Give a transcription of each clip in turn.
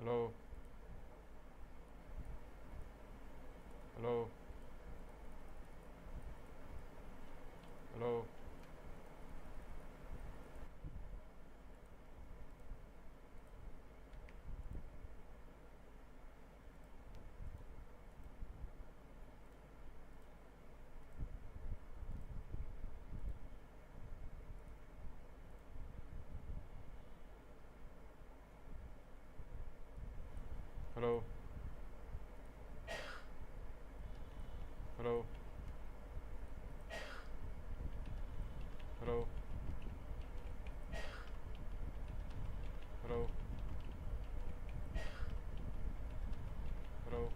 Hello. Hello. Hello. Hello. Hello. Hello. Hello. Hello.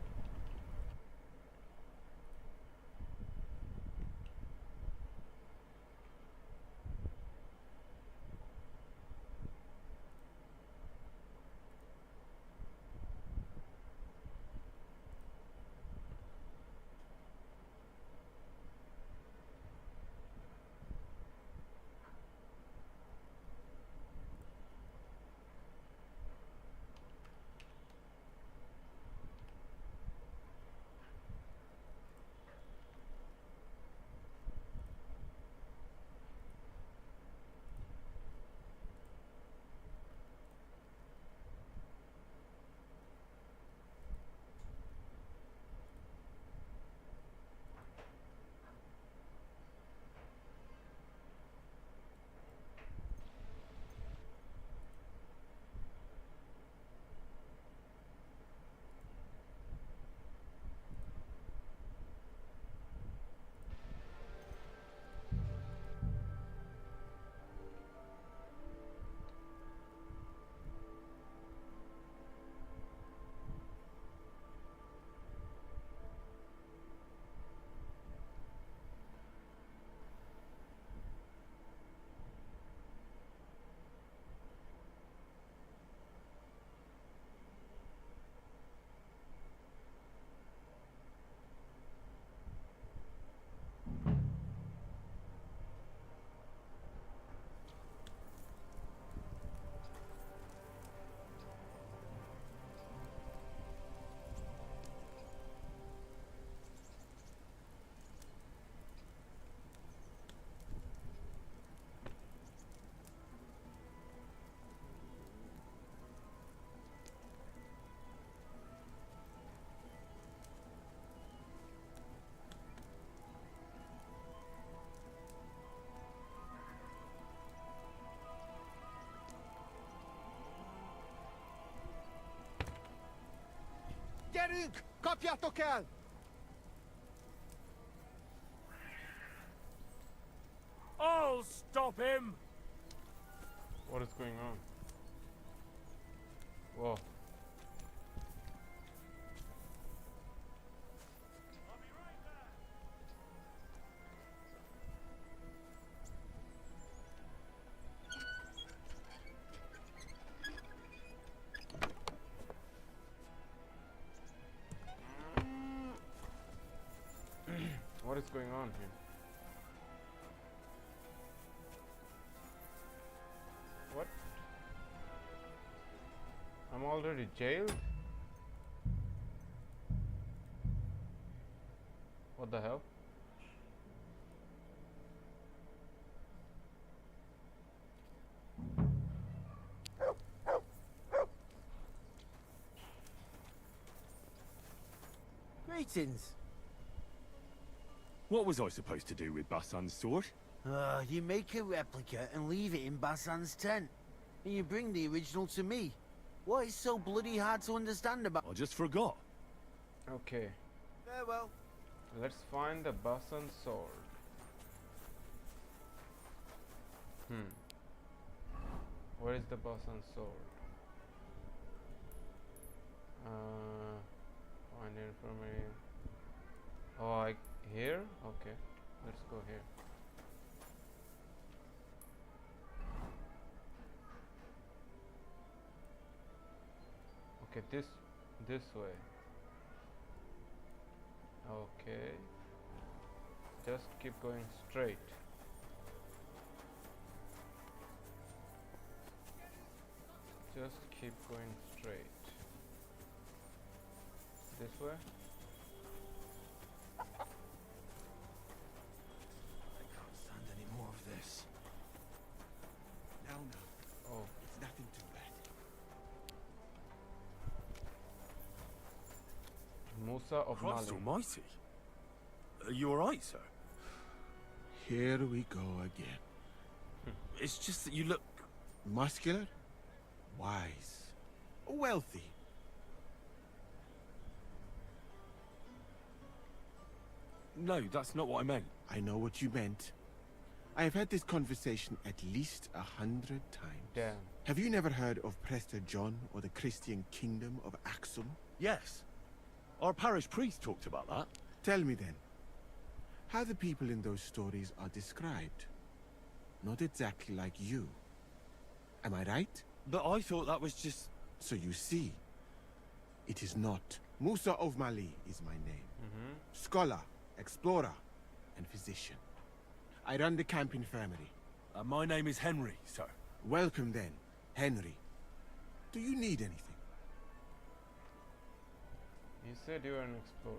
Gyerünk! Kapjátok el! I'll stop him! What is going on? Whoa. What is going on here? What? I'm already jailed? What the hell? Greetings. What was I supposed to do with Bassan's sword? You make a replica and leave it in Bassan's tent. And you bring the original to me. What is so bloody hard to understand about? I just forgot. Okay, Farewell. let's find the Bassan sword. Where is the Bassan sword? Find information. Oh, here? Okay, let's go here. Okay, this way. Okay, just keep going straight. Just keep going straight. This way? I can't stand any more of this. No, Oh, it's nothing too bad. Musa of Christ Mali. almighty. Are you alright, sir? Here we go again. It's just that you look... Muscular, wise, wealthy. No, that's not what I meant. I know what you meant. I have had this conversation at least 100 times. Damn. Have you never heard of Prester John or the Christian Kingdom of Axum? Yes. Our parish priest talked about that. Tell me then, how the people in those stories are described. Not exactly like you. Am I right? But I thought that was just... So you see, it is not. Musa of Mali is my name. Scholar, explorer, and physician. I run the camp infirmary. my name is Henry, sir. Welcome then, Henry. Do you need anything? You said you were an explorer.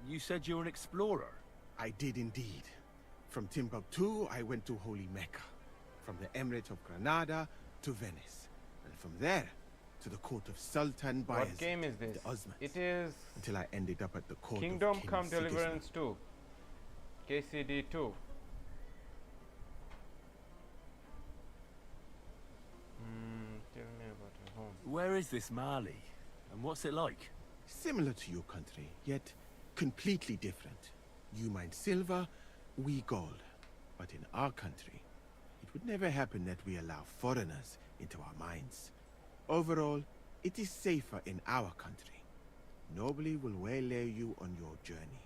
You said you're an explorer. I did indeed. From Timbuktu, I went to Holy Mecca. From the Emirate of Granada to Venice. And from there, to the court of Sultan Bayezid. What game is this? The Osmans. It is Until I ended up at the court Kingdom of King Come Sigismund. Deliverance 2. KCD 2. Tell me about your home. Where is this Mali? And what's it like? Similar to your country, yet completely different. You mine silver, we gold. But in our country, it would never happen that we allow foreigners into our mines. Overall, it is safer in our country. Nobody will waylay you on your journey.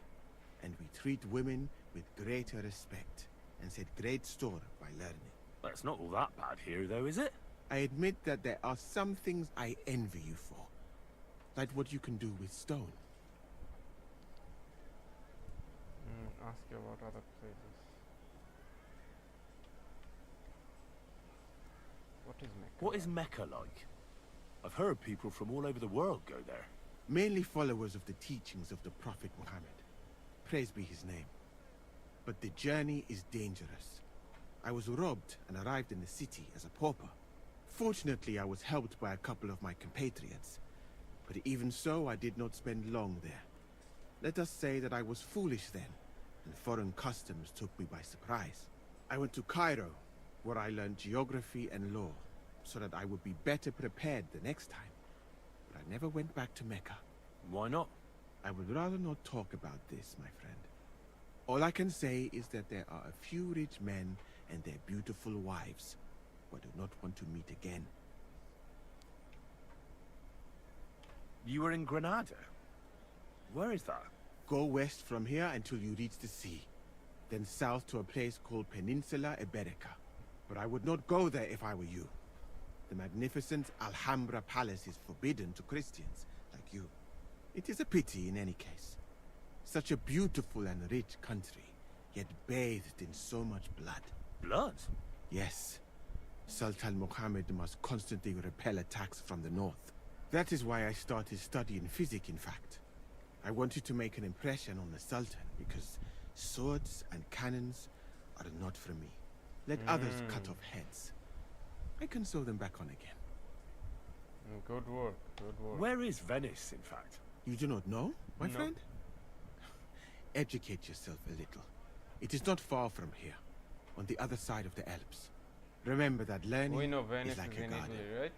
And we treat women with greater respect and set great store by learning. That's not all that bad here, though, is it? I admit that there are some things I envy you for. Like what you can do with stone. Ask you about other places. What is Mecca? What is Mecca like? I've heard people from all over the world go there. Mainly followers of the teachings of the Prophet Muhammad. Praise be his name. But the journey is dangerous. I was robbed and arrived in the city as a pauper. Fortunately, I was helped by a couple of my compatriots. But even so, I did not spend long there. Let us say that I was foolish then, and foreign customs took me by surprise. I went to Cairo, where I learned geography and law, so that I would be better prepared the next time. But I never went back to Mecca. Why not? I would rather not talk about this, my friend. All I can say is that there are a few rich men and their beautiful wives who I do not want to meet again. You were in Granada? Where is that? Go west from here until you reach the sea. Then south to a place called Peninsula Iberica. But I would not go there if I were you. The magnificent Alhambra Palace is forbidden to Christians like you. It is a pity in any case. Such a beautiful and rich country, yet bathed in so much blood. Blood? Yes. Sultan Muhammad must constantly repel attacks from the north. That is why I started studying physics, in fact. I wanted to make an impression on the Sultan, because swords and cannons are not for me. Let others cut off heads. I can sew them back on again. Good work, good work. Where is Venice, in fact? You do not know, my No. friend? Educate yourself a little. It is not far from here, on the other side of the Alps. Remember that learning We know Venice is like is a in garden. Italy, right?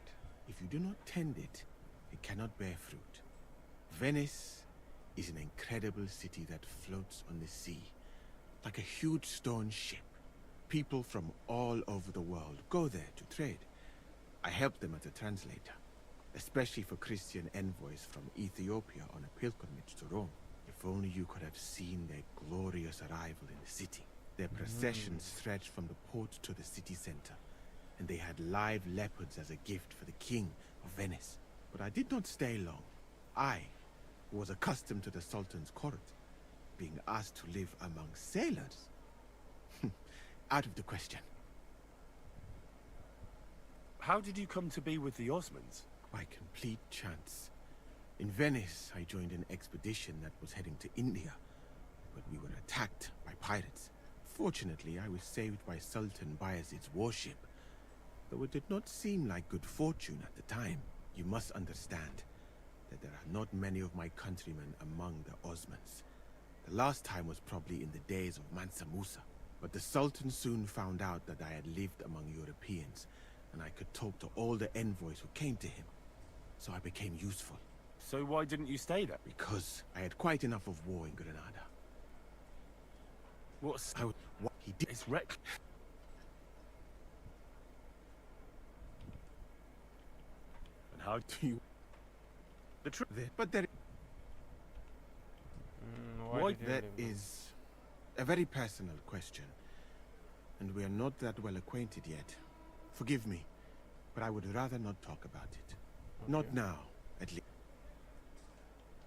If you do not tend it, it cannot bear fruit. Venice is an incredible city that floats on the sea, like a huge stone ship. People from all over the world go there to trade. I help them as a translator, especially for Christian envoys from Ethiopia on a pilgrimage to Rome. If only you could have seen their glorious arrival in the city. Their processions stretched from the port to the city center, and they had live leopards as a gift for the king of Venice. But I did not stay long. I, who was accustomed to the Sultan's court, being asked to live among sailors? Out of the question. How did you come to be with the Osmans? By complete chance. In Venice, I joined an expedition that was heading to India, but we were attacked by pirates. Fortunately, I was saved by Sultan Bayezid's warship, though it did not seem like good fortune at the time. You must understand that there are not many of my countrymen among the Osmans. The last time was probably in the days of Mansa Musa, but the Sultan soon found out that I had lived among Europeans, and I could talk to all the envoys who came to him. So I became useful. So why didn't you stay there? Because I had quite enough of war in Granada. What's... What he did... It's wreck... And how do you... The truth... But there... Why did you That leave them? is a very personal question, and we are not that well acquainted yet. Forgive me, but I would rather not talk about it. Not Okay. now, at least.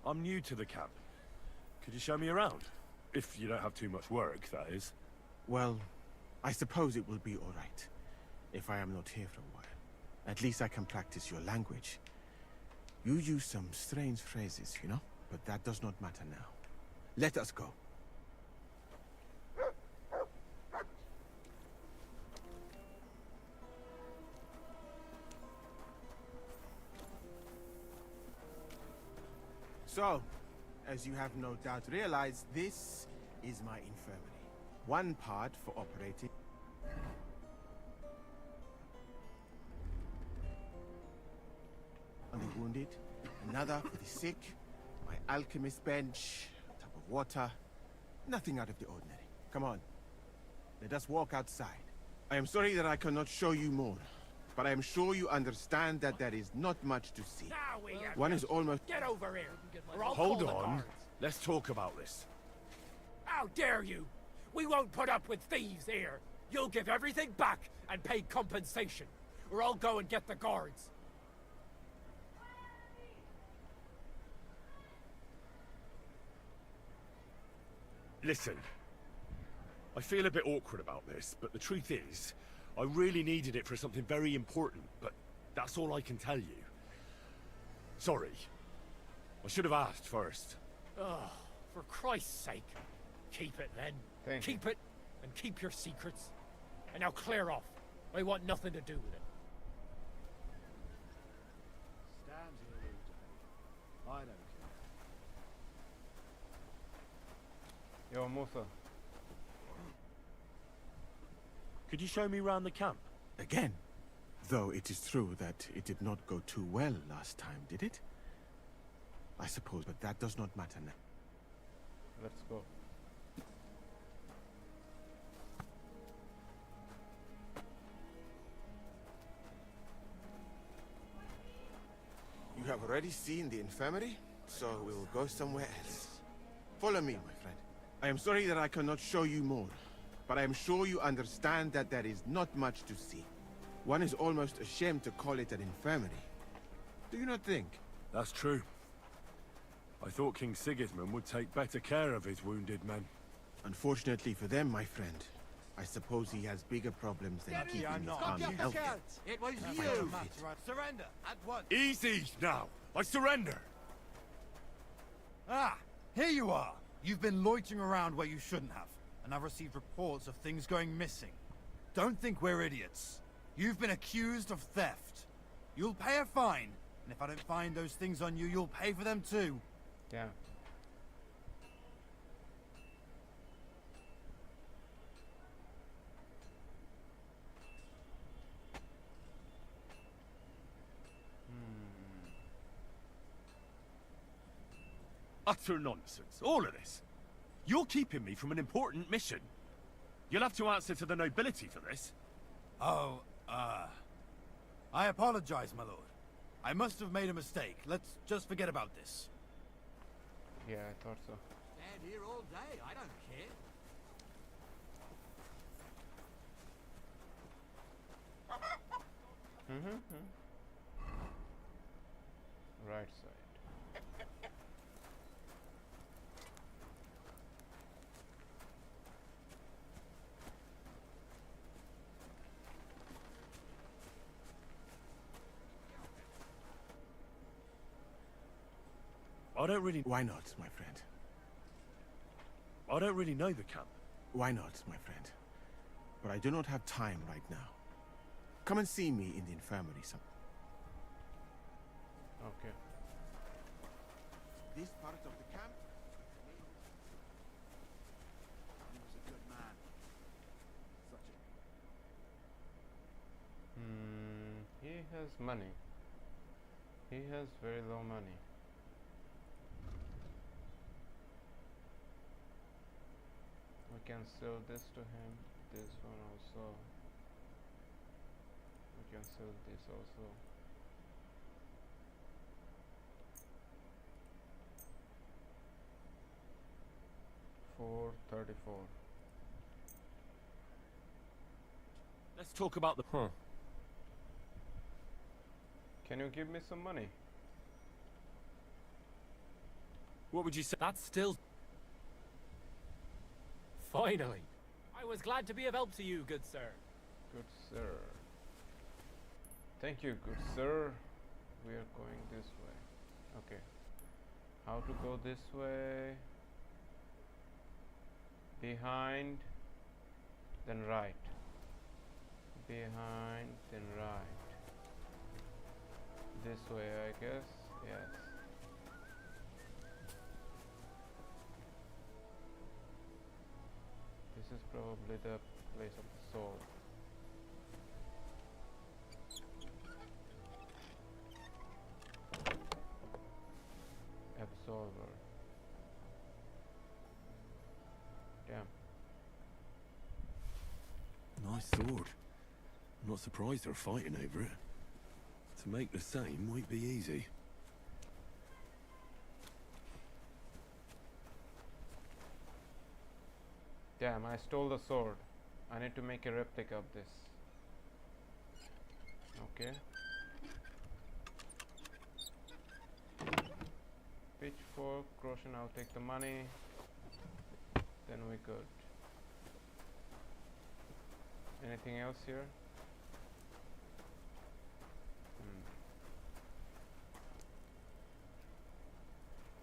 I'm new to the camp. Could you show me around? If you don't have too much work, that is. Well, I suppose it will be all right, if I am not here for a while. At least I can practice your language. You use some strange phrases, you know? But that does not matter now. Let us go. So, as you have no doubt realized, this is my infirmary. One part for operating on the wounded, another for the sick, my alchemist bench, a tub of water, nothing out of the ordinary. Come on, let us walk outside. I am sorry that I cannot show you more, but I am sure you understand that there is not much to see. Now we One is almost... get over here. Or I'll Hold call the on. guards. Let's talk about this. How dare you? We won't put up with thieves here. You'll give everything back and pay compensation, or I'll go and get the guards. Listen. I feel a bit awkward about this, but the truth is, I really needed it for something very important, but that's all I can tell you. Sorry. I should have asked first. Oh, for Christ's sake. Keep it then. Thank you. Keep it, and keep your secrets. And now clear off. I want nothing to do with it. Stand here all day. I don't care. Yo, Musa. Could you show me around the camp? Again. Though it is true that it did not go too well last time, did it? I suppose, but that does not matter now. Let's go. You have already seen the infirmary, so we will go somewhere else. Follow me, my friend. I am sorry that I cannot show you more, but I am sure you understand that there is not much to see. One is almost ashamed to call it an infirmary. Do you not think? That's true. I thought King Sigismund would take better care of his wounded men. Unfortunately for them, my friend, I suppose he has bigger problems than keeping his army healthy. It was Fight you! to fit. Surrender, at once. Easy now! I surrender! Ah, here you are. You've been loitering around where you shouldn't have, and I've received reports of things going missing. Don't think we're idiots. You've been accused of theft. You'll pay a fine, and if I don't find those things on you, you'll pay for them too. Yeah. Utter nonsense, all of this. You're keeping me from an important mission. You'll have to answer to the nobility for this. Oh, I apologize, my lord. I must have made a mistake. Let's just forget about this. Yeah, I thought so. Stand here all day, I don't care. Right side. I don't really... Why not, my friend? I don't really know the camp. Why not, my friend? But I do not have time right now. Come and see me in the infirmary some. Okay. This part of the camp? He was a good man. Such a... He has money. He has very low money. We can sell this to him. This one also. We can sell this also. $434. Let's talk about the... Huh. Can you give me some money? What would you say? That's still... Finally! I was glad to be of help to you, good sir. Good sir. Thank you, good sir. We are going this way. Okay. How to go this way? Behind, then right. Behind, then right. This way, I guess. Yes. This is probably the place of the soul. Absolver. Damn. Nice sword. I'm not surprised they're fighting over it. To make the same won't be easy. Damn, I stole the sword. I need to make a replica of this. Okay. Pitchfork, Crochet, I'll take the money. Then we good. Anything else here?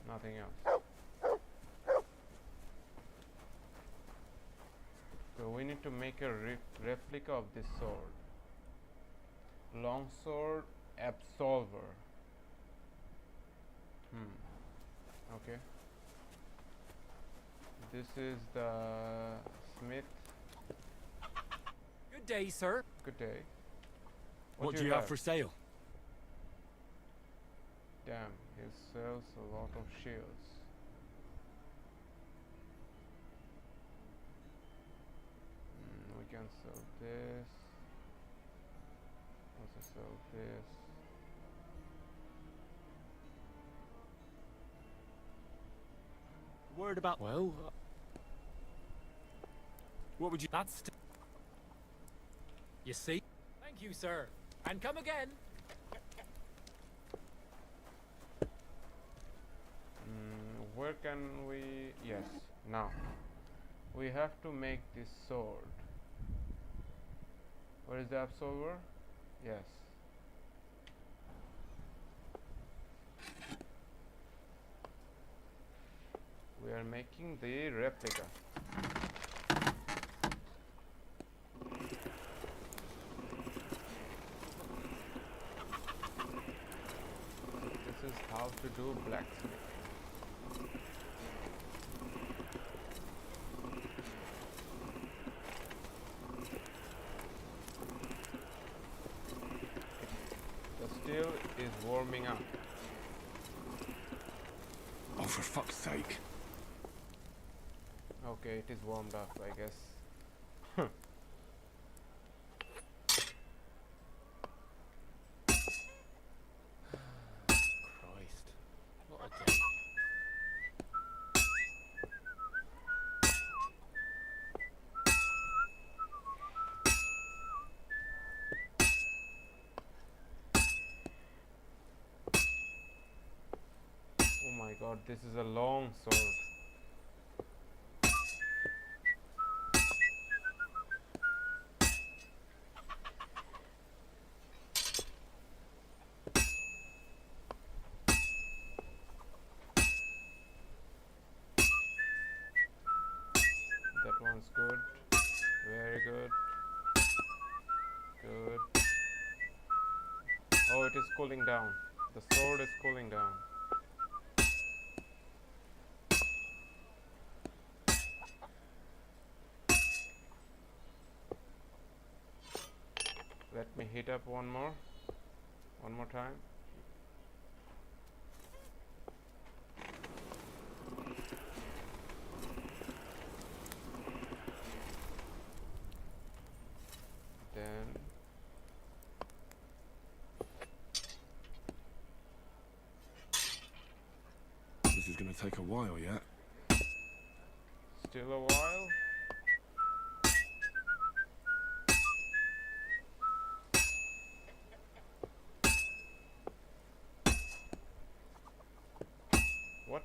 Nothing else. So we need to make a replica of this sword. Longsword Absolver. Okay. This is the smith. Good day, sir. Good day. What do you have for sale? Damn, he sells a lot of shields. We can sell this. Also sell this. Word about... Well, What would you... that's... You see? Thank you, sir. And come again. Where can we... Yes, now. We have to make this sword. Where is the absolver? Yes. We are making the replica. This is how to do blacksmith. The steel is warming up. Oh, for fuck's sake. Okay, it is warmed up, I guess. Christ. What a day. Oh my god, this is a long sword. it is cooling down. The sword is cooling down. Let me heat up one more time. Then This is gonna take a while yet. still a while. What?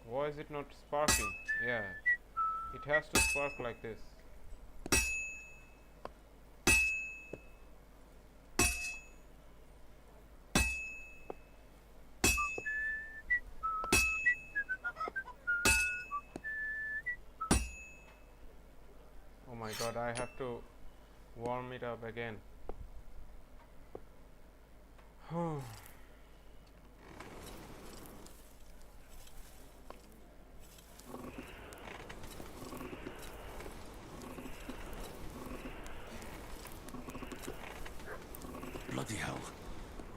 Why is it not sparking? Yeah, it has to spark like this. Oh my god, I have to warm it up again. Bloody hell.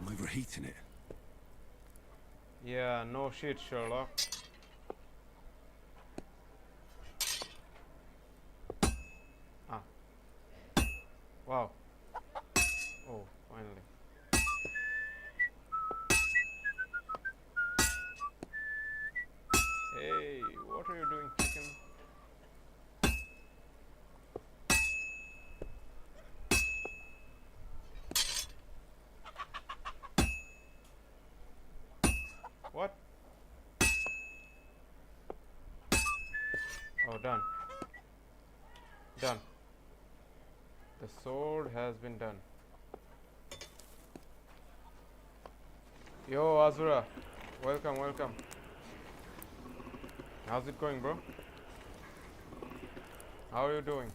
I'm overheating it. Yeah, no shit, Sherlock. Ah. Wow. Oh, finally. Hey, what are you doing, chicken? What? Oh, done. Done. The sword has been done. Yo, Azura. Welcome, welcome. How's it going, bro? How are you doing?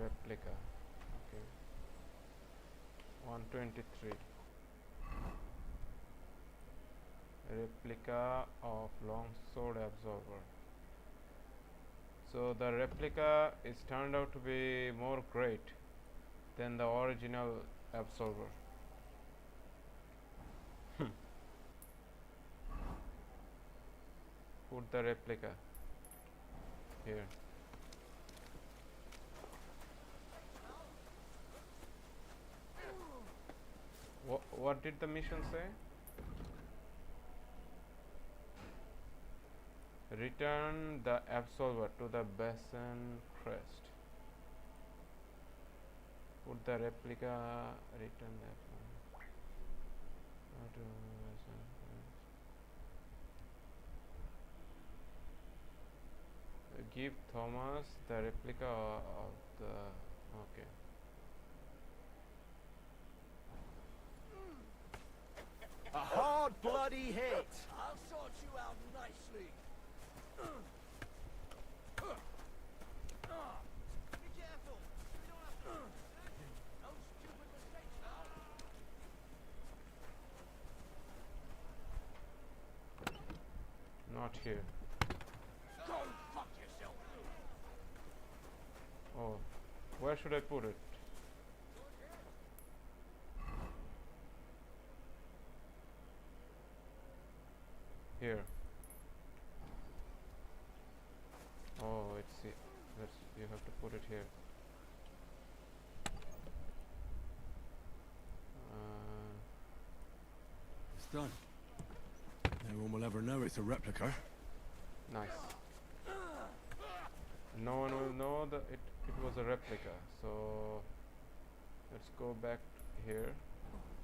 Replica. Okay. 123. Replica of longsword absorber. So the replica is turned out to be more great than the original absorber. Put the replica here. What did the mission say? Return the absolver to the basin crest. Put the replica. Return the absolver to basin crest. Give Thomas the replica of the. Okay. A hard bloody hit. I'll sort you out nicely. Be careful. You don't have to. No stupid mistakes now. Not here. Go fuck yourself. Oh, where should I put it? Here. Oh, it's it. You have to put it here. It's done. No one will ever know it's a replica. Nice. No one will know that it was a replica. So let's go back here.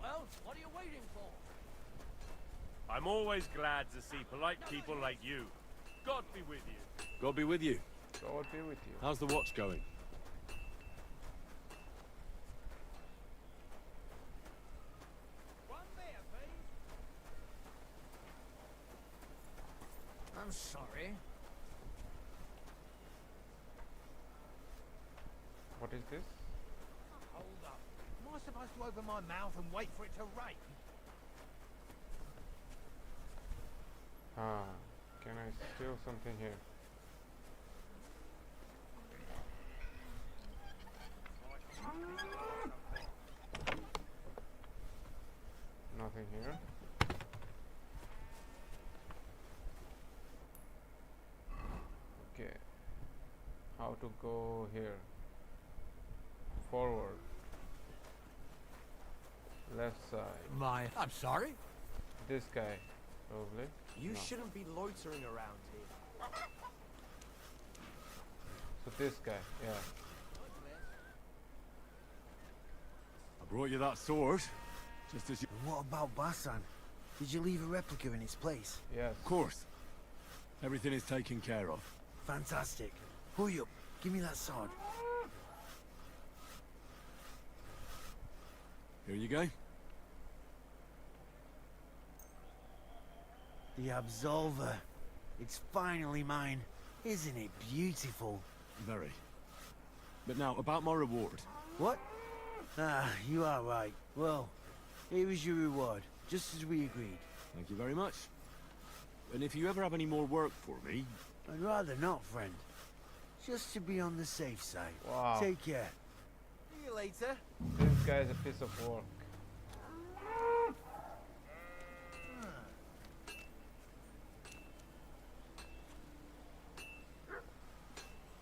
Well, what are you waiting for? I'm always glad to see polite people like you. God be with you. God be with you. God be with you. How's the watch going? I'm sorry. What is this? Hold up. Am I supposed to open my mouth and wait for it to rain? Ah, can I steal something here? Nothing here. Okay. How to go here? Forward. Left side. I'm sorry? This guy, probably. You No. shouldn't be loitering around here. So this guy, yeah. I brought you that sword. Just as you... And what about Basan? Did you leave a replica in its place? Yes. Of course. Everything is taken care of. Fantastic. Hurry up. Give me that sword. Here you go. The Absolver. It's finally mine. Isn't it beautiful? Very. But now, about my reward. What? Ah, you are right. Well, here is your reward, just as we agreed. Thank you very much. And if you ever have any more work for me... I'd rather not, friend. Just to be on the safe side. Wow. Take care. See you later. This guy's a piece of work.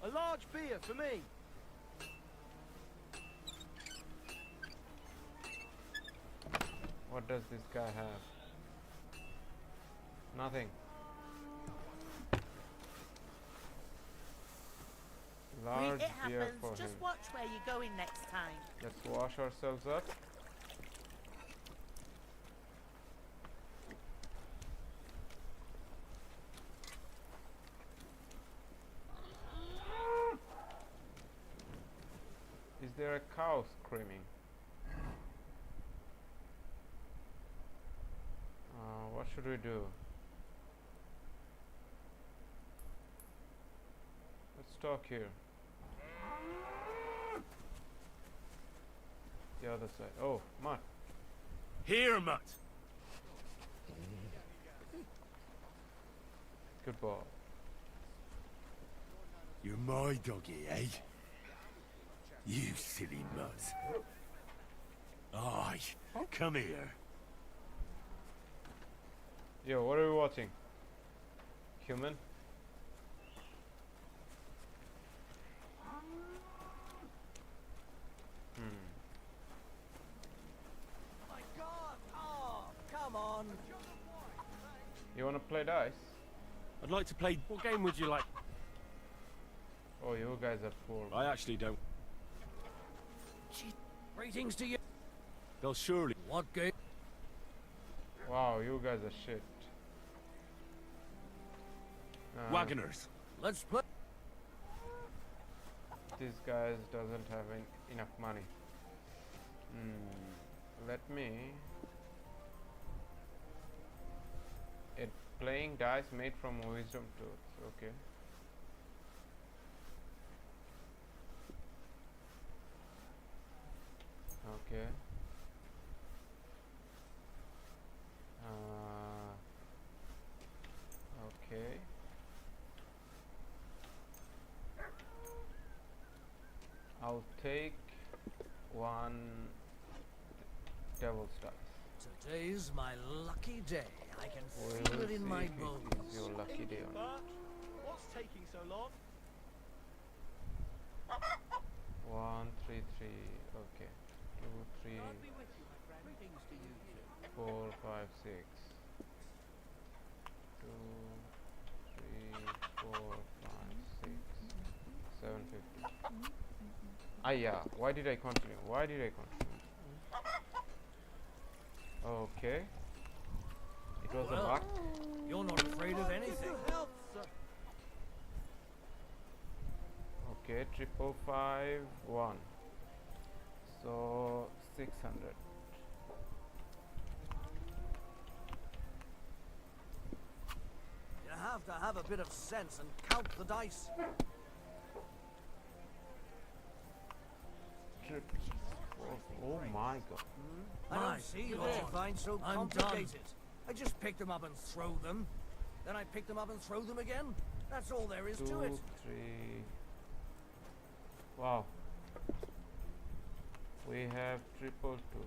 A large beer for me. What does this guy have? Nothing. Large It beer happens. for Just him. watch where you're going next time. Let's wash ourselves up. Is there a cow screaming? What should we do? Let's talk here. The other side. Oh, Matt. Here, Mutt! Good ball. You're my doggy, eh? You silly mutt. Aye, come here. Yo, what are we watching? Human? My God! Oh, come on. You wanna play dice? I'd like to play... What game would you like? Oh, you guys are poor. I actually don't... Greetings to you. They'll surely... What game? Wow, you guys are shit. Wagoners. Let's play. These guys doesn't have enough money. Let me... Playing dice made from wisdom tools. Okay. Okay. Okay. I'll take one devil's dice. Today's my lucky day. I can We feel will it in see my if it bones. is your lucky day or not. What's taking so long? 1, 3, 3. Okay. 2, 3, 4, 5, 6. 2, 3, 4, 5, 6, 7, 50. Ah, yeah. Why did I continue? Why did I continue? Okay. It It was a Well, bug. you're not afraid of anything. Okay, 5551. So 600. You have to have a bit of sense and count the dice. Oh my god. I don't see what you find so complicated. I just pick them up and throw them. Then I pick them up and throw them again. That's all there is 2, to it. 3. Wow. We have triple two.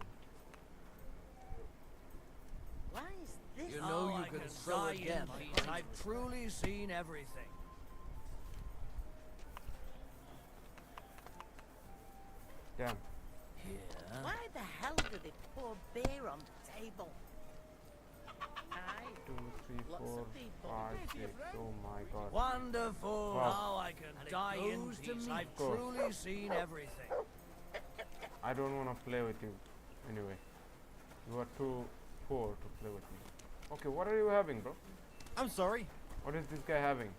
Why is this? You know all you I can can throw die again. in my Pete. I've truly seen everything. Damn. Here. Why the hell do they pour beer on the table? Aye. 2, 3, Lots 4, of people. 5, 6. Oh my god. Wonderful. Wow. How I can And it die in goes to peace. me. I've Of course. truly seen everything. I don't want to play with you. Anyway. You are too poor to play with me. Okay, what are you having, bro? I'm sorry. What is this guy having?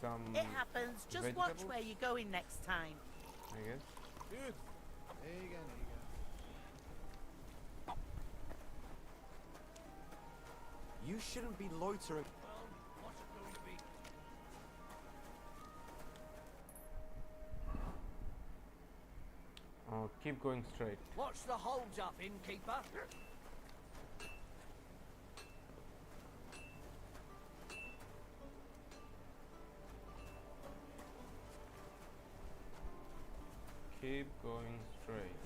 Some, It happens. Just watch vegetables? where you're going next time. I guess. Good. There you go, there you go. You shouldn't be loitering. Well, what's it going to be? Oh, keep going straight. What's the hold up, innkeeper? Keep going straight.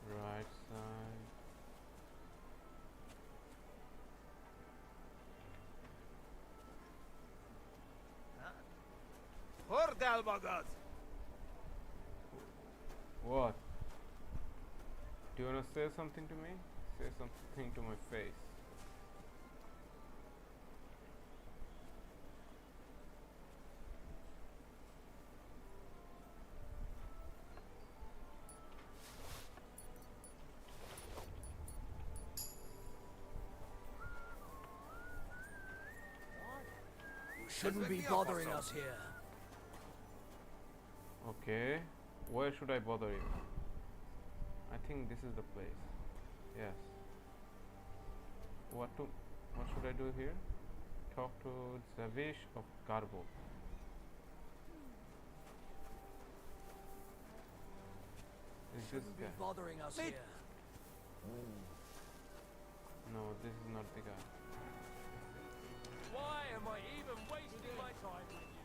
Right side. What? Do you wanna say something to me? Say something to my face. You shouldn't be bothering us here. Okay. Where should I bother you? I think this is the place. Yes. What should I do here? Talk to Zavish of Garbo. Is this Shouldn't be guy? bothering us here. No, this is not the guy. Why am I even wasting my time with you?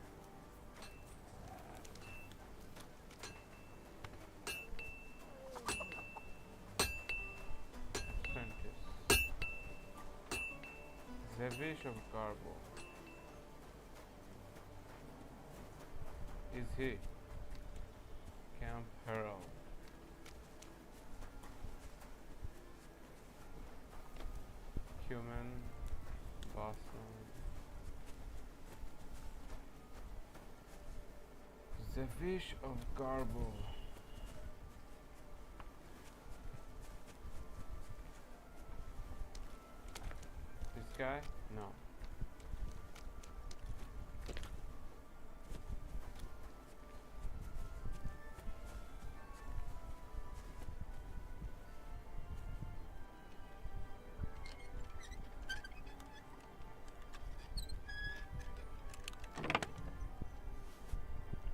Apprentice. Zavish of Garbo. Is he? Camp Herald. Human. Boston. Zavish of Garbo. This guy? No.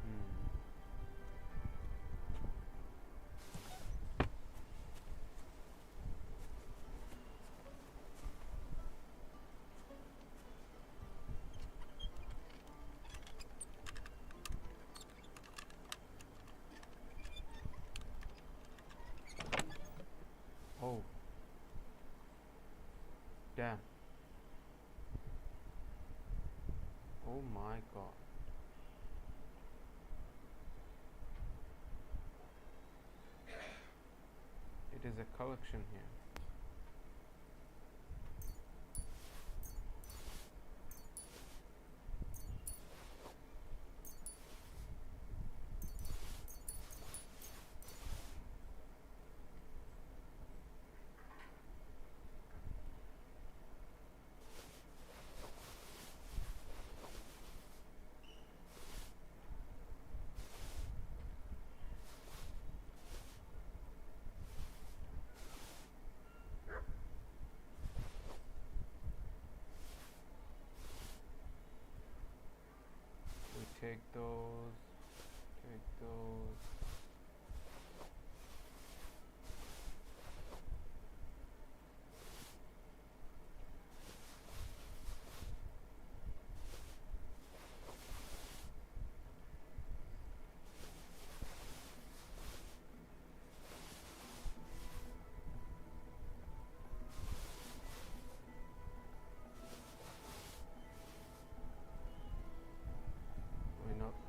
Hmm. Oh. Damn. Oh my god. It is a collection here. those. Take those.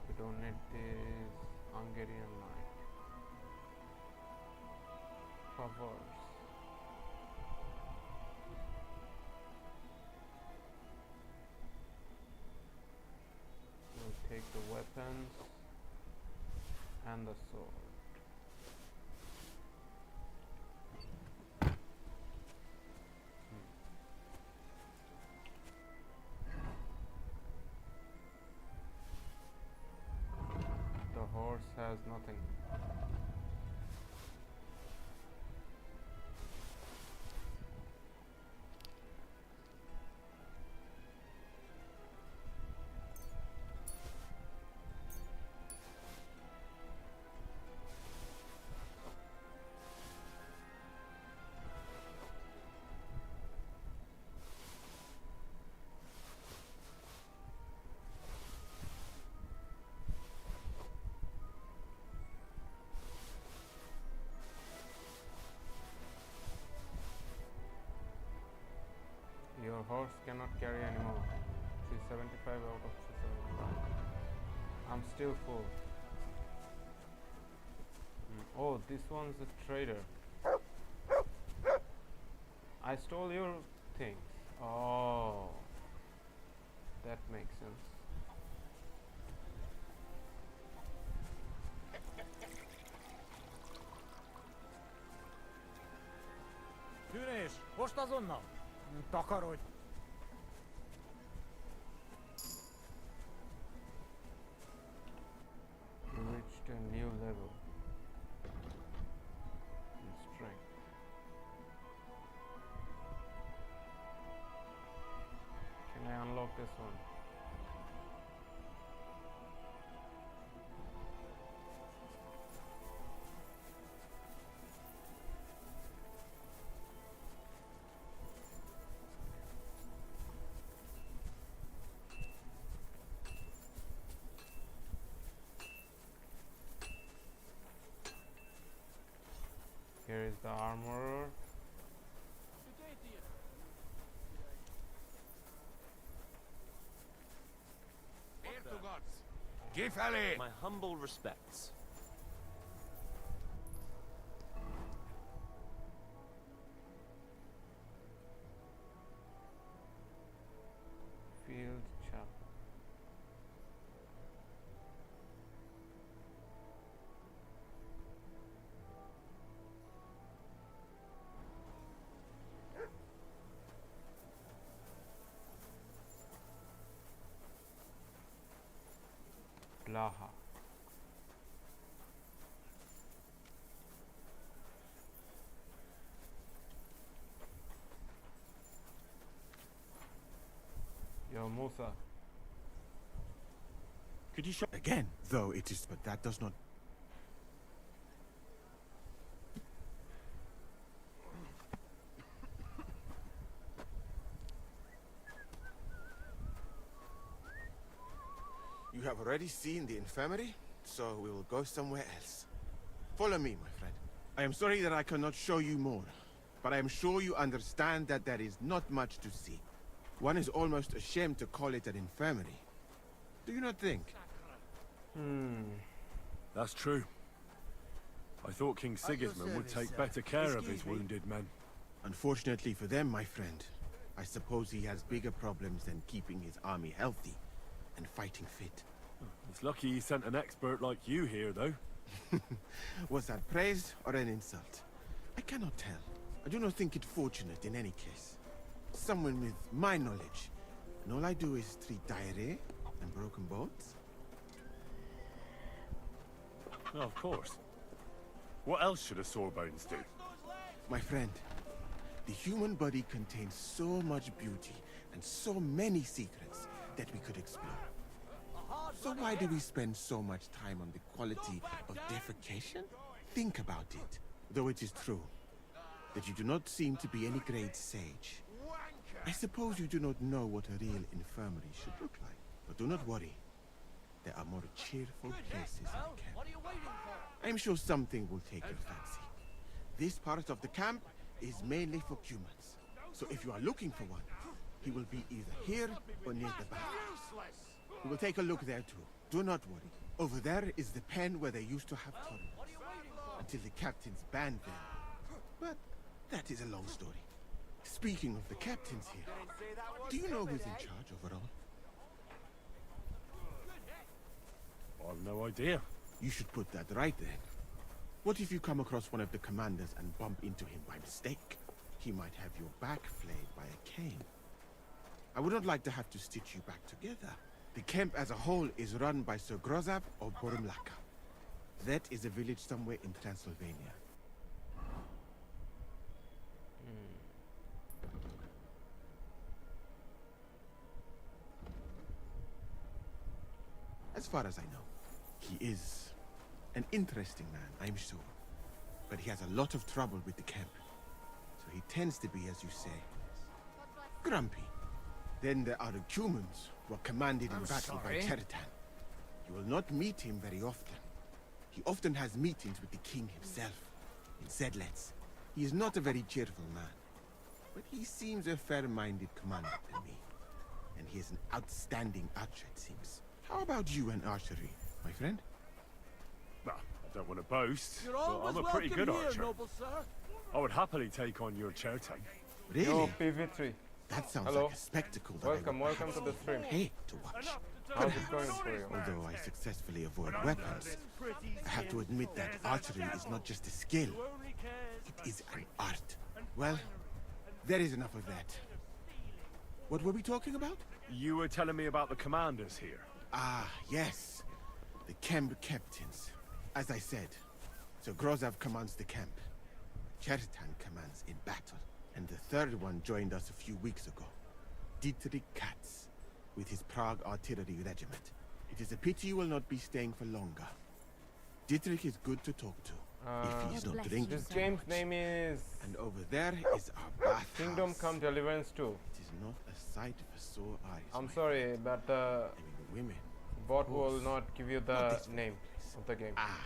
We don't need this Hungarian knight. Covers. We'll take the weapons and the sword. The horse has nothing. Your horse cannot carry anymore. 375 out of 375. I'm still full. Oh, this one's a trader. I stole your things. Oh, that makes sense. Tűnés, most azonnal! Takarodj! You reached a new level in strength. Can I unlock this one? Here is the armorer. My humble respects. Field chapel. Blaha. Yo, Musa. Could you show? Again, though it is, but that does not. You have already seen the infirmary, so we will go somewhere else. Follow me, my friend. I am sorry that I cannot show you more, but I am sure you understand that there is not much to see. One is almost ashamed to call it an infirmary. Do you not think? That's true. I thought King Sigismund would take better care of his wounded men. Unfortunately for them, my friend, I suppose he has bigger problems than keeping his army healthy and fighting fit. It's lucky he sent an expert like you here, though. Was that praise or an insult? I cannot tell. I do not think it fortunate in any case. Someone with my knowledge, and all I do is treat diarrhea and broken bones. Oh, of course. What else should a sore bones do? My friend, the human body contains so much beauty and so many secrets that we could explore. A hard So why do we spend so much time on the quality of defecation? Think about it. Though it is true that you do not seem to be any great sage. I suppose you do not know what a real infirmary should look like. But do not worry. There are more cheerful places in the camp. What are you waiting for? I am sure something will take your fancy. This part of the camp is mainly for humans. So if you are looking for one, he will be either here or near the back. We will take a look there too. Do not worry. Over there is the pen where they used to have tournaments. What are you waiting for? Until the captains banned them. But that is a long story. Speaking of the captains here, do you know who's in charge overall? I've no idea. You should put that right then. What if you come across one of the commanders and bump into him by mistake? He might have your back flayed by a cane. I would not like to have to stitch you back together. The camp as a whole is run by Sir Grozav or Borumlaka. That is a village somewhere in Transylvania. As far as I know, he is an interesting man, I'm sure. But he has a lot of trouble with the camp. So he tends to be, as you say, grumpy. Then there are the humans who are commanded in battle by Cheritan. You will not meet him very often. He often has meetings with the king himself, in Zedlets. He is not a very cheerful man. But he seems a fair-minded commander to me. And he is an outstanding archer, it seems. How about you and archery, my friend? Well, I don't want to boast, You're but always I'm a pretty good welcome here, archer. noble sir. I would happily take on your Chertan. Really? Yo, PV3. That sounds Hello. like a spectacle that Welcome, I would welcome to the stream. pay to watch. How's it going for you? Although I successfully avoid weapons, I have to admit that archery is not just a skill. It is an art. Well, there is enough of that. What were we talking about? You were telling me about the commanders here. Ah, yes. The camp captains. As I said, Sir Grozav commands the camp. Chertan commands in battle. And the third one joined us a few weeks ago. Dietrich Katz, with his Prague artillery regiment. It is a pity you will not be staying for longer. Dietrich is good to talk to, if he is not drinking This too game's much. name is And over there is our bathhouse. Kingdom Come Deliverance 2. It is not a sight for sore eyes. I'm my sorry, but the friend. I mean, the women. bot will course. not give you Not the this way, name please. of the game. Ah,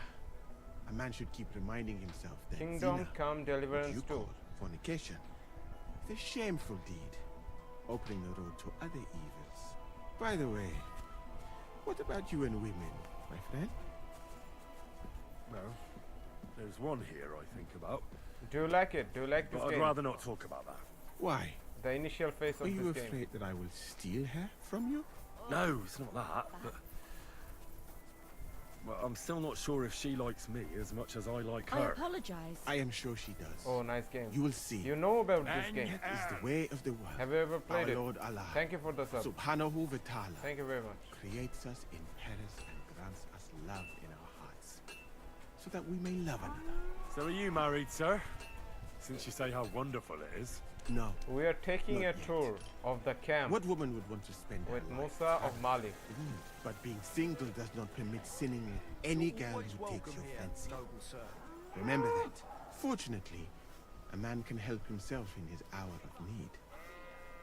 a man should keep reminding himself that Kingdom zina, Come which Deliverance you 2. call fornication, is a shameful deed, opening the road to other evils. By the way, what about you and women, my friend? Well, there's one here I think about, Do you like it? Do you like this but I'd game? rather not talk about that. Why? The initial phase Are of you this game. afraid that I will steal her from you? No, it's not that, but... Well, I'm still not sure if she likes me as much as I like I her. apologize. I am sure she does. Oh, nice game. You will see. You know about this game. That is the way of the world. Have you ever played Our it? Lord Allah, Thank you for the sub. Subhanahu wa ta'ala, Thank you very much. creates us in Paris and grants us love in our hearts, so that we may love another. So are you married, sir? Since you say how wonderful it is. No. We are taking Not a yet. tour of the camp What woman would want to spend her with life Musa of traveling? Mali. But being single does not permit sinning with any girl who takes your fancy. noble sir. Remember that. Fortunately, a man can help himself in his hour of need.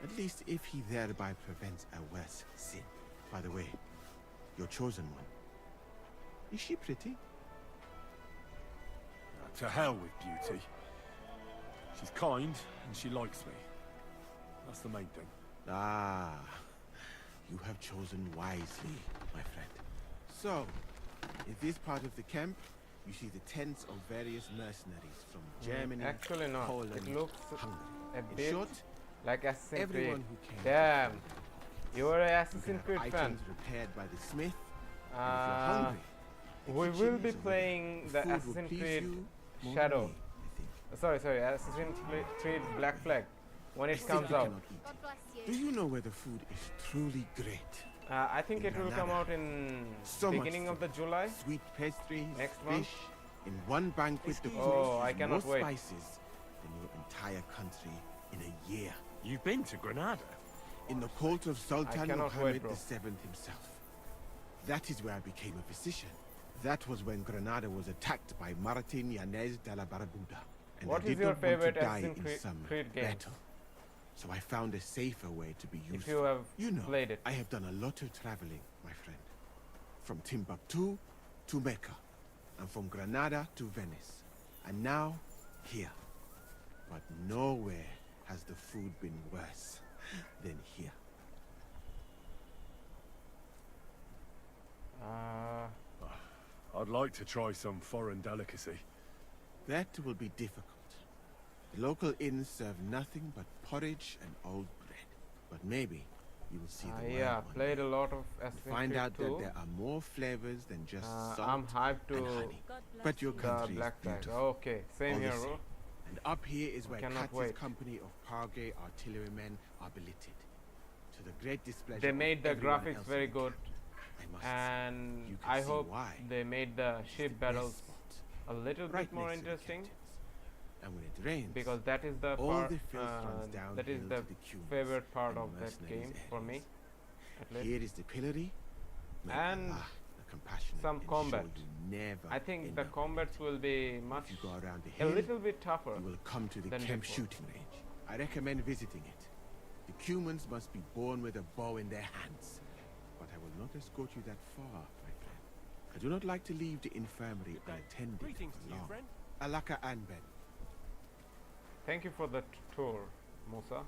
At least if he thereby prevents a worse sin. By the way, your chosen one. Is she pretty? To hell with beauty. She's kind and she likes me. That's the main thing. Ah, you have chosen wisely, my friend. So, in this part of the camp, you see the tents of various mercenaries from Germany, Actually not. Poland, It looks Hungary. a In bit short, like Assassin's Creed. everyone who came. Damn. to You are an you Assassin's can have Creed fan. items repaired by the smith. And if you're Uh, hungry, the we kitchen will be is over playing there. the food will Assassin's please Creed you more Shadow. than me, I think. Sorry, Assassin's Creed Black Flag when I it still comes out. cannot eat it. Do you know where the food is truly great? I think In it will come Granada. out in So much beginning of the food. July. Sweet pastries, Next fish, month? in one banquet the food Oh, I uses cannot more wait. spices than your entire country in a year. You've been to Granada? In the court of Sultan cannot wait, Mohammed bro. VII himself. That is where I became a physician. That was when Granada was attacked by Martin Yanez de la Barbuda. And What I is did your not want to favorite die Assassin's in some Creed game? battle. So I found a safer way to be useful. If you have You know, played it. I have done a lot of traveling, my friend. From Timbuktu to Mecca, and from Granada to Venice, and now here. But nowhere has the food been worse than here. I'd like to try some foreign delicacy. That will be difficult. The local inns serve nothing but porridge and old bread. But maybe you will see the Yeah, world one played day. a lot of Assassin's Find Creed out 2. that there are more flavors than just salt I'm hyped to and honey. God bless But your you. the country Black is Flag. beautiful. Okay, same all the here, same. bro. And up here is where cannot Cat's wait. company of Pargay artillerymen are billeted. To the great displeasure They of made the everyone graphics else very in the good, camp. I must say, and you can I see hope why. they made the It's ship the battles best spot, a little right bit more next to the interesting, captains. And when it rains, because that is the all part the filth runs that is downhill the to the Cumans favorite part and of that mercenaries' game for me, areas. at least. Here is the pillory. May And Allah, the compassionate, some ensure combat. you never I think end the up in combats it. will be much If you go around the a hill, little bit tougher. you will come to the than camp before. shooting range. I recommend visiting it. The Cumans must be born with a bow in their hands. But I will not escort you that far, my friend. I do not like to leave the infirmary unattended Greetings for to you, long. friend. Alaka Anben. Thank you for the tour, Musa.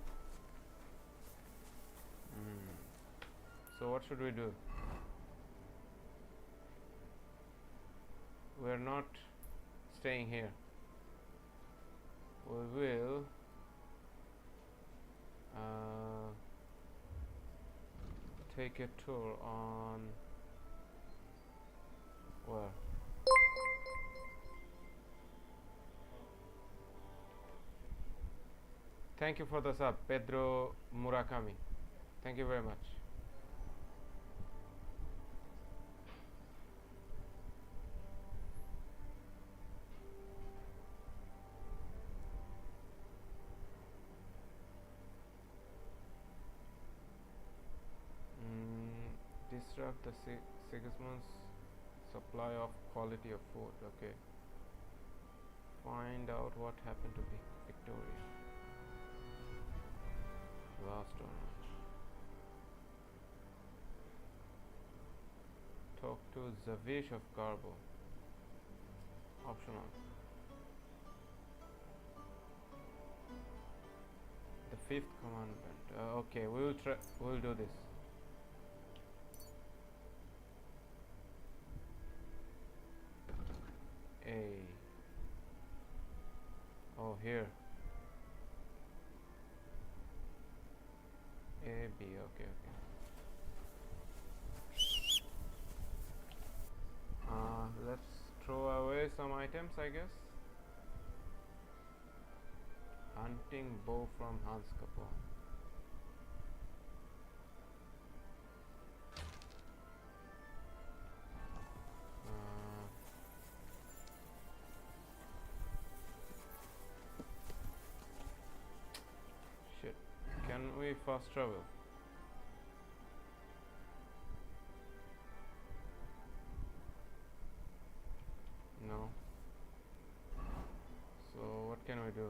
So what should we do? We're not staying here. We will take a tour on where? Thank you for the sub, Pedro Murakami. Thank you very much. Disrupt the Sigismund's supply of quality of food. Okay. Find out what happened to Victoria. Last one. Talk to Zavish of Garbo. Optional. The fifth commandment. Okay, we will try. We will do this. A. Oh, here. A, B, okay. Let's throw away some items, I guess. Hunting bow from Hans Capone. Shit. Can we fast travel? No. So what can we do?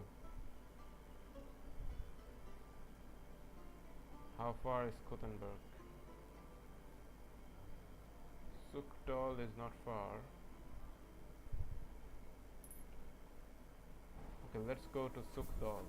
How far is Kuttenberg? Sukdal is not far. Okay, let's go to Sukdal.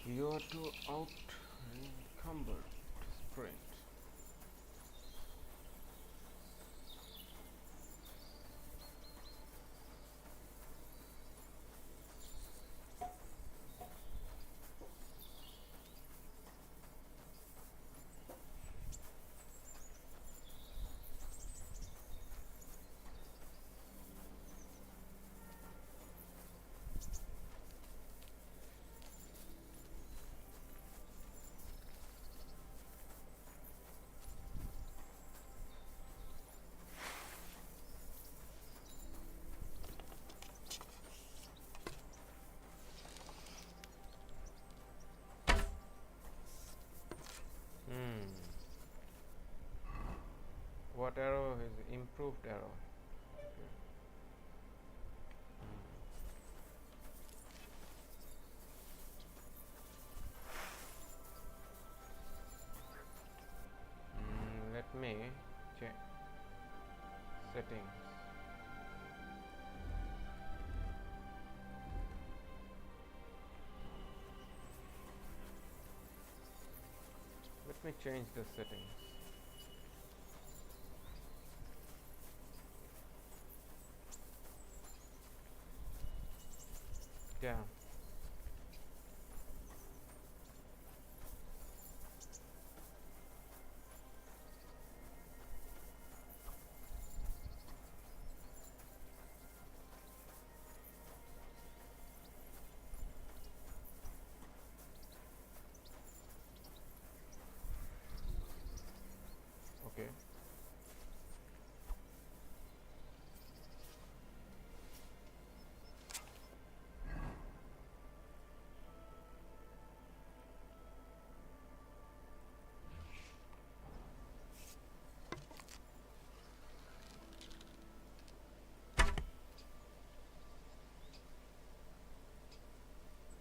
You are too encumbered to sprint. What arrow is improved arrow? Okay. Let me check settings. Let me change the settings. Yeah. Okay.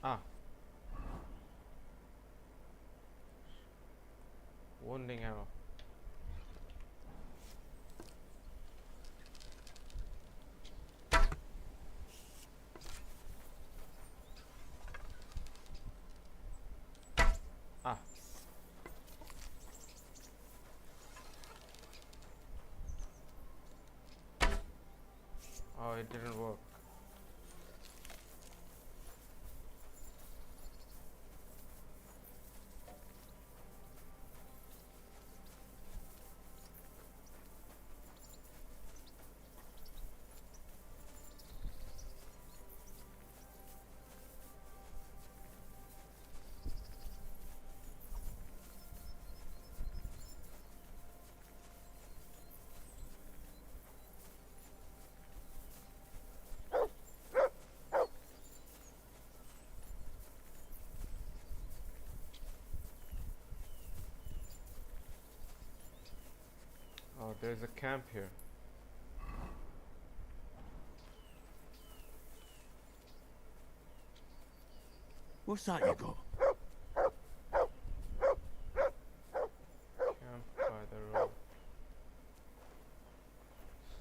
Ah. Wounding arrow. Ah. Oh, it didn't work. Oh, there's a camp here. What's that you got? Camp by the road.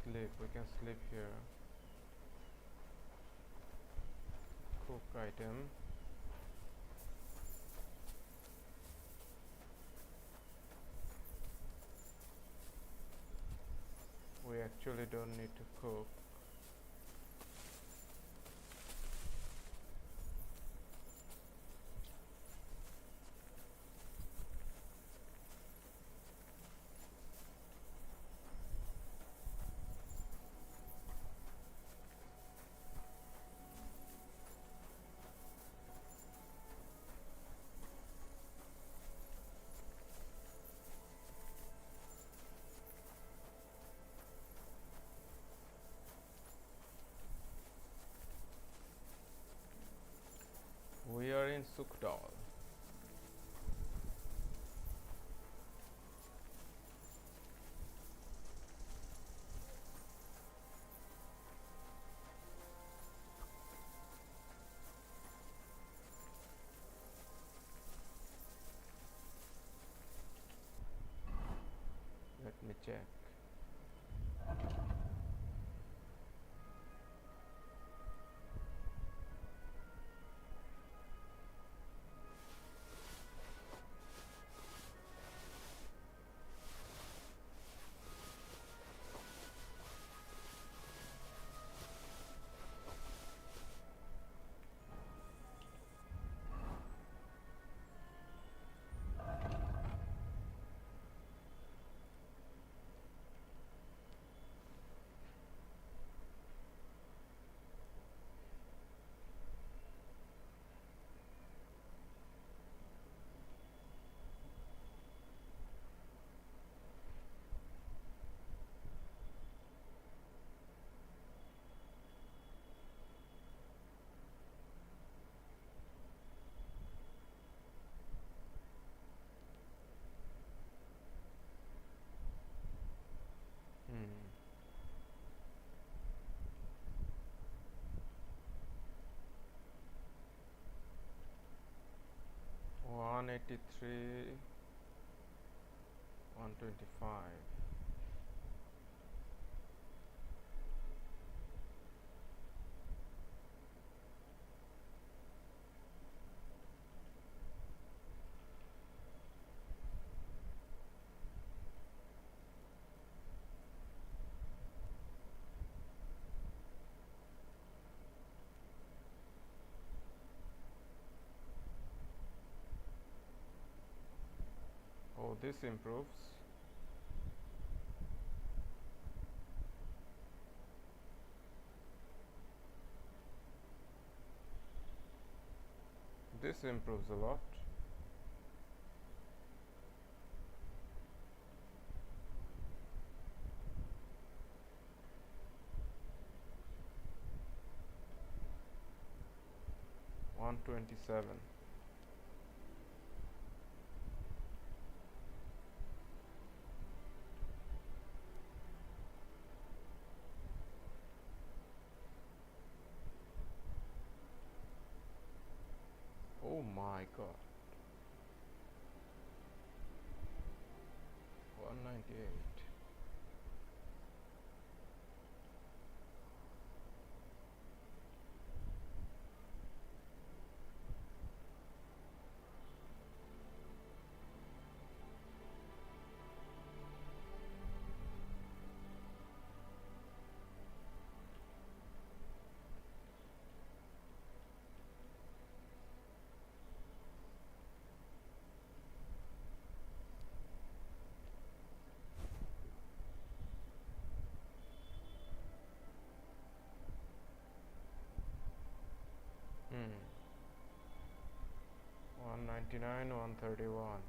Sleep. We can sleep here. Cook item. We actually don't need to cook. We are in Sukdal. Let me check. 193, 125. Oh, this improves. This improves a lot. One 27. Oh my god. 198. Hmm. 199, 131.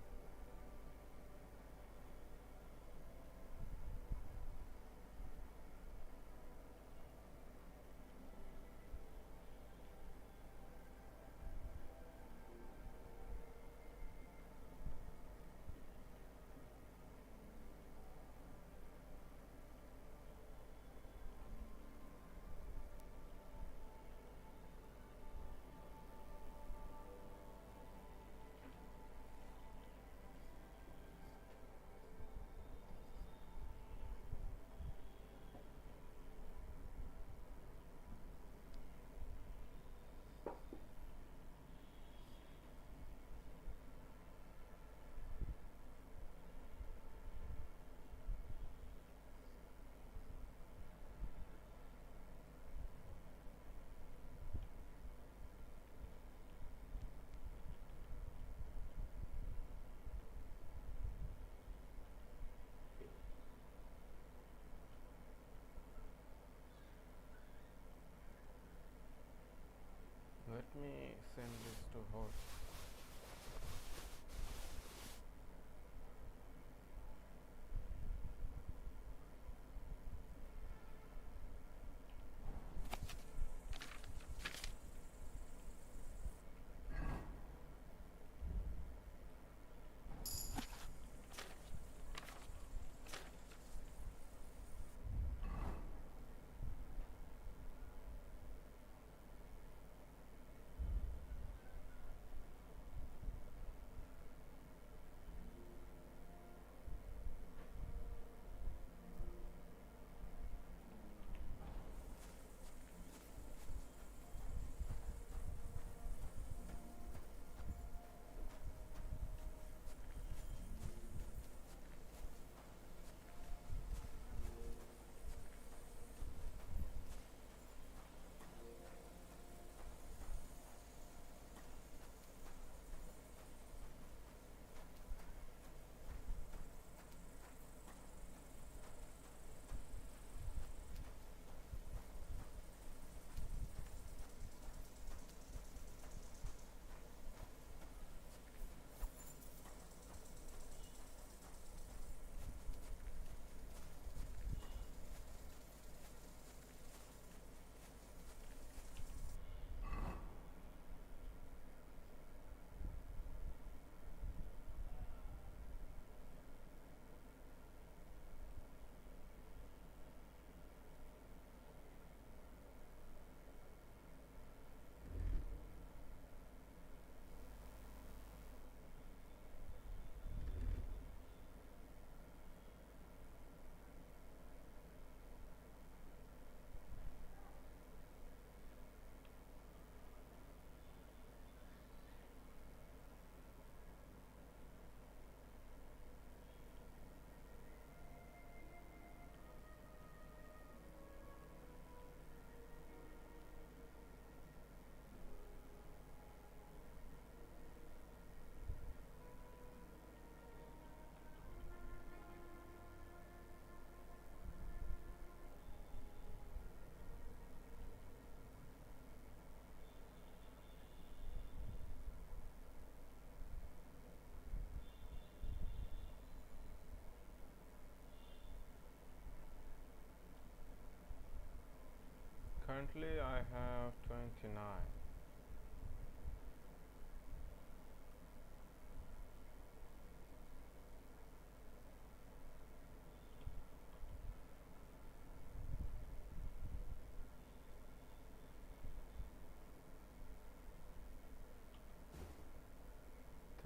currently I have 29.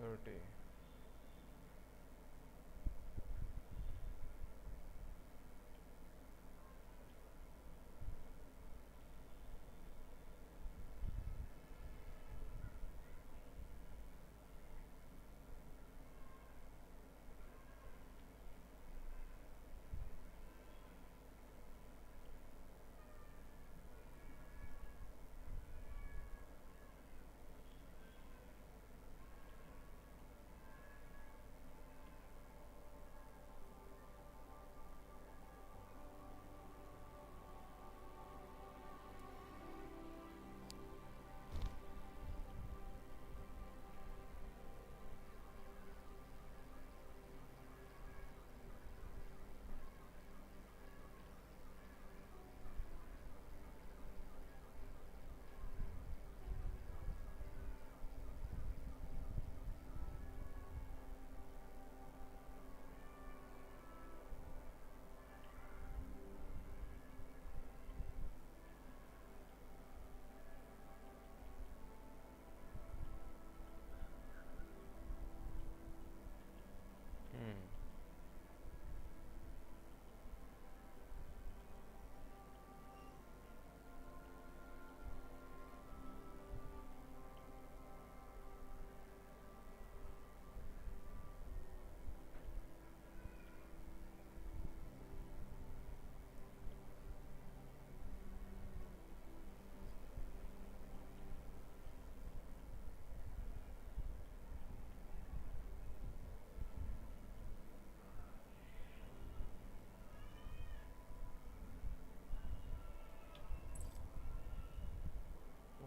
$30.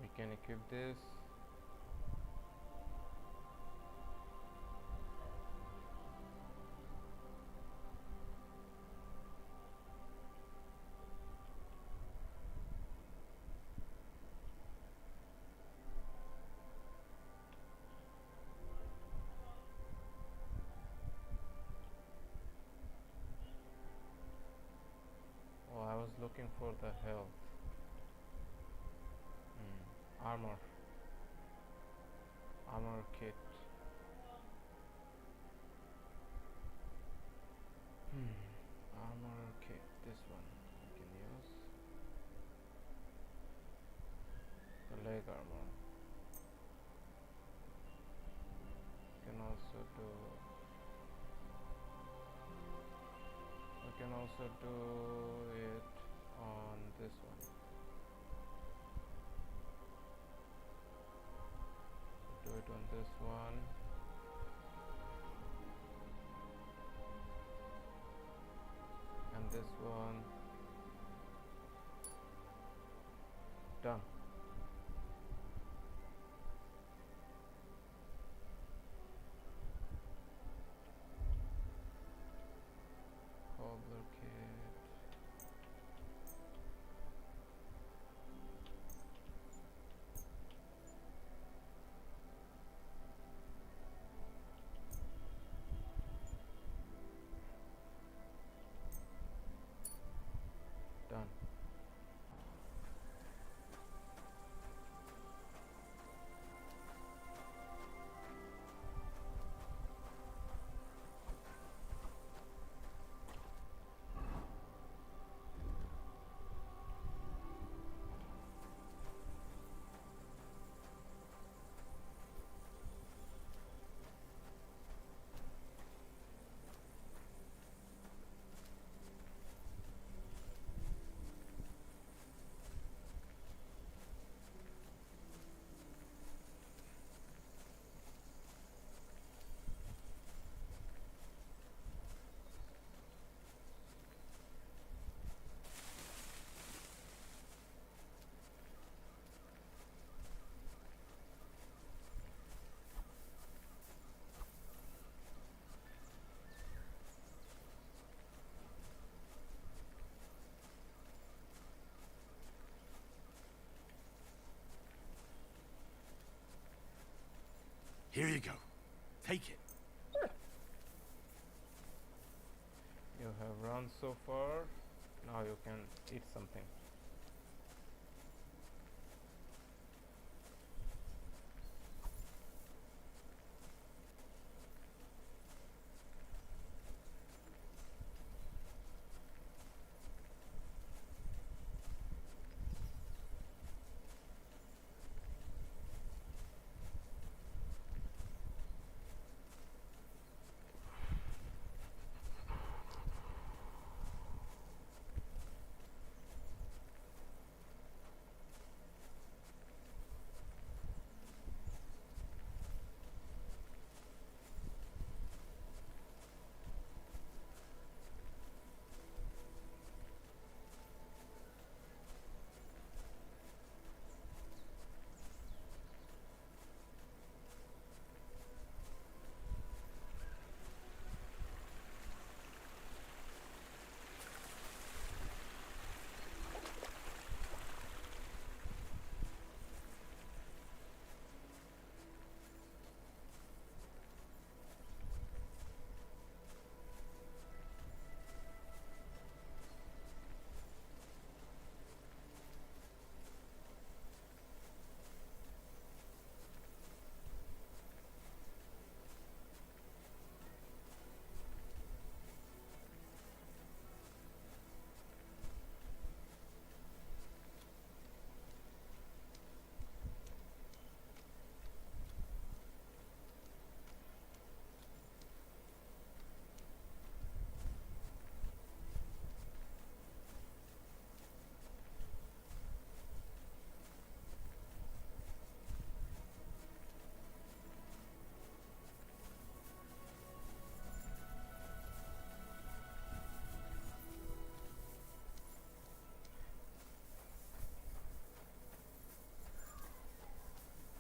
We can equip this. Oh, I was looking for the health. Armor kit. Armor kit, this one we can use. The leg armor. We can also do it on this one. Do it on this one. And this one. Done. Cobbler kit. have run so far. Now you can eat something.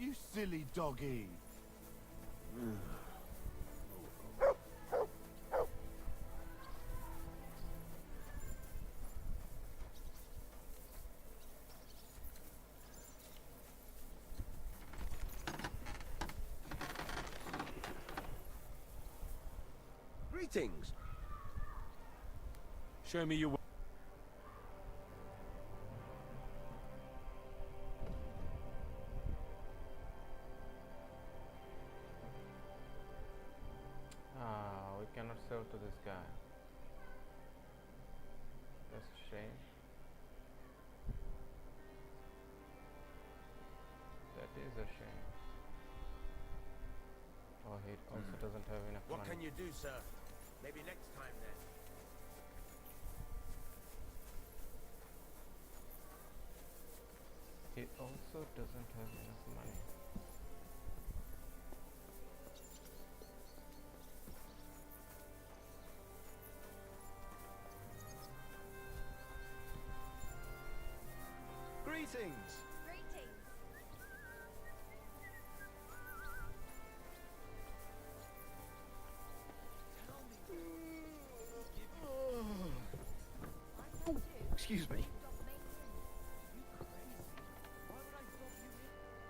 You silly doggy. Greetings. Show me your way. We cannot sell to this guy. That's a shame. That is a shame. Oh, he also doesn't have enough What money. can you do, sir? Maybe next time then. He also doesn't have enough money. Greetings. Excuse me.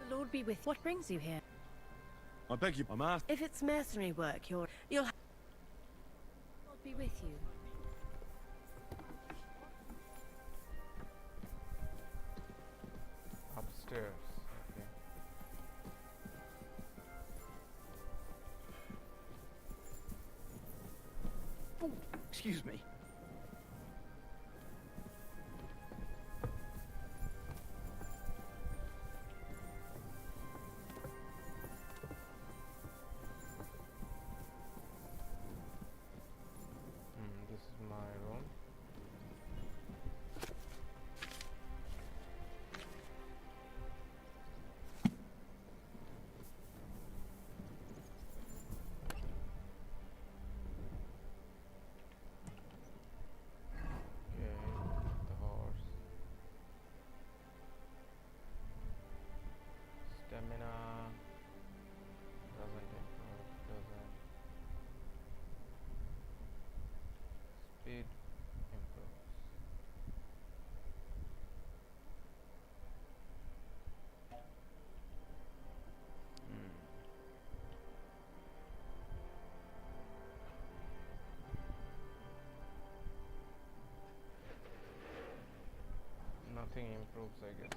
The Lord be with. What brings you here? I beg you, I'm asked. If it's mercenary work, you'll. Lord be with you. Upstairs. Okay. Oh, excuse me. This is my room. Okay, the horse. Stamina doesn't improve, doesn't. Speed nothing improves, I guess.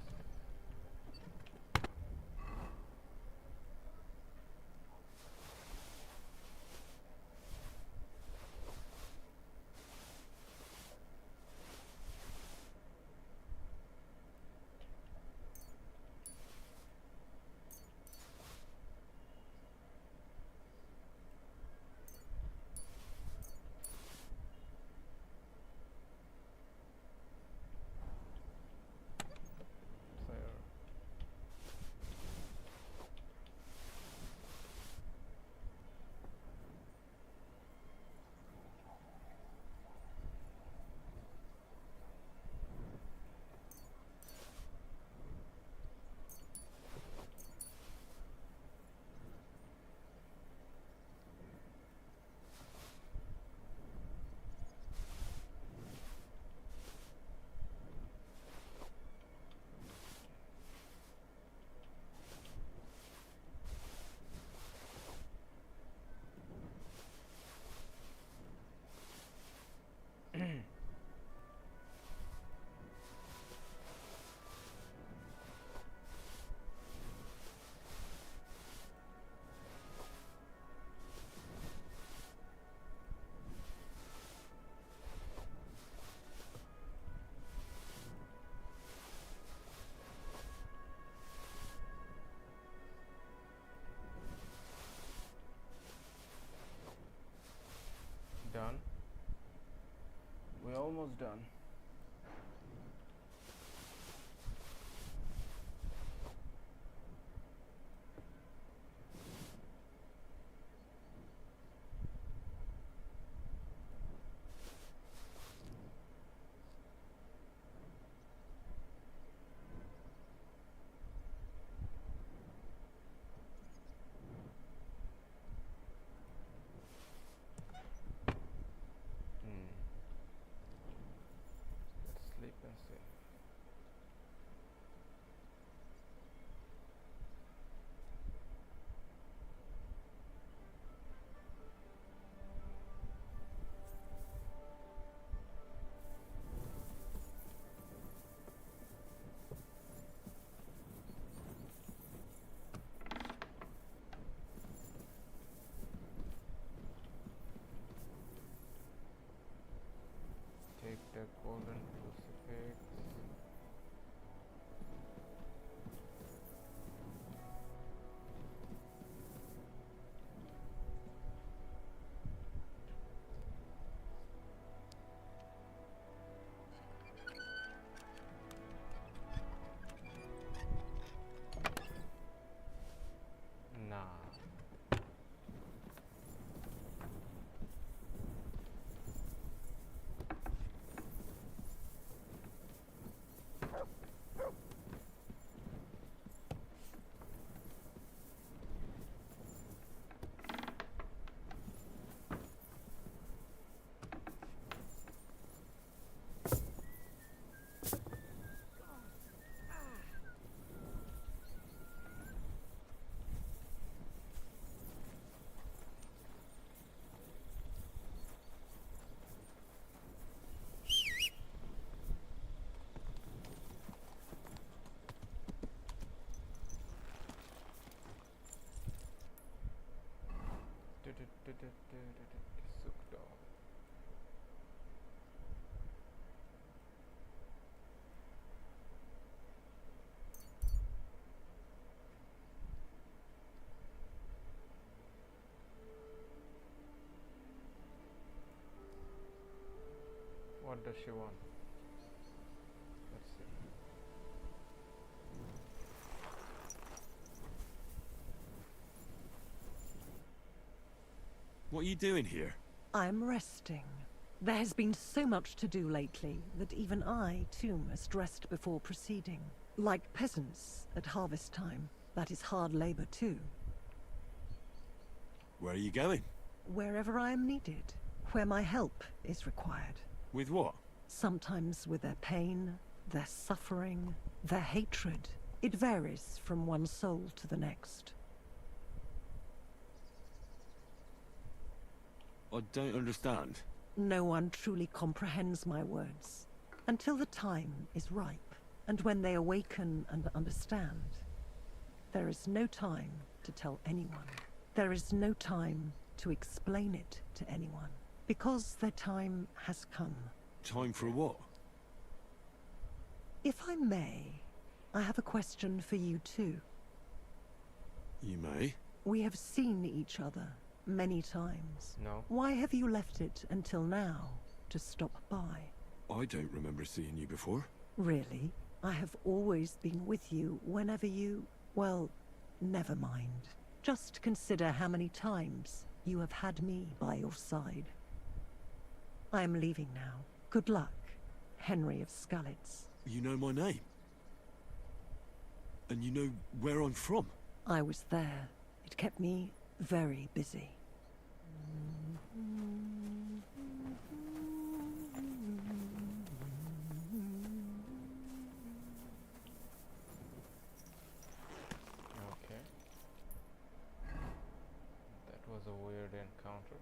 Done. We're almost done. Let's sleep and see. Take the golden crucifix. Nah. Sukdo. What does she want? Let's see. What are you doing here? I'm resting. There has been so much to do lately that even I, too, must rest before proceeding. Like peasants at harvest time. That is hard labor, too. Where are you going? Wherever I am needed. Where my help is required. With what? Sometimes with their pain, their suffering, their hatred. It varies from one soul to the next. I don't understand. No one truly comprehends my words until the time is ripe. And when they awaken and understand, there is no time to tell anyone. There is no time to explain it to anyone. Because their time has come. Time for what? If I may, I have a question for you too. You may. We have seen each other many times. No. Why have you left it until now to stop by? I don't remember seeing you before. Really? I have always been with you whenever you... Well, never mind. Just consider how many times you have had me by your side. I am leaving now. Good luck, Henry of Skalitz. You know my name? And you know where I'm from? I was there. It kept me very busy. Okay. That was a weird encounter.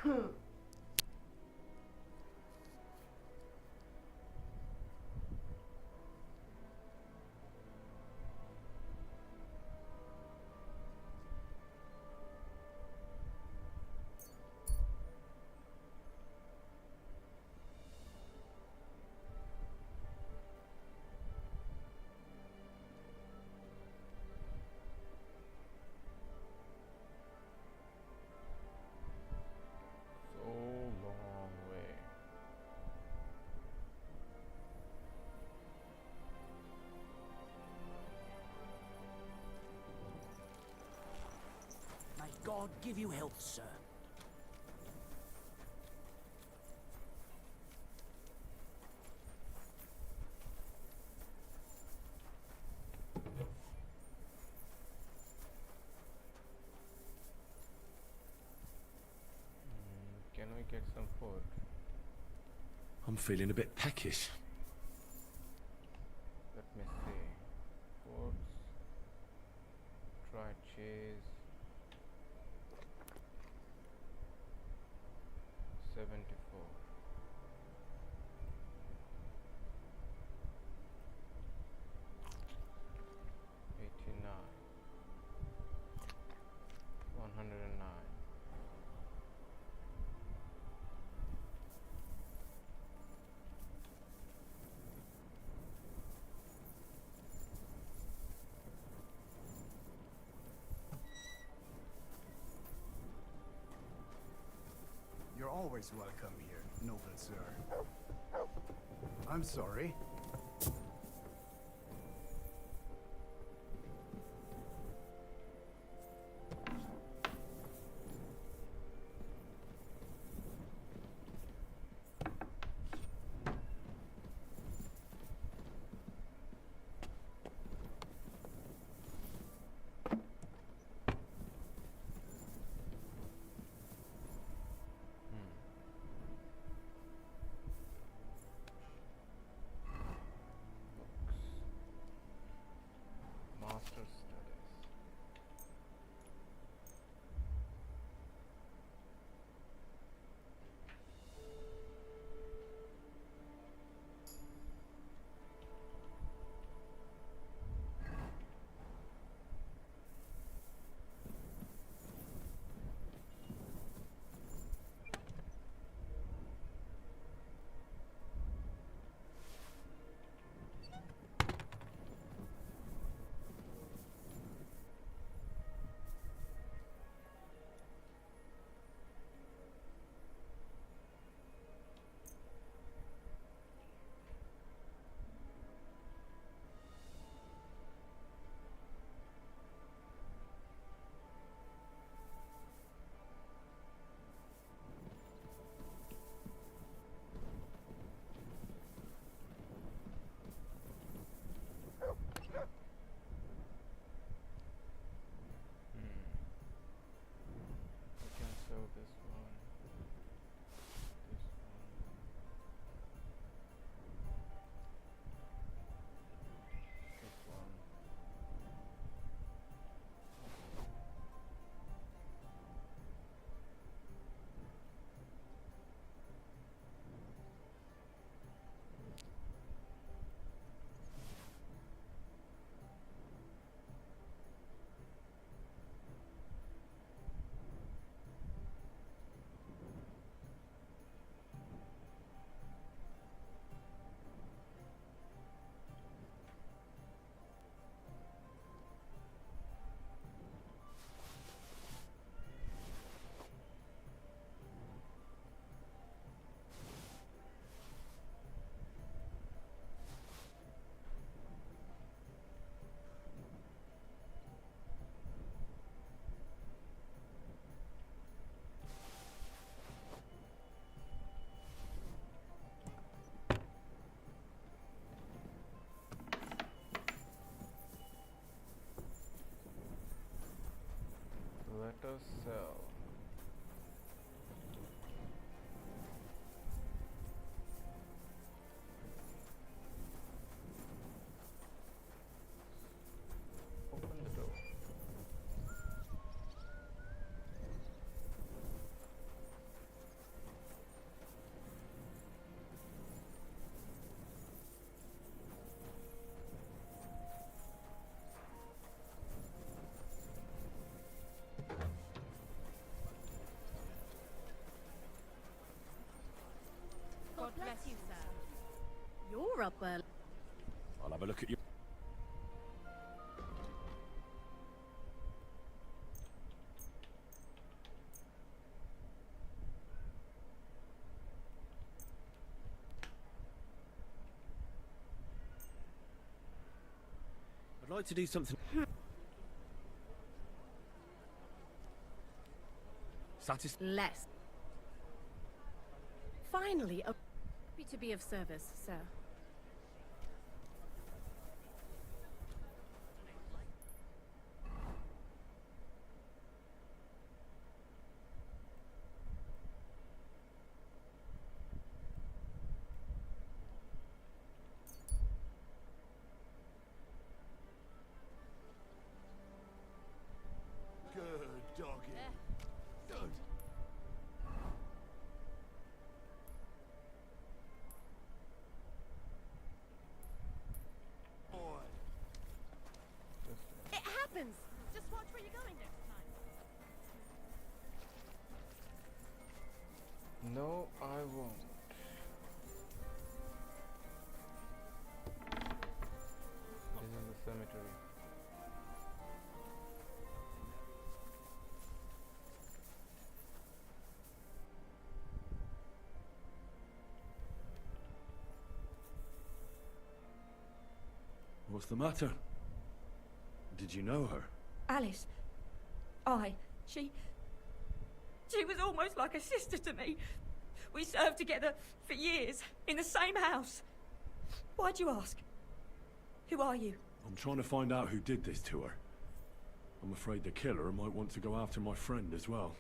So long way. May God give you health, sir. Can we get some food? I'm feeling a bit peckish. Let me see. Foods, dried cheese, 74. 89. 109. You're always welcome here, noble sir. I'm sorry. You're up early. I'll have a look at you. I'd like to do something. Less. Finally, happy to be of service, sir. Good doggy. Good. Boy. It happens. Just watch where you're going next time. No, I won't. This is the cemetery. What's the matter? Did you know her? Alice. She was almost like a sister to me. We served together for years, in the same house. Why'd you ask? Who are you? I'm trying to find out who did this to her. I'm afraid the killer might want to go after my friend as well.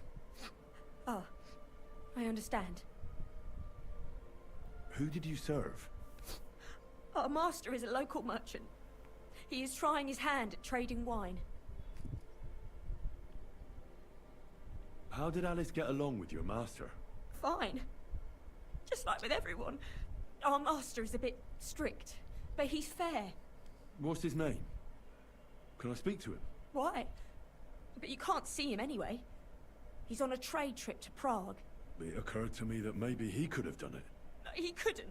Ah, I understand. Who did you serve? Our master is a local merchant. He is trying his hand at trading wine. How did Alice get along with your master? Fine. Just like with everyone. Our master is a bit strict, but he's fair. What's his name? Can I speak to him? Why? But you can't see him anyway. He's on a trade trip to Prague. It occurred to me that maybe he could have done it. No, he couldn't.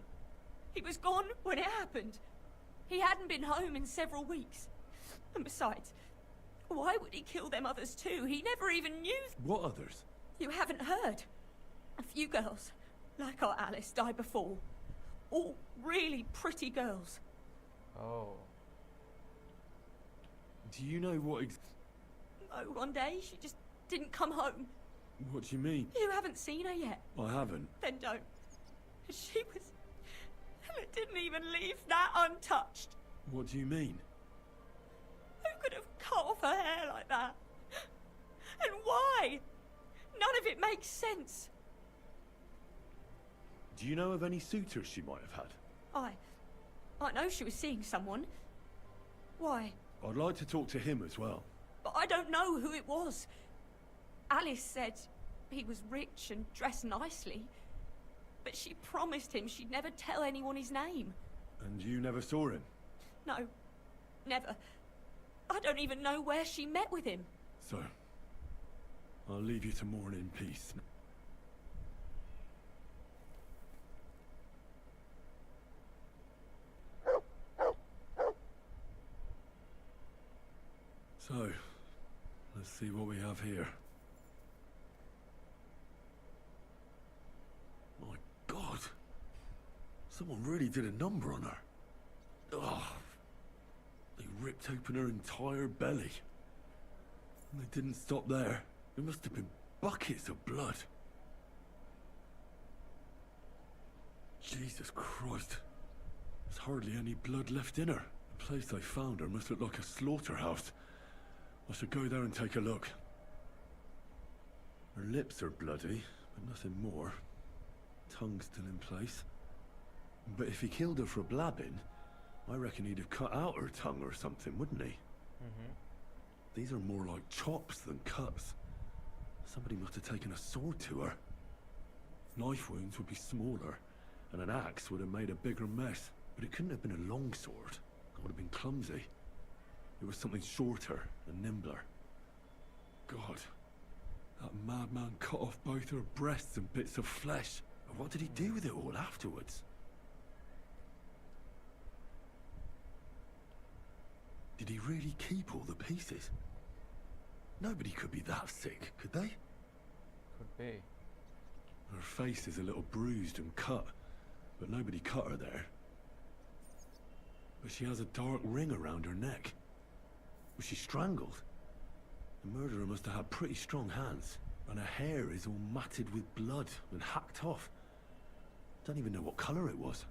He was gone when it happened. He hadn't been home in several weeks. And besides, why would he kill them others too? He never even knew. What others? You haven't heard. A few girls, like our Alice, died before. All really pretty girls. Oh. Do you know what Oh, one day she just didn't come home. What do you mean? You haven't seen her yet. I haven't. Then don't. She was... It didn't even leave that untouched. What do you mean? Who could have cut off her hair like that? And why? None of it makes sense. Do you know of any suitors she might have had? I know she was seeing someone. Why? I'd like to talk to him as well. But I don't know who it was. Alice said he was rich and dressed nicely. But she promised him she'd never tell anyone his name. And you never saw him? No, never. I don't even know where she met with him. So, I'll leave you to mourn in peace. So, let's see what we have here. My God! Someone really did a number on her. Ugh. They ripped open her entire belly. And they didn't stop there. There must have been buckets of blood. Jesus Christ. There's hardly any blood left in her. The place they found her must look like a slaughterhouse. I should go there and take a look. Her lips are bloody, but nothing more. Tongue still in place. But if he killed her for blabbing, I reckon he'd have cut out her tongue or something, wouldn't he? Mm-hmm. These are more like chops than cuts. Somebody must have taken a sword to her. Knife wounds would be smaller, and an axe would have made a bigger mess. But it couldn't have been a long sword. It would have been clumsy. It was something shorter and nimbler. God, that madman cut off both her breasts and bits of flesh. But what did he do with it all afterwards? Did he really keep all the pieces? Nobody could be that sick, could they? Could be. Her face is a little bruised and cut, but nobody cut her there. But she has a dark ring around her neck. Was she strangled? The murderer must have had pretty strong hands, and her hair is all matted with blood and hacked off. Don't even know what color it was.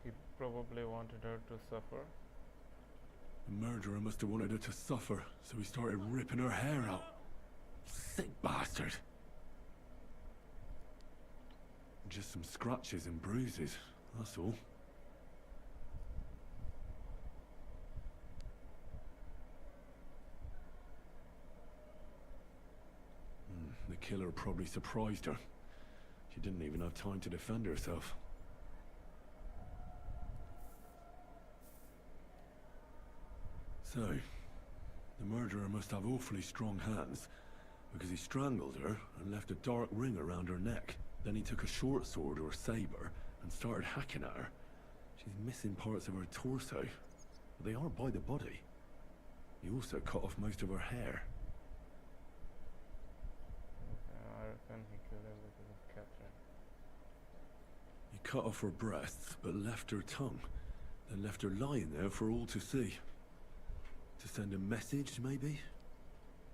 He probably wanted her to suffer. The murderer must have wanted her to suffer, so he started ripping her hair out. Sick bastard. Just some scratches and bruises, that's all. The killer probably surprised her. She didn't even have time to defend herself. So, the murderer must have awfully strong hands, because he strangled her and left a dark ring around her neck. Then he took a short sword or saber and started hacking at her. She's missing parts of her torso, but they are by the body. He also cut off most of her hair. I reckon he killed her because of Catherine. He cut off her breasts, but left her tongue. Then left her lying there for all to see. To send a message, maybe?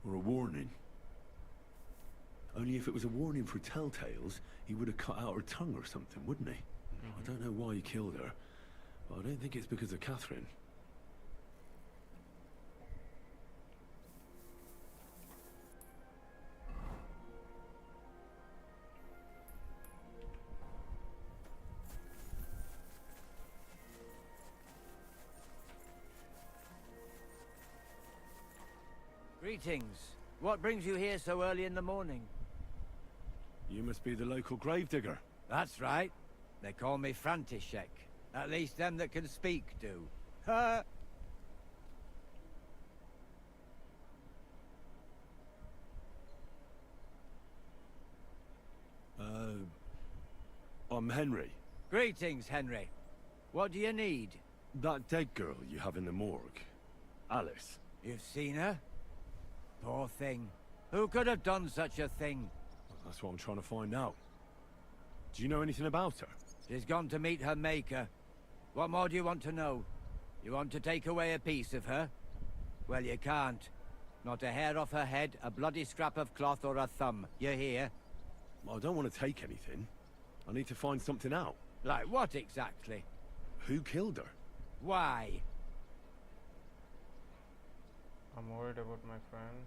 Or a warning? Only if it was a warning for telltales, he would have cut out her tongue or something, wouldn't he? I don't know why he killed her, but I don't think it's because of Catherine. Greetings. What brings you here so early in the morning? You must be the local gravedigger. That's right. They call me František. At least them that can speak do. Ha! I'm Henry. Greetings, Henry. What do you need? That dead girl you have in the morgue. Alice. You've seen her? Poor thing. Who could have done such a thing? That's what I'm trying to find out. Do you know anything about her? She's gone to meet her maker. What more do you want to know? You want to take away a piece of her? Well, you can't. Not a hair off her head, a bloody scrap of cloth, or a thumb. You hear? I don't want to take anything. I need to find something out. Like what exactly? Who killed her? Why? I'm worried about my friend.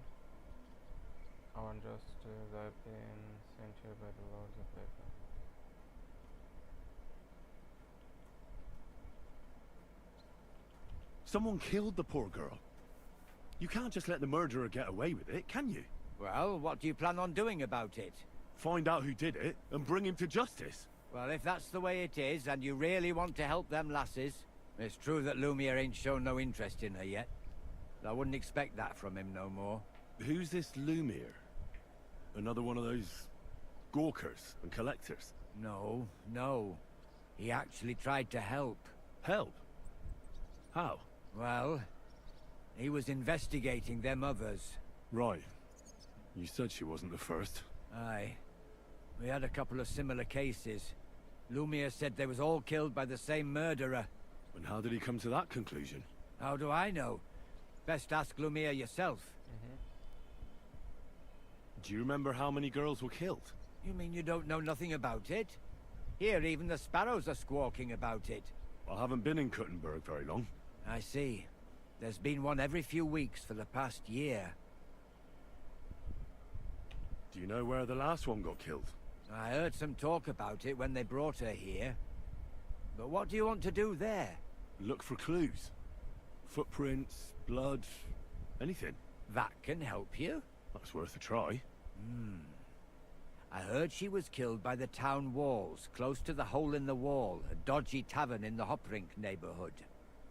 Our injustices have been sent here by the Lords of Paper. Someone killed the poor girl. You can't just let the murderer get away with it, can you? Well, what do you plan on doing about it? Find out who did it and bring him to justice. Well, if that's the way it is, and you really want to help them lasses, it's true that Lumiere ain't shown no interest in her yet. I wouldn't expect that from him no more. Who's this Lumiere? Another one of those gawkers and collectors? No, no. He actually tried to help. Help? How? Well, he was investigating them others. Right. You said she wasn't the first. Aye. We had a couple of similar cases. Lumiere said they was all killed by the same murderer. And how did he come to that conclusion? How do I know? Best ask Lumiere yourself. Do you remember how many girls were killed? You mean you don't know nothing about it? Here, even the sparrows are squawking about it. I haven't been in Kuttenberg very long. I see. There's been one every few weeks for the past year. Do you know where the last one got killed? I heard some talk about it when they brought her here. But what do you want to do there? Look for clues. Footprints, blood, anything. That can help you? That's worth a try. I heard she was killed by the town walls, close to the Hole in the Wall, a dodgy tavern in the Hoprink neighborhood.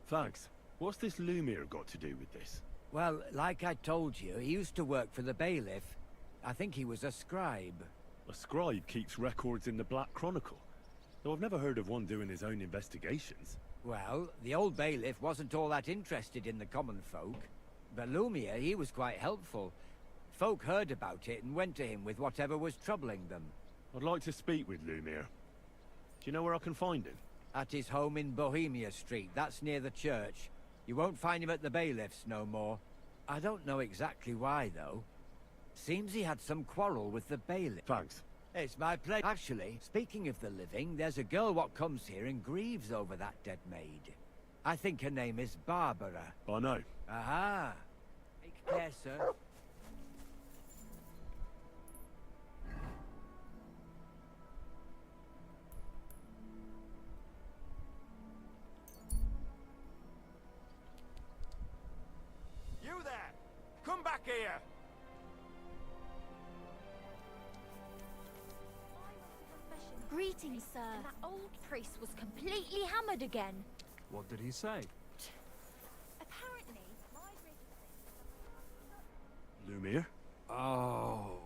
Thanks. What's this Lumiere got to do with this? Well, like I told you, he used to work for the bailiff. I think he was a scribe. A scribe keeps records in the Black Chronicle, though I've never heard of one doing his own investigations. Well, the old bailiff wasn't all that interested in the common folk. But Lumiere, he was quite helpful. Folk heard about it and went to him with whatever was troubling them. I'd like to speak with Lumiere. Do you know where I can find him? At his home in Bohemia Street, that's near the church. You won't find him at the bailiff's no more. I don't know exactly why, though. Seems he had some quarrel with the bailiff. Thanks. It's my pleasure. Actually, speaking of the living, there's a girl what comes here and grieves over that dead maid. I think her name is Barbara. I know. Aha! Take care, sir. You there! Come back here! Greetings, sir. And that old priest was completely hammered again. What did he say? Apparently, Lumiere? Oh.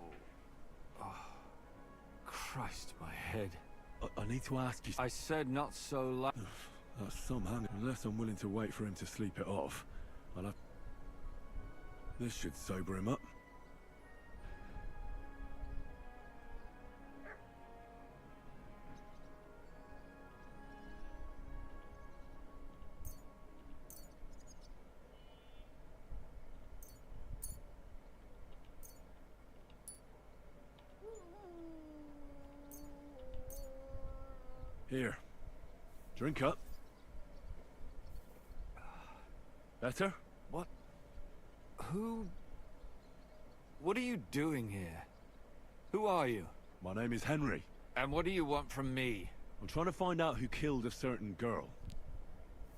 Christ, my head. I need to ask you... I said not so loud. That's some hang. Unless I'm willing to wait for him to sleep it off, I'll have... This should sober him up. Here. Drink up. Better? What? Who... What are you doing here? Who are you? My name is Henry. And what do you want from me? I'm trying to find out who killed a certain girl.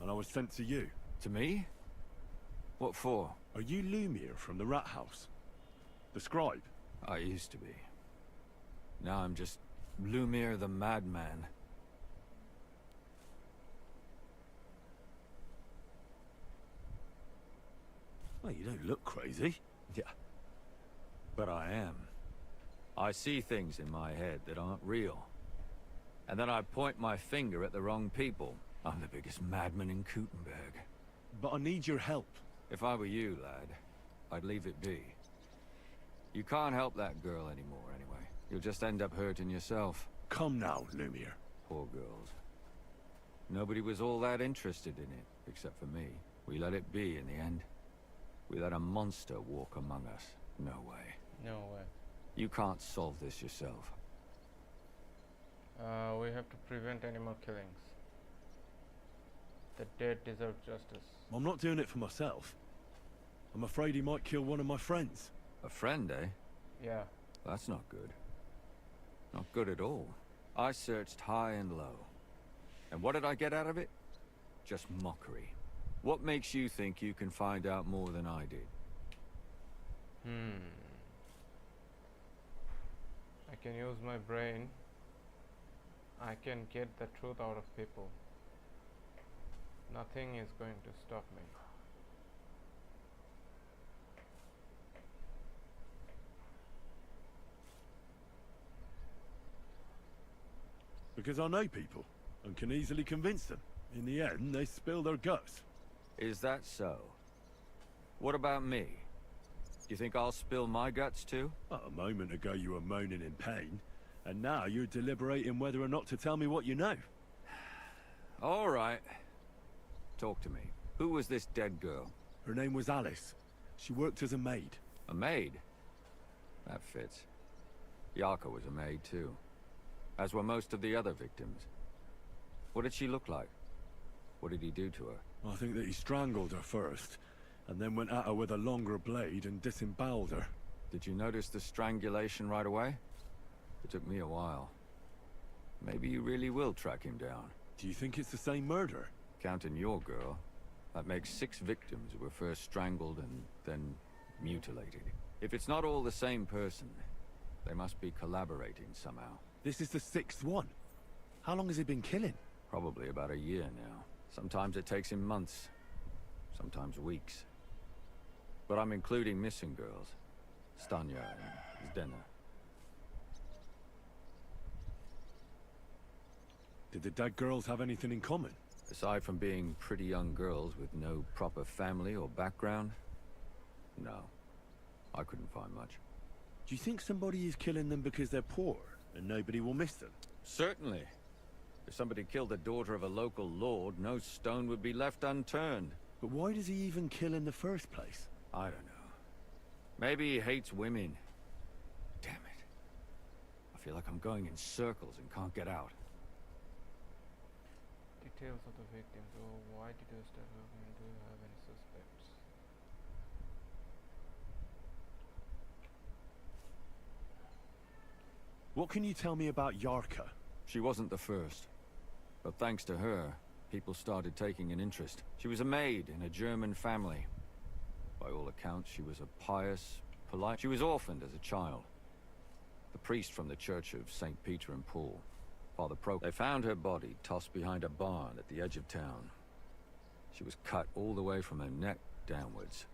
And I was sent to you. To me? What for? Are you Lumiere from the Rat House? The scribe? I used to be. Now I'm just Lumiere the Madman. Well, you don't look crazy. Yeah. But I am. I see things in my head that aren't real. And then I point my finger at the wrong people. I'm the biggest madman in Kuttenberg. But I need your help. If I were you, lad, I'd leave it be. You can't help that girl anymore, anyway. You'll just end up hurting yourself. Come now, Lumiere. Poor girls. Nobody was all that interested in it, except for me. We let it be in the end. We let a monster walk among us. No way. No way. You can't solve this yourself. We have to prevent animal killings. The dead deserve justice. I'm not doing it for myself. I'm afraid he might kill one of my friends. A friend, eh? Yeah. That's not good. Not good at all. I searched high and low. And what did I get out of it? Just mockery. What makes you think you can find out more than I did? I can use my brain. I can get the truth out of people. Nothing is going to stop me. Because I know people, and can easily convince them. In the end, they spill their guts. Is that so? What about me? You think I'll spill my guts too? Well, a moment ago you were moaning in pain, and now you're deliberating whether or not to tell me what you know. All right. Talk to me. Who was this dead girl? Her name was Alice. She worked as a maid. A maid? That fits. Yaka was a maid too. As were most of the other victims. What did she look like? What did he do to her? I think that he strangled her first, and then went at her with a longer blade and disemboweled her. Did you notice the strangulation right away? It took me a while. Maybe you really will track him down. Do you think it's the same murder? Counting your girl, that makes 6 victims who were first strangled and then mutilated. If it's not all the same person, they must be collaborating somehow. This is the 6th one. How long has he been killing? Probably about a year now. Sometimes it takes him months, sometimes weeks. But I'm including missing girls. Stanya and Zdena. Did the dead girls have anything in common? Aside from being pretty young girls with no proper family or background, no. I couldn't find much. Do you think somebody is killing them because they're poor and nobody will miss them? Certainly. If somebody killed the daughter of a local lord, no stone would be left unturned. But why does he even kill in the first place? I don't know. Maybe he hates women. Damn it. I feel like I'm going in circles and can't get out. Details of the victims. Oh, why did you start working? Do you have any suspects? What can you tell me about Yarka? She wasn't the first. But thanks to her, people started taking an interest. She was a maid in a German family. By all accounts, she was a pious, polite... She was orphaned as a child. The priest from the church of St. Peter and Paul, Father Pro... They found her body tossed behind a barn at the edge of town. She was cut all the way from her neck downwards.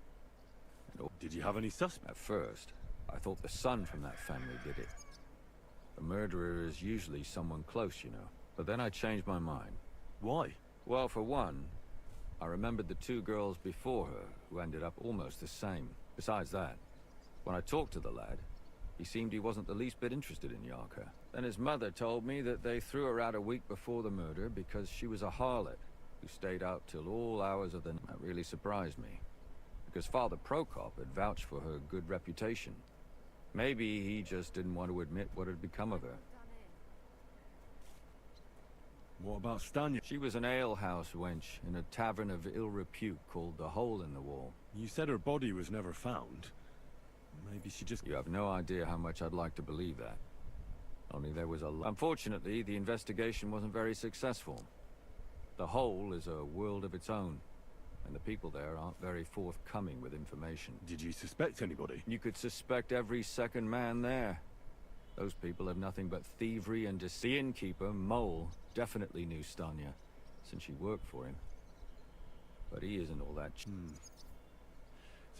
Did you have any suspects? At first, I thought the son from that family did it. The murderer is usually someone close, you know. But then I changed my mind. Why? Well, for one, I remembered the two girls before her who ended up almost the same. Besides that, when I talked to the lad, he seemed he wasn't the least bit interested in Yarka. Then his mother told me that they threw her out a week before the murder because she was a harlot who stayed out till all hours of the night. That really surprised me, because Father Prokop had vouched for her good reputation. Maybe he just didn't want to admit what had become of her. What about Stanya? She was an alehouse wench in a tavern of ill repute called the Hole in the Wall. You said her body was never found. Maybe she just... You have no idea how much I'd like to believe that. Only there was a lot. Unfortunately, the investigation wasn't very successful. The Hole is a world of its own, and the people there aren't very forthcoming with information. Did you suspect anybody? You could suspect every second man there. Those people have nothing but thievery and deceit. The innkeeper, Mole, definitely knew Stanya, since she worked for him. But he isn't all that...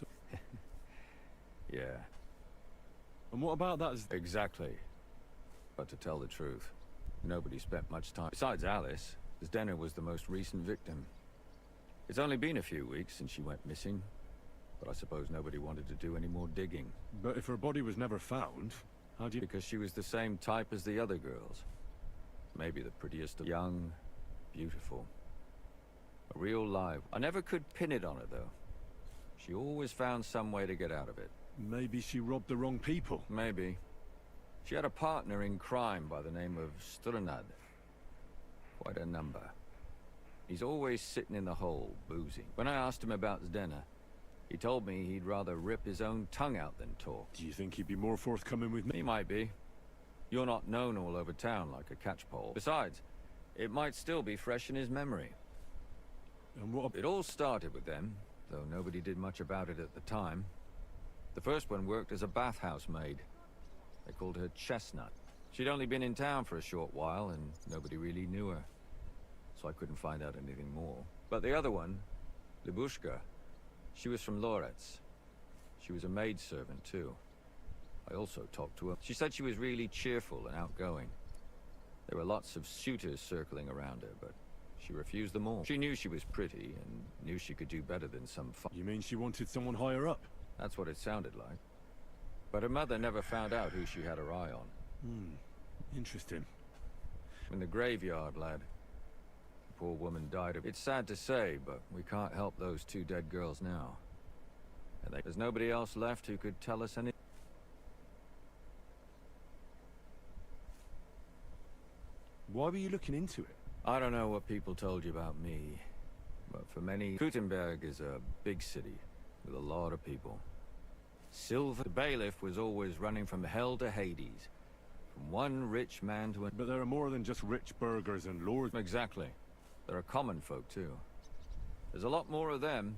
So... Yeah. And what about that? Exactly. But to tell the truth, nobody spent much time. Besides Alice, Zdena was the most recent victim. It's only been a few weeks since she went missing, but I suppose nobody wanted to do any more digging. But if her body was never found, how do you... Because she was the same type as the other girls. Maybe the prettiest of... Young, beautiful. A real live... I never could pin it on her, though. She always found some way to get out of it. Maybe she robbed the wrong people. Maybe. She had a partner in crime by the name of Strunad. Quite a number. He's always sitting in the hole, boozing. When I asked him about Zdena, he told me he'd rather rip his own tongue out than talk. Do you think he'd be more forthcoming with me? He might be. You're not known all over town like a catchpole. Besides, it might still be fresh in his memory. And what... It all started with them, though nobody did much about it at the time. The first one worked as a bathhouse maid. They called her Chestnut. She'd only been in town for a short while, and nobody really knew her. So I couldn't find out anything more. But the other one, Libushka, she was from Loretz. She was a maidservant, too. I also talked to her. She said she was really cheerful and outgoing. There were lots of suitors circling around her, but she refused them all. She knew she was pretty, and knew she could do better than some You mean she wanted someone higher up? That's what it sounded like. But her mother never found out who she had her eye on. Interesting. In the graveyard, lad. The poor woman died of... It's sad to say, but we can't help those two dead girls now. And there's nobody else left who could tell us anything. Why were you looking into it? I don't know what people told you about me, but for many, Gutenberg is a big city with a lot of people. Silver, the bailiff, was always running from hell to Hades, from one rich man to another. But there are more than just rich burghers and lords. Exactly. There are common folk too. There's a lot more of them,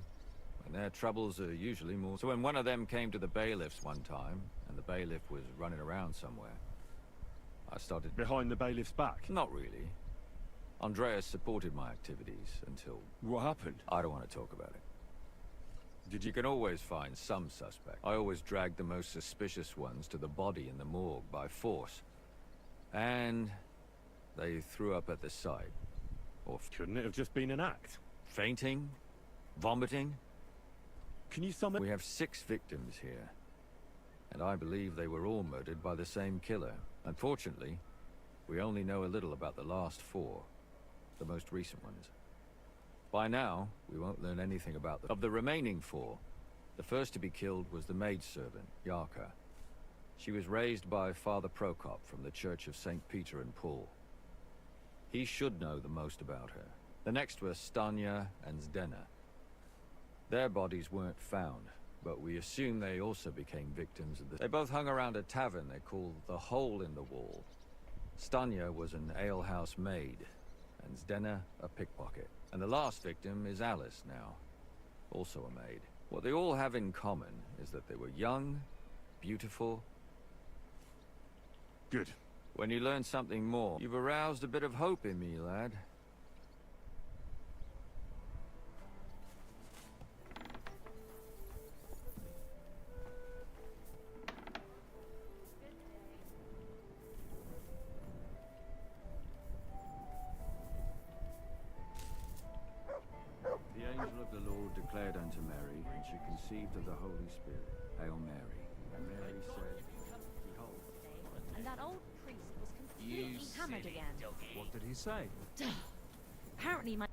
and their troubles are usually more. So when one of them came to the bailiff's one time, and the bailiff was running around somewhere, I started... Behind the bailiff's back? Not really. Andreas supported my activities until... What happened? I don't want to talk about it. Did You can always find some suspect. I always dragged the most suspicious ones to the body in the morgue by force. And They threw up at the sight. Or Couldn't it have just been an act? fainting? Vomiting? Can you sum it? We have 6 victims here. And I believe they were all murdered by the same killer. Unfortunately, we only know a little about the last 4. The most recent ones. By now, we won't learn anything about them. Of the remaining 4, the first to be killed was the maidservant, Yarka. She was raised by Father Prokop from the Church of St. Peter and Paul. He should know the most about her. The next were Stanya and Zdena. Their bodies weren't found, but we assume they also became victims of the... They both hung around a tavern they called the Hole in the Wall. Stanya was an alehouse maid, and Zdena a pickpocket. And the last victim is Alice now, also a maid. What they all have in common is that they were young, beautiful... Good. When you learn something more, you've aroused a bit of hope in me, lad. The angel of the Lord declared unto Mary, and she conceived of the Holy Spirit. Hail Mary. And Mary said, Behold. And that old priest was completely hammered again. What did he say? Apparently my...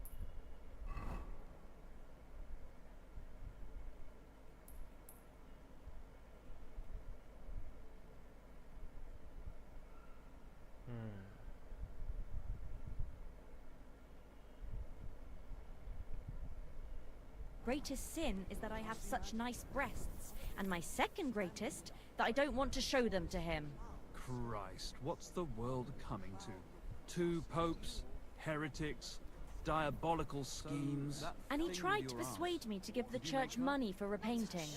Greatest sin is that I have such nice breasts, and my second greatest, that I don't want to show them to him. Christ, what's the world coming to? 2 popes, heretics, diabolical schemes. And he tried to persuade me to give the church money for repainting.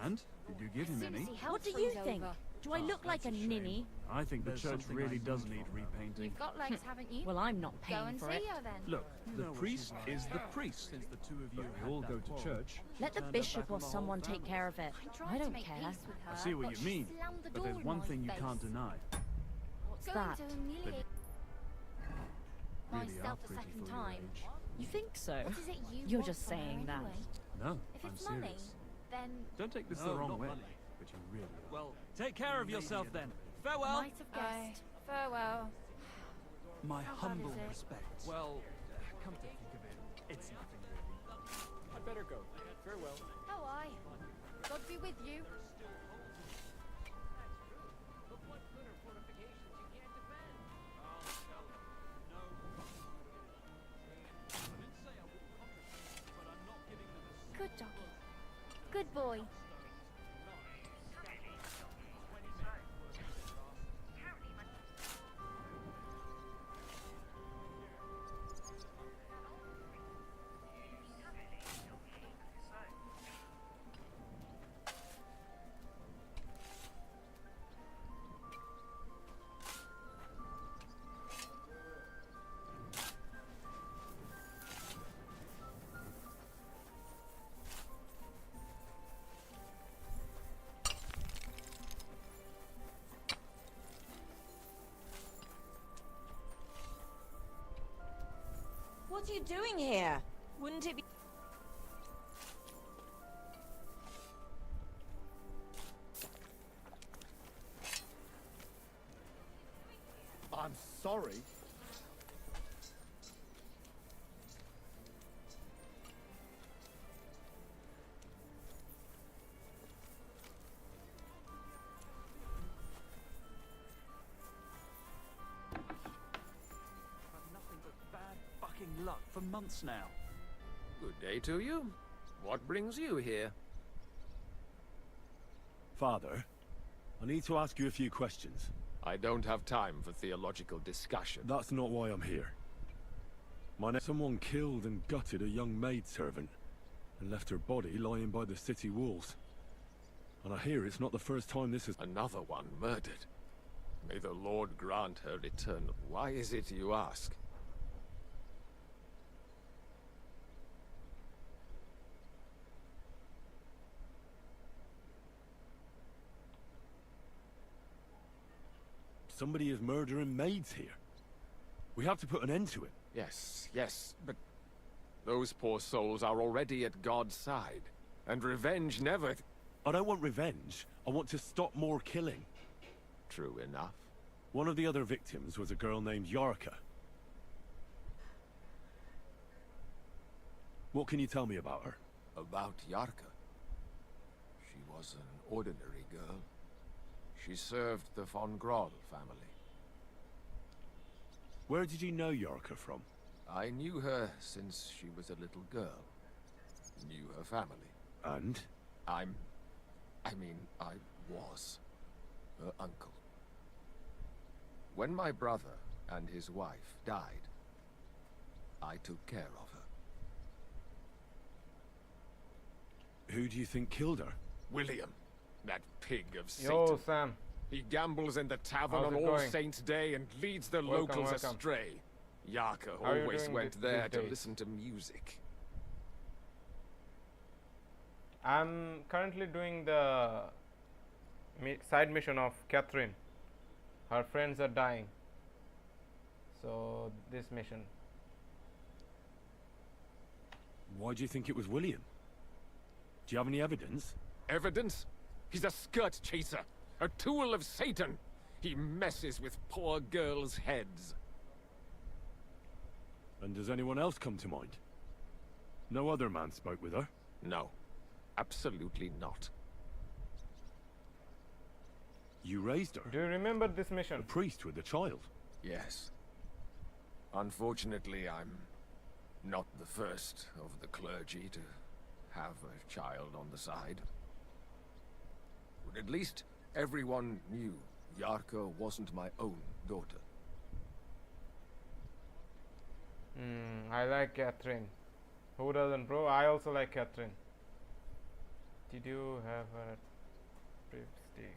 And? Did you give him any? What do you think? Do I look like a ninny? I think the church really does need repainting. You've got legs, haven't you? Well, I'm not Go paying and for see it. her then. Look, the priest is the priest. Since the 2 of you we all go to church. Let the bishop or someone take care of it. I don't care. I see what you mean, but there's one thing you can't deny. What's that? Really are Myself a pretty second for your time. age. You think so? What is it you You're want just from her saying that. anyway? No, If I'm it's money, serious. then Don't take this No, the wrong not way, money. but you really are. Well, take care of yourself then. Farewell. might have guessed. Farewell. My How hard humble is it? respects. Well, come to think of it, it's nothing really. I'd better go. Farewell. Oh, aye. God be with you. Good doggy. Good boy. What are you doing here? Wouldn't it be... I'm sorry. Luck for months now. Good day to you. What brings you here? Father, I need to ask you a few questions. I don't have time for theological discussion. That's not why I'm here. Someone killed and gutted a young maidservant and left her body lying by the city walls. And I hear it's not the first time this has... Another one murdered. May the Lord grant her return. Why is it you ask? Somebody is murdering maids here. We have to put an end to it. Yes, yes, but those poor souls are already at God's side. And revenge never... I don't want revenge. I want to stop more killing. True enough. One of the other victims was a girl named Yarka. What can you tell me about her? About Yarka? She was an ordinary girl. She served the von Groll family. Where did you know Yarka from? I knew her since she was a little girl. Knew her family. And? I was her uncle. When my brother and his wife died, I took care of her. Who do you think killed her? William, that pig of Satan. Yo, Sam. He gambles in the tavern How's on it All going? Saints' Day and leads the Welcome, locals welcome. astray. Yarka How are you always doing went these there to days? listen to music. I'm currently doing the side mission of Catherine. Her friends are dying. So, this mission. Why do you think it was William? Do you have any evidence? Evidence? He's a skirt chaser, a tool of Satan. He messes with poor girls' heads. And does anyone else come to mind? No other man spoke with her? No, absolutely not. You raised her? Do you remember this mission? A priest with a child? Yes. Unfortunately, I'm not the first of the clergy to have a child on the side. But at least everyone knew Yarka wasn't my own daughter. I like Catherine. Who doesn't, bro? I also like Catherine. Did you have her at Priesty?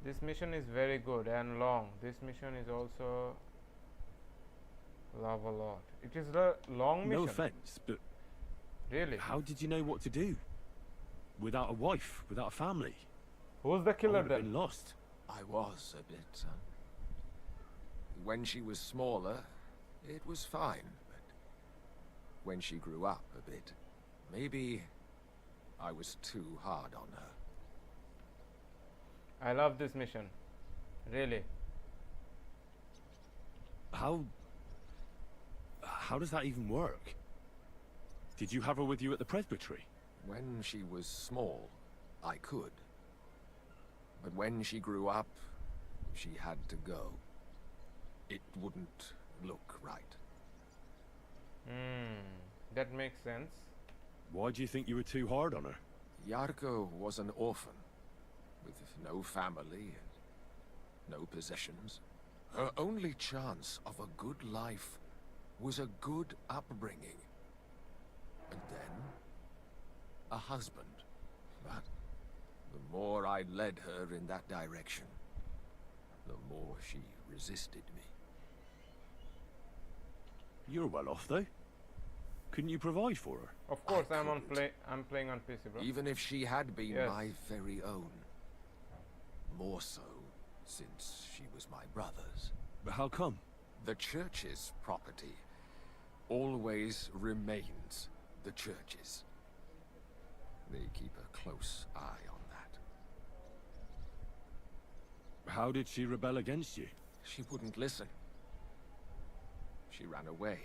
This mission is very good and long. This mission is also love a lot. It is a long mission. No offense, but really, how did you know what to do? Without a wife, without a family? Who's the killer I would have then? been lost. I was a bit, when she was smaller, it was fine, but when she grew up a bit, maybe I was too hard on her. I love this mission. Really. How does that even work? Did you have her with you at the presbytery? When she was small, I could. But when she grew up, she had to go. It wouldn't look right. That makes sense. Why do you think you were too hard on her? Yarka was an orphan, with no family and no possessions. Her only chance of a good life was a good upbringing. And then, a husband. But the more I led her in that direction, the more she resisted me. You're well off, though. Couldn't you provide for her? Of course, I I'm couldn't. playing on PC, bro. Even if she had been Yes. my very own. More so, since she was my brother's. But how come? The church's property always remains the church's. They keep a close eye on that. How did she rebel against you? She wouldn't listen. She ran away.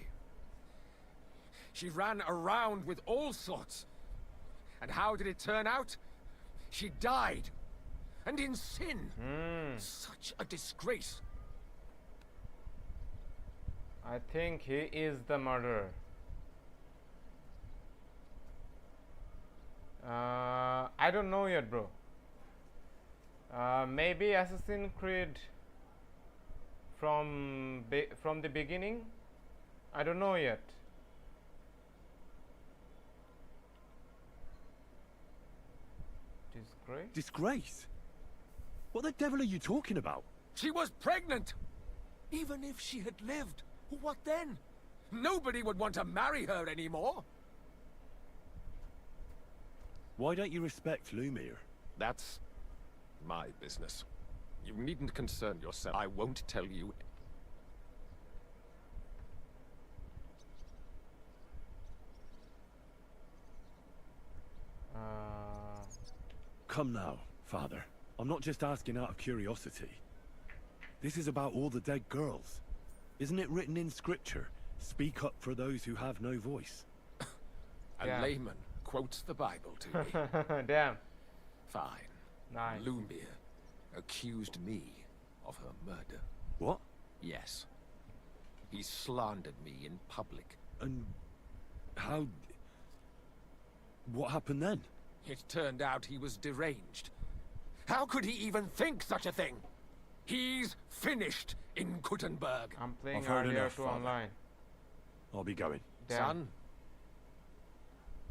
She ran around with all sorts. And how did it turn out? She died. And in sin. Such a disgrace. I think he is the murderer. I don't know yet, bro. Maybe Assassin's Creed from the beginning. I don't know yet. Disgrace? Disgrace? What the devil are you talking about? She was pregnant. Even if she had lived, what then? Nobody would want to marry her anymore. Why don't you respect Lumiere? That's my business. You needn't concern yourself. I won't tell you. Come now, Father. I'm not just asking out of curiosity. This is about all the dead girls. Isn't it written in scripture? Speak up for those who have no voice. A layman quotes the Bible to me. Damn. Fine. Nice. Lumia accused me of her murder. What? Yes. He slandered me in public. And how... What happened then? It turned out he was deranged. How could he even think such a thing? He's finished in Kuttenberg. I'm playing I've heard RDR2 enough, Father. online. I'll be going. Damn. Son,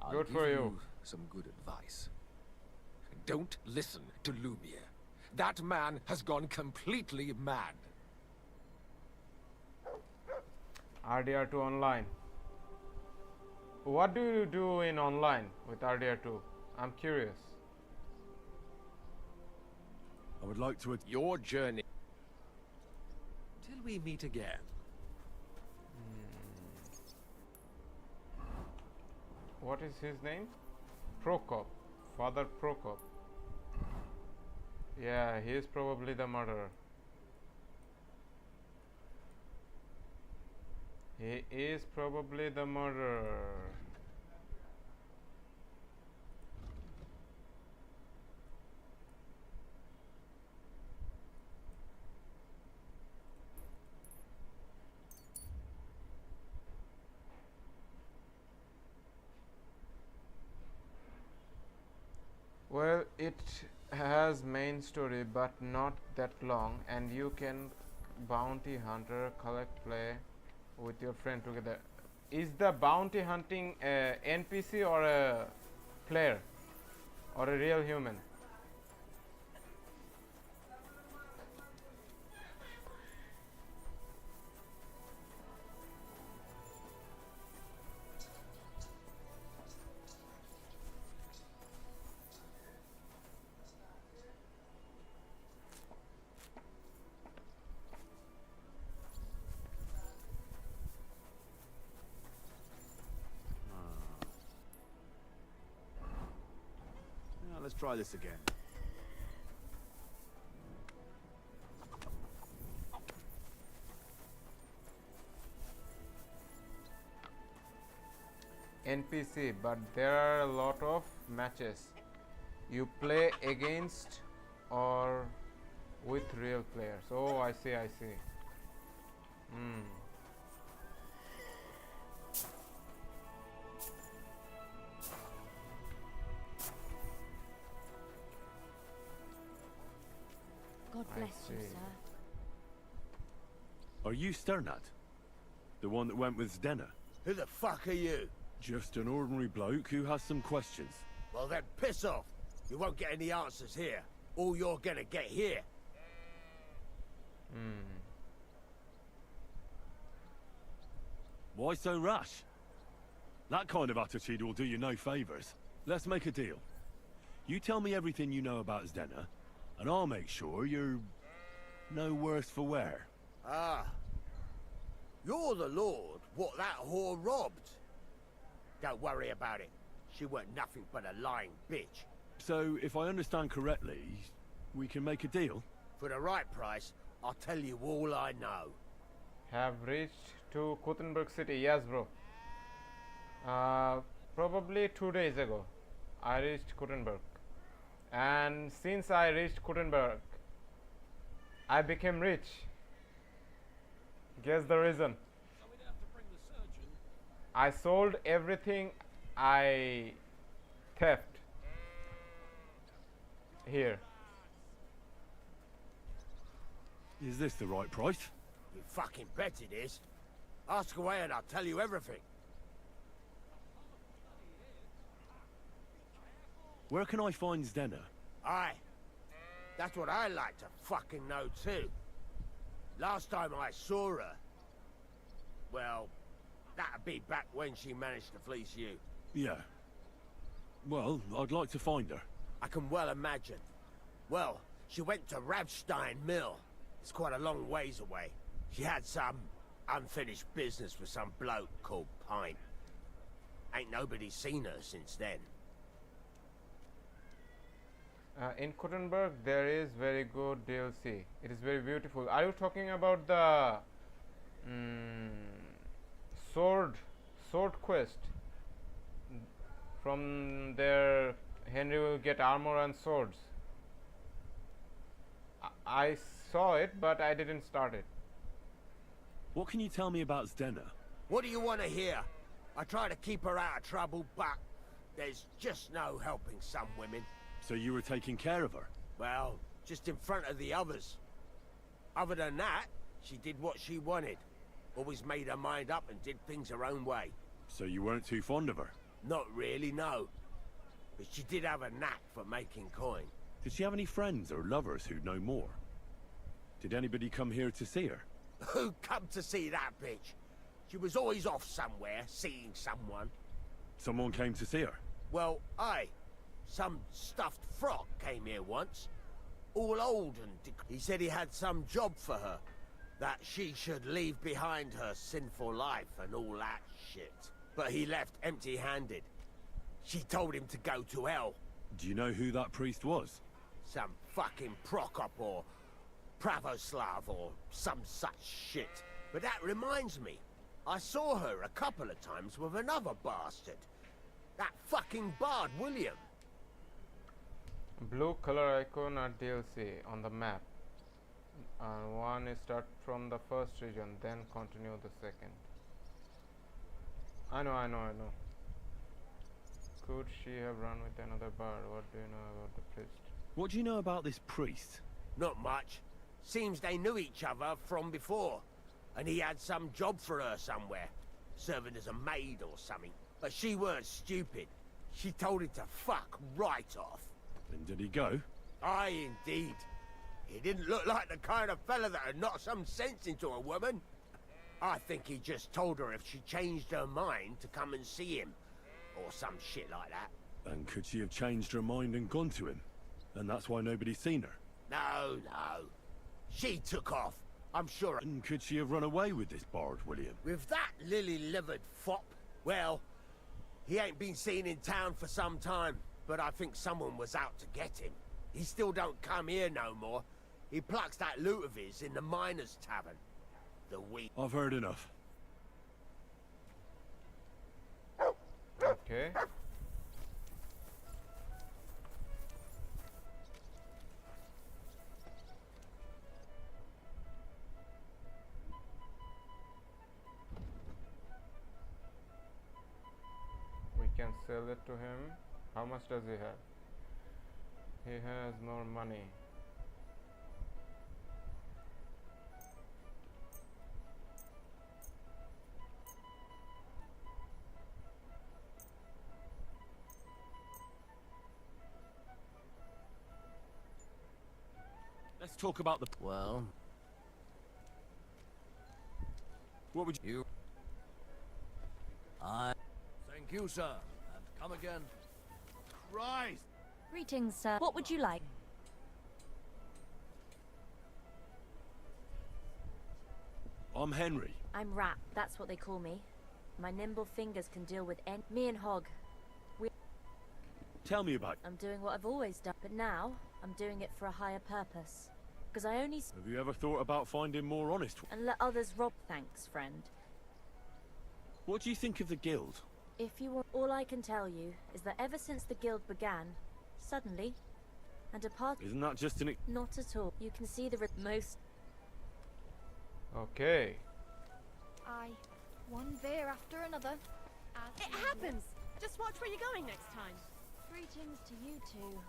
I'll Good give for you. some good advice. Don't listen to Lumia. That man has gone completely mad. RDR2 online. What do you do in online with RDR2? I'm curious. I would like to... Your journey... Till we meet again. What is his name? Prokop. Father Prokop. Yeah, he is probably the murderer. He is probably the murderer. Well, it has main story but not that long, and you can bounty hunter, collect, play with your friend together. Is the bounty hunting a NPC or a player or a real human? Let's try this again. NPC, but there are a lot of matches. You play against or with real players. Oh, I see, I see. God bless you, see. sir. Are you Sternat? The one that went with Zdenna? Who the fuck are you? Just an ordinary bloke who has some questions. Well then, piss off. You won't get any answers here. All you're gonna get here. Why so rash? That kind of attitude will do you no favors. Let's make a deal. You tell me everything you know about Zdenna, and I'll make sure you're no worse for wear. Ah. You're the lord what that whore robbed. Don't worry about it. She weren't nothing but a lying bitch. So, if I understand correctly, we can make a deal? For the right price, I'll tell you all I know. Have reached to Kuttenberg city. Yes, bro. Probably 2 days ago, I reached Kuttenberg. And since I reached Kuttenberg, I became rich. Guess the reason. I sold everything I theft here. Is this the right price? You fucking bet it is. Ask away and I'll tell you everything. Where can I find Zdenna? Aye. That's what I like to fucking know too. Last time I saw her... Well, that'd be back when she managed to fleece you. Yeah. Well, I'd like to find her. I can well imagine. Well, She went to Ravstein Mill. It's quite a long ways away. She had some unfinished business with some bloke called Pine. Ain't nobody seen her since then. In Kuttenberg, there is very good DLC. It is very beautiful. Are you talking about the sword quest? From there, Henry will get armor and swords. I saw it, but I didn't start it. What can you tell me about Zdenna? What do you want to hear? I try to keep her out of trouble, but there's just no helping some women. So you were taking care of her? Well, just in front of the others. Other than that, she did what she wanted. Always made her mind up and did things her own way. So you weren't too fond of her? Not really, no. But she did have a knack for making coin. Did she have any friends or lovers who'd know more? Did anybody come here to see her? Who come to see that bitch? She was always off somewhere, seeing someone. Someone came to see her? Well, aye. Some stuffed frog came here once. All old and he said he had some job for her. That she should leave behind her sinful life and all that shit. But he left empty-handed. She told him to go to hell. Do you know who that priest was? Some fucking Prokop or Pravoslav or some such shit. But that reminds me, I saw her a couple of times with another bastard. That fucking bard, William. Blue color icon or DLC on the map. One is start from the first region, then continue the second. I know. Could she have run with another bard? What do you know about the priest? What do you know about this priest? Not much. Seems they knew each other from before. And he had some job for her somewhere. Serving as a maid or something. But she weren't stupid. She told him to fuck right off. And did he go? Aye, indeed. He didn't look like the kind of fella that had knocked some sense into a woman. I think he just told her if she changed her mind to come and see him. Or some shit like that. And could she have changed her mind and gone to him? And that's why nobody's seen her? No. She took off. I'm sure. And could she have run away with this bard, William? With that lily-livered fop? Well, he ain't been seen in town for some time, but I think someone was out to get him. He still don't come here no more. He plucks that loot of his in the miners' tavern. The week. I've heard enough. Okay. We can sell it to him. How much does he have? He has more money. Let's talk about the... Well... What would you... Thank you, sir. And come again. Christ! Greetings, sir. What would you like? I'm Henry. I'm Rat. That's what they call me. My nimble fingers can deal with any... Me and Hog. Tell me about... I'm doing what I've always done, but now I'm doing it for a higher purpose. Because I only... Have you ever thought about finding more honest... And let others rob... Thanks, friend. What do you think of the guild? If you want... All I can tell you is that ever since the guild began, suddenly, and apart... Isn't that just an... Not at all. You can see the most... Okay. Aye. One beer after another. It happens! Just watch where you're going next time. Greetings to you two.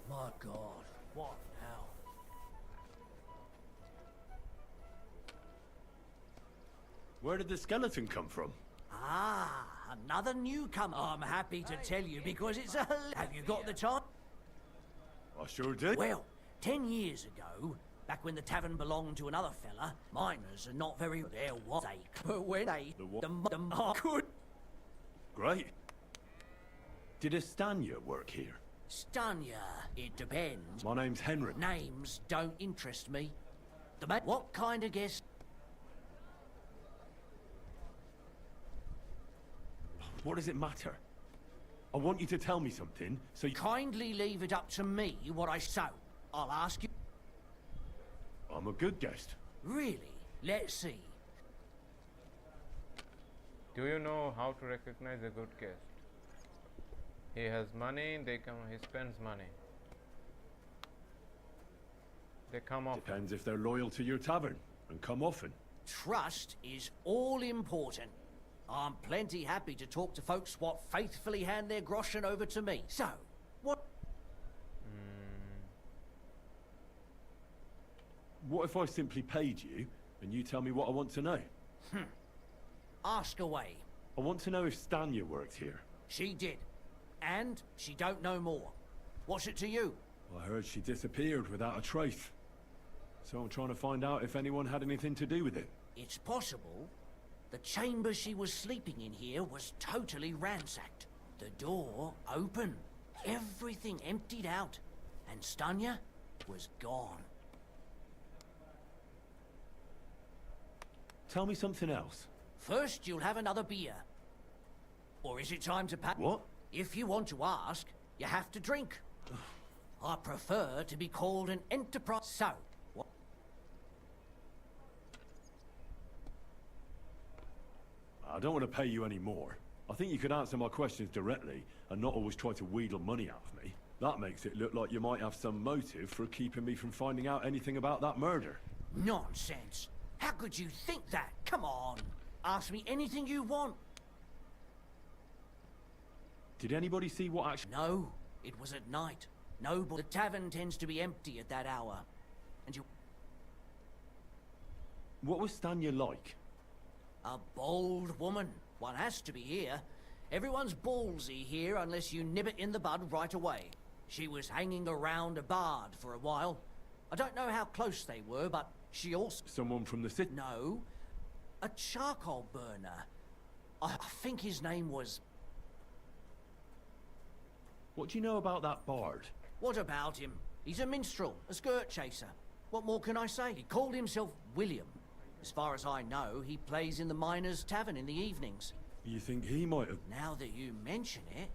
My God, what now? Where did the skeleton come from? Ah, another newcomer. I'm happy to tell you because it's a... Have you got the time? I sure did. Well, 10 years ago, back when the tavern belonged to another fella, miners are not very... There was a... But when they... The could... Great. Did Estanya work here? Stanya. It depends. My name's Henry. Names don't interest me. What kind of guest? What does it matter? I want you to tell me something, so you... Kindly leave it up to me what I sow. I'll ask you... I'm a good guest. Really? Let's see. Do you know how to recognize a good guest? He has money, he spends money. They come often. Depends if they're loyal to your tavern, and come often. Trust is all important. I'm plenty happy to talk to folks what faithfully hand their groschen over to me. So, what... What if I simply paid you, and you tell me what I want to know? Ask away. I want to know if Stanya worked here. She did. And she don't know more. What's it to you? I heard she disappeared without a trace. So I'm trying to find out if anyone had anything to do with it. It's possible. The chamber she was sleeping in here was totally ransacked. The door open. Everything emptied out. And Stanya was gone. Tell me something else. First, you'll have another beer. Or is it time to pack? What? If you want to ask, you have to drink. I prefer to be called an enterprise. So, what? I don't want to pay you any more. I think you could answer my questions directly and not always try to wheedle money out of me. That makes it look like you might have some motive for keeping me from finding out anything about that murder. Nonsense. How could you think that? Come on. Ask me anything you want. Did anybody see what actually... No, it was at night. No, but the tavern tends to be empty at that hour. And you... What was Stanya like? A bold woman. One has to be here. Everyone's ballsy here unless you nib it in the bud right away. She was hanging around a bard for a while. I don't know how close they were, but she also... Someone from the city? No. A charcoal burner. I think his name was... What do you know about that bard? What about him? He's a minstrel, a skirt chaser. What more can I say? He called himself William. As far as I know, he plays in the Miners' Tavern in the evenings. You think he might have... Now that you mention it,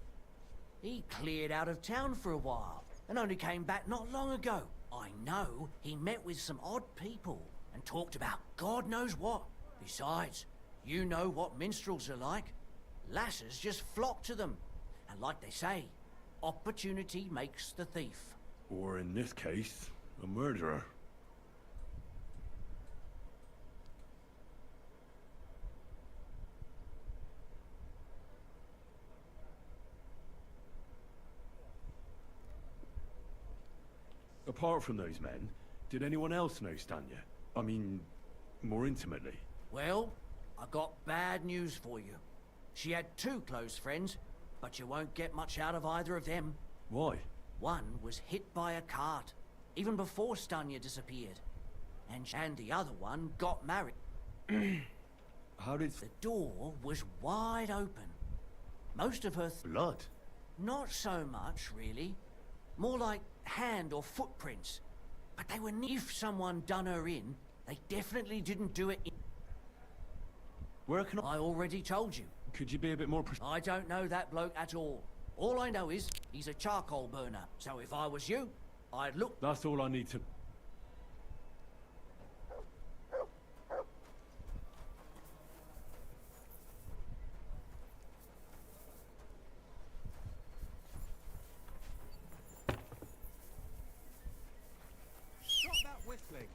he cleared out of town for a while and only came back not long ago. I know he met with some odd people and talked about God knows what. Besides, you know what minstrels are like. Lasses just flock to them. And like they say, opportunity makes the thief. Or in this case, a murderer. Apart from those men, did anyone else know Stanya? I mean, more intimately. Well, I got bad news for you. She had two close friends, but you won't get much out of either of them. Why? One was hit by a cart, even before Stanya disappeared. And the other one got married. How did... The door was wide open. Most of her... Blood? Not so much, really. More like hand or footprints. But they were... If someone done her in, they definitely didn't do it in... Where can I already told you. Could you be a bit more precise? I don't know that bloke at all. All I know is he's a charcoal burner. So if I was you, I'd look... That's all I need to... Stop that whistling.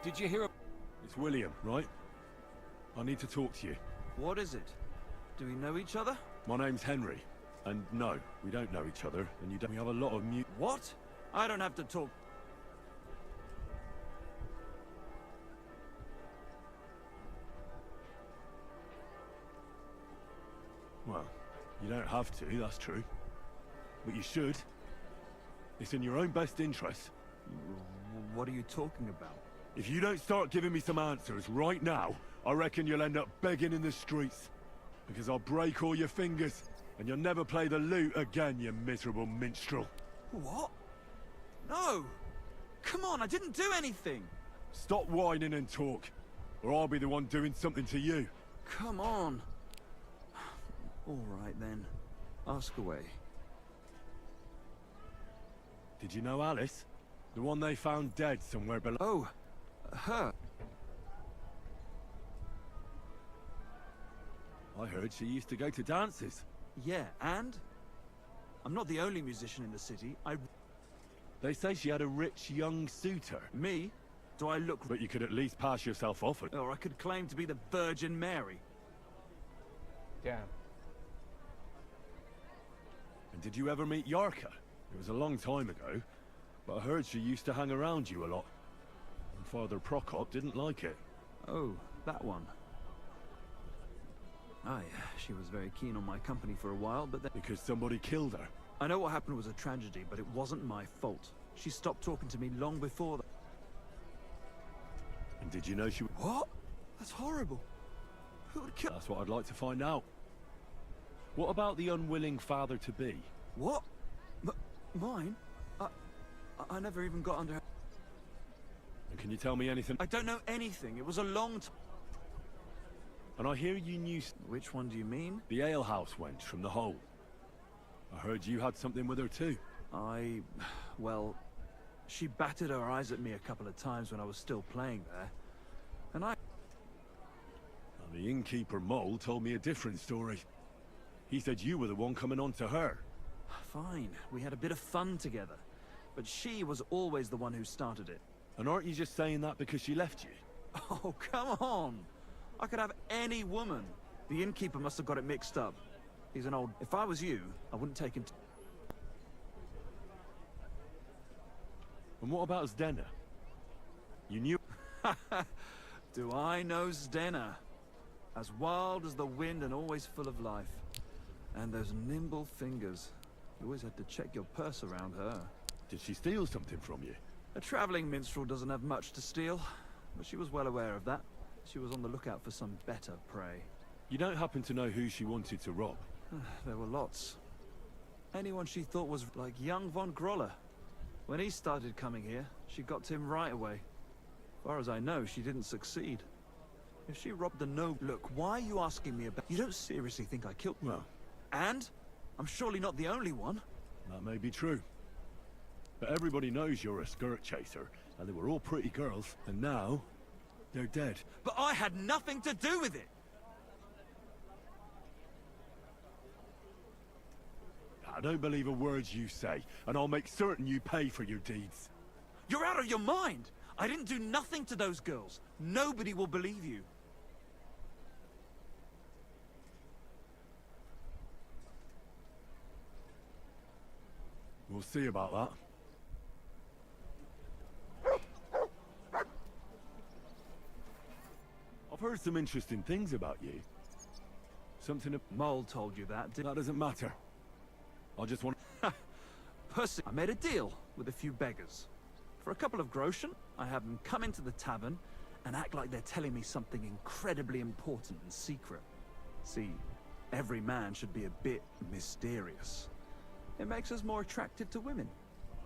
Did you hear? It's William, right? I need to talk to you. What is it? Do we know each other? My name's Henry. And no, we don't know each other, and you don't. We have a lot of What? I don't have to talk. Well, you don't have to, that's true. But you should. It's in your own best interest. What are you talking about? If you don't start giving me some answers right now, I reckon you'll end up begging in the streets. Because I'll break all your fingers, and you'll never play the lute again, you miserable minstrel. What? No! Come on, I didn't do anything! Stop whining and talk, or I'll be the one doing something to you. Come on. All right then. Ask away. Did you know Alice? The one they found dead somewhere below? Oh, her. I heard she used to go to dances. Yeah, and? I'm not the only musician in the city. They say she had a rich young suitor. Me? Do I look... But you could at least pass yourself off. Or I could claim to be the Virgin Mary. Damn. And did you ever meet Yarka? It was a long time ago, but I heard she used to hang around you a lot. And Father Prokop didn't like it. Oh, that one. Aye, she was very keen on my company for a while, but then... Because somebody killed her? I know what happened was a tragedy, but it wasn't my fault. She stopped talking to me long before that. And did you know she... What? That's horrible. Who would kill... That's what I'd like to find out. What about the unwilling father-to-be? What? Mine? I never even got under... And can you tell me anything? I don't know anything. It was a long time. And I hear you knew... Which one do you mean? The alehouse wench from the hole. I heard you had something with her too. Well, she batted her eyes at me a couple of times when I was still playing there. And And the innkeeper Mole told me a different story. He said you were the one coming on to her. Fine, we had a bit of fun together. But she was always the one who started it. And aren't you just saying that because she left you? Oh, come on! I could have any woman. The innkeeper must have got it mixed up. He's an old... If I was you, I wouldn't take him to... And what about Zdena? You knew... Do I know Zdena? As wild as the wind and always full of life. And those nimble fingers. You always had to check your purse around her. Did she steal something from you? A traveling minstrel doesn't have much to steal, but she was well aware of that. She was on the lookout for some better prey. You don't happen to know who she wanted to rob? There were lots. Anyone she thought was like young von Groller. When he started coming here, she got to him right away. As far as I know, she didn't succeed. If she robbed a noble... Look, why are you asking me about... You don't seriously think I killed... Well... And? I'm surely not the only one. That may be true. But everybody knows you're a skirt chaser, and they were all pretty girls, and now... they're dead. But I had nothing to do with it! I don't believe a word you say, and I'll make certain you pay for your deeds. You're out of your mind! I didn't do nothing to those girls. Nobody will believe you. We'll see about that. I've heard some interesting things about you. Something... Mole told you that, That doesn't matter. I just want... Percy, I made a deal with a few beggars. For a couple of groschen, I have them come into the tavern and act like they're telling me something incredibly important and secret. See, every man should be a bit mysterious. It makes us more attractive to women.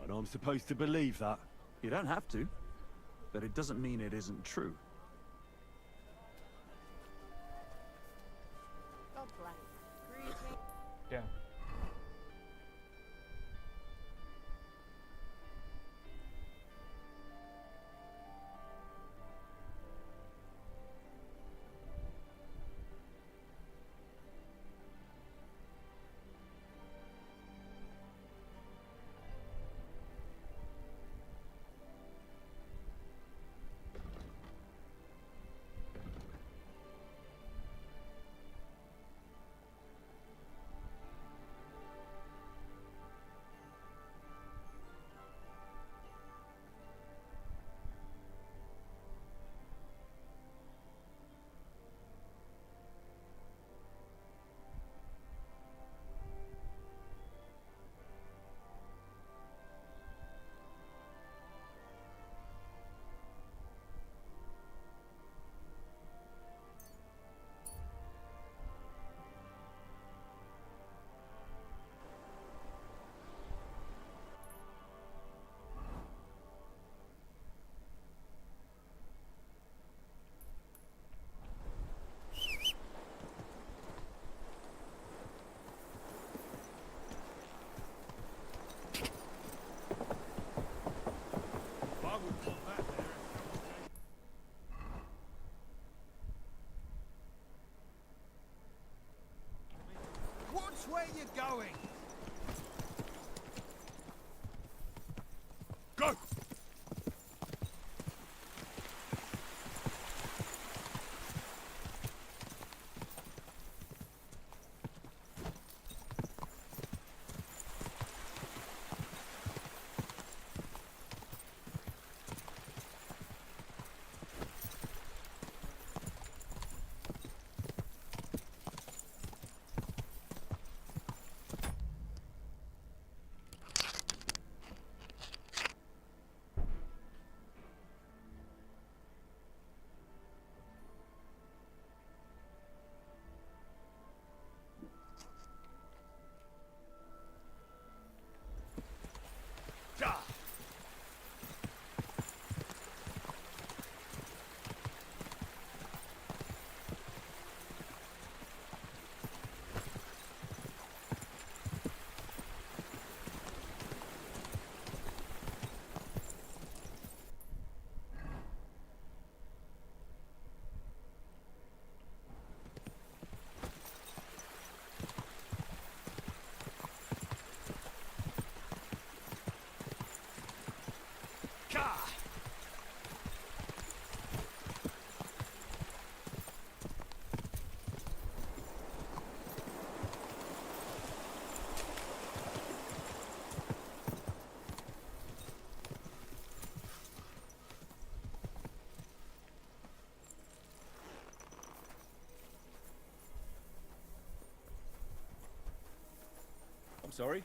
And I'm supposed to believe that? You don't have to, but it doesn't mean it isn't true. God bless. Yeah. you going? Go! I'm sorry?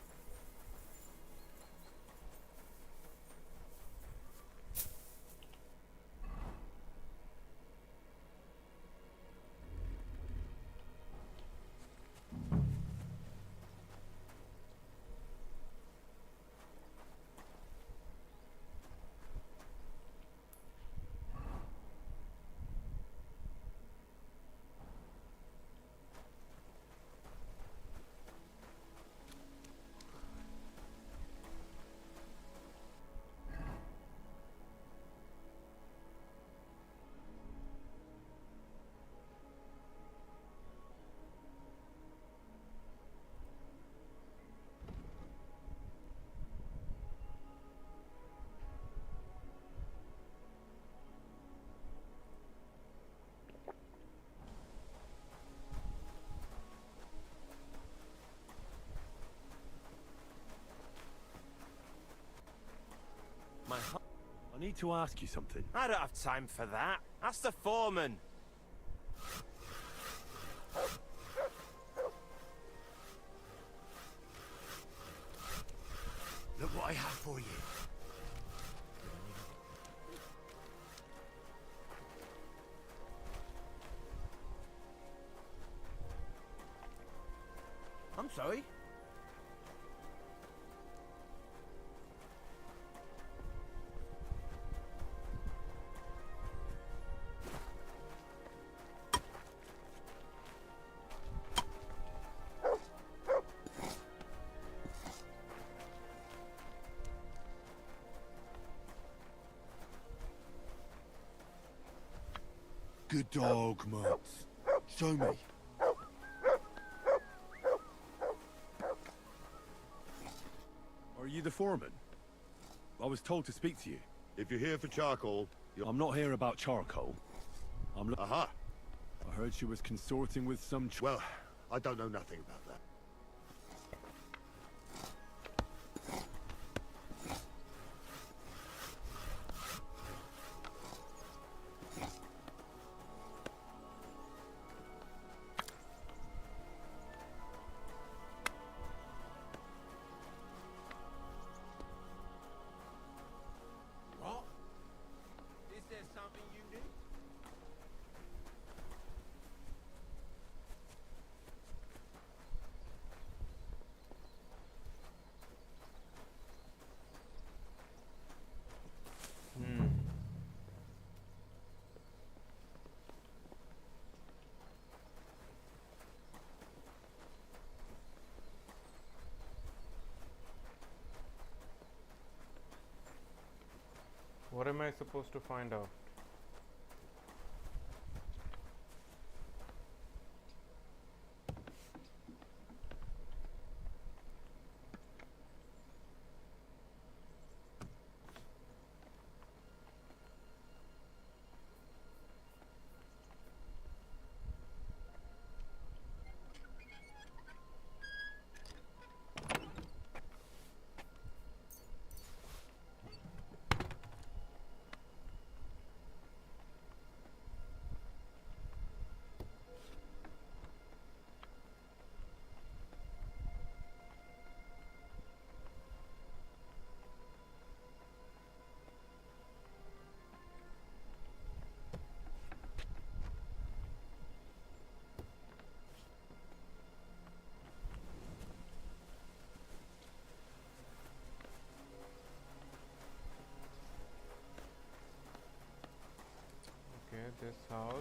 I need to ask you something. I don't have time for that. Ask the foreman. Look what I have for you. I'm sorry. Good dog, Mutz. Show me. Are you the foreman? I was told to speak to you. If you're here for charcoal, I'm not here about charcoal. Aha! I heard she was consorting with some Well, I don't know nothing about that. What? Is there something you need? What am I supposed to find out? this house.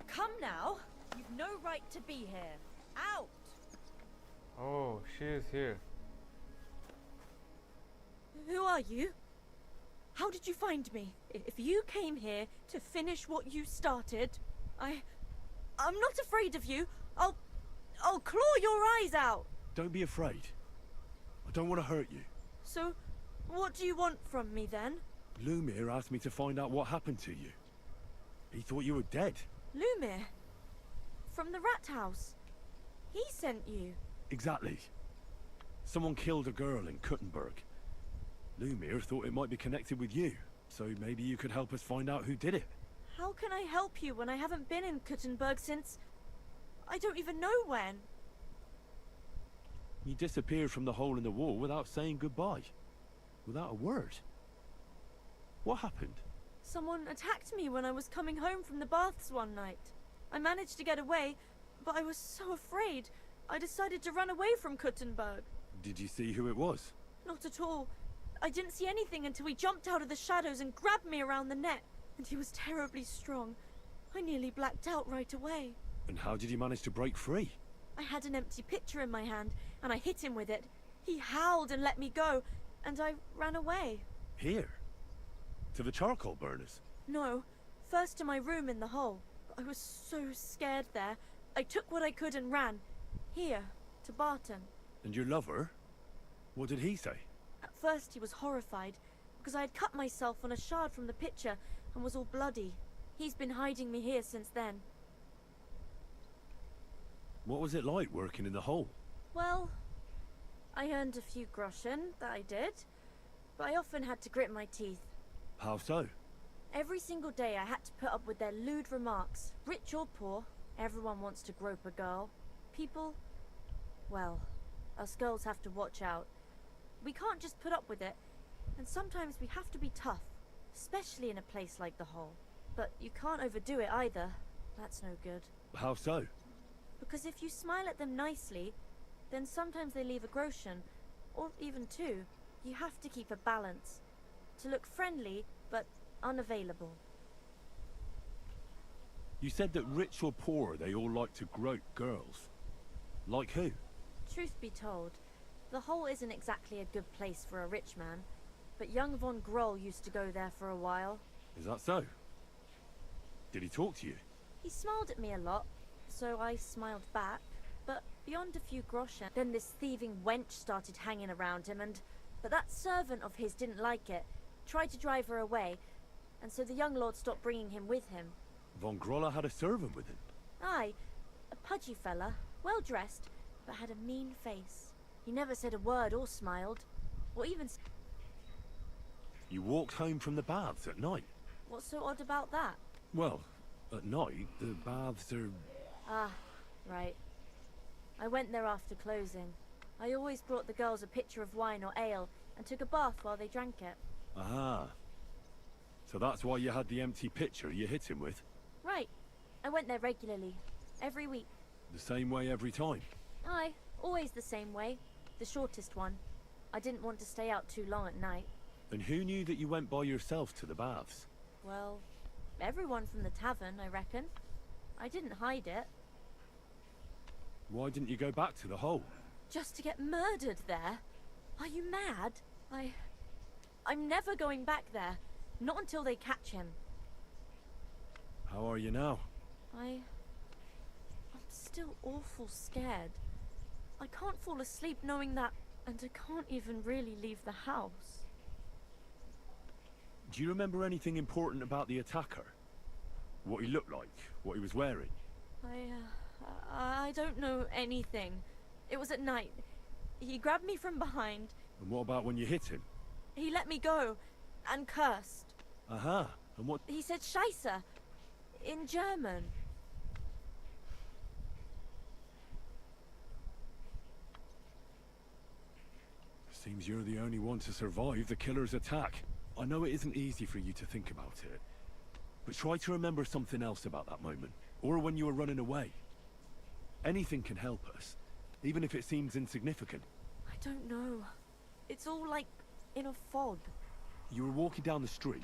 Come now. You've no right to be here. Out! Oh, she is here. Who are you? How did you find me? If you came here to finish what you started, I'm not afraid of you. I'll claw your eyes out. Don't be afraid. I don't want to hurt you. So, what do you want from me then? Lumir asked me to find out what happened to you. He thought you were dead. Lumir? From the rat house? He sent you? Exactly. Someone killed a girl in Kuttenberg. Lumir thought it might be connected with you, so maybe you could help us find out who did it. How can I help you when I haven't been in Kuttenberg since... I don't even know when. You disappeared from the hole in the wall without saying goodbye. Without a word. What happened? Someone attacked me when I was coming home from the baths one night. I managed to get away, but I was so afraid. I decided to run away from Kuttenberg. Did you see who it was? Not at all. I didn't see anything until he jumped out of the shadows and grabbed me around the neck. And he was terribly strong. I nearly blacked out right away. And how did you manage to break free? I had an empty pitcher in my hand, and I hit him with it. He howled and let me go, and I ran away. Here? To the charcoal burners? No, first to my room in the hole. I was so scared there. I took what I could and ran. Here, to Barton. And your lover? What did he say? At first he was horrified, because I had cut myself on a shard from the pitcher and was all bloody. He's been hiding me here since then. What was it like working in the hole? Well, I earned a few groschen, that I did, but I often had to grit my teeth. How so? Every single day I had to put up with their lewd remarks. Rich or poor, everyone wants to grope a girl. People, well, us girls have to watch out. We can't just put up with it, and sometimes we have to be tough, especially in a place like the hole. But you can't overdo it either. That's no good. How so? Because if you smile at them nicely, then sometimes they leave a groschen, or even two. You have to keep a balance. To look friendly, but unavailable. You said that rich or poor, they all like to grope girls. Like who? Truth be told, the hole isn't exactly a good place for a rich man, but young von Groll used to go there for a while. Is that so? Did he talk to you? He smiled at me a lot, so I smiled back, but beyond a few groschen, then this thieving wench started hanging around him, but that servant of his didn't like it, tried to drive her away, and so the young lord stopped bringing him with him. Von Grolla had a servant with him? Aye, a pudgy fella, well dressed, but had a mean face. He never said a word or smiled, or even... You walked home from the baths at night? What's so odd about that? Well, at night, the baths are... Ah, right. I went there after closing. I always brought the girls a pitcher of wine or ale, and took a bath while they drank it. Ah. So that's why you had the empty pitcher you hit him with? Right. I went there regularly. Every week. The same way every time? Aye, always the same way. The shortest one. I didn't want to stay out too long at night. And who knew that you went by yourself to the baths? Well, everyone from the tavern, I reckon. I didn't hide it. Why didn't you go back to the hole? Just to get murdered there? Are you mad? I'm never going back there. Not until they catch him. How are you now? I'm still awful scared. I can't fall asleep knowing that, and I can't even really leave the house. Do you remember anything important about the attacker? What he looked like? What he was wearing? I don't know anything. It was at night. He grabbed me from behind. And what about when you hit him? He let me go, and cursed. Aha, and what... He said Scheisse, in German. Seems you're the only one to survive the killer's attack. I know it isn't easy for you to think about it, But try to remember something else about that moment, or when you were running away. Anything can help us, even if it seems insignificant. I don't know. It's all like in a fog. You were walking down the street.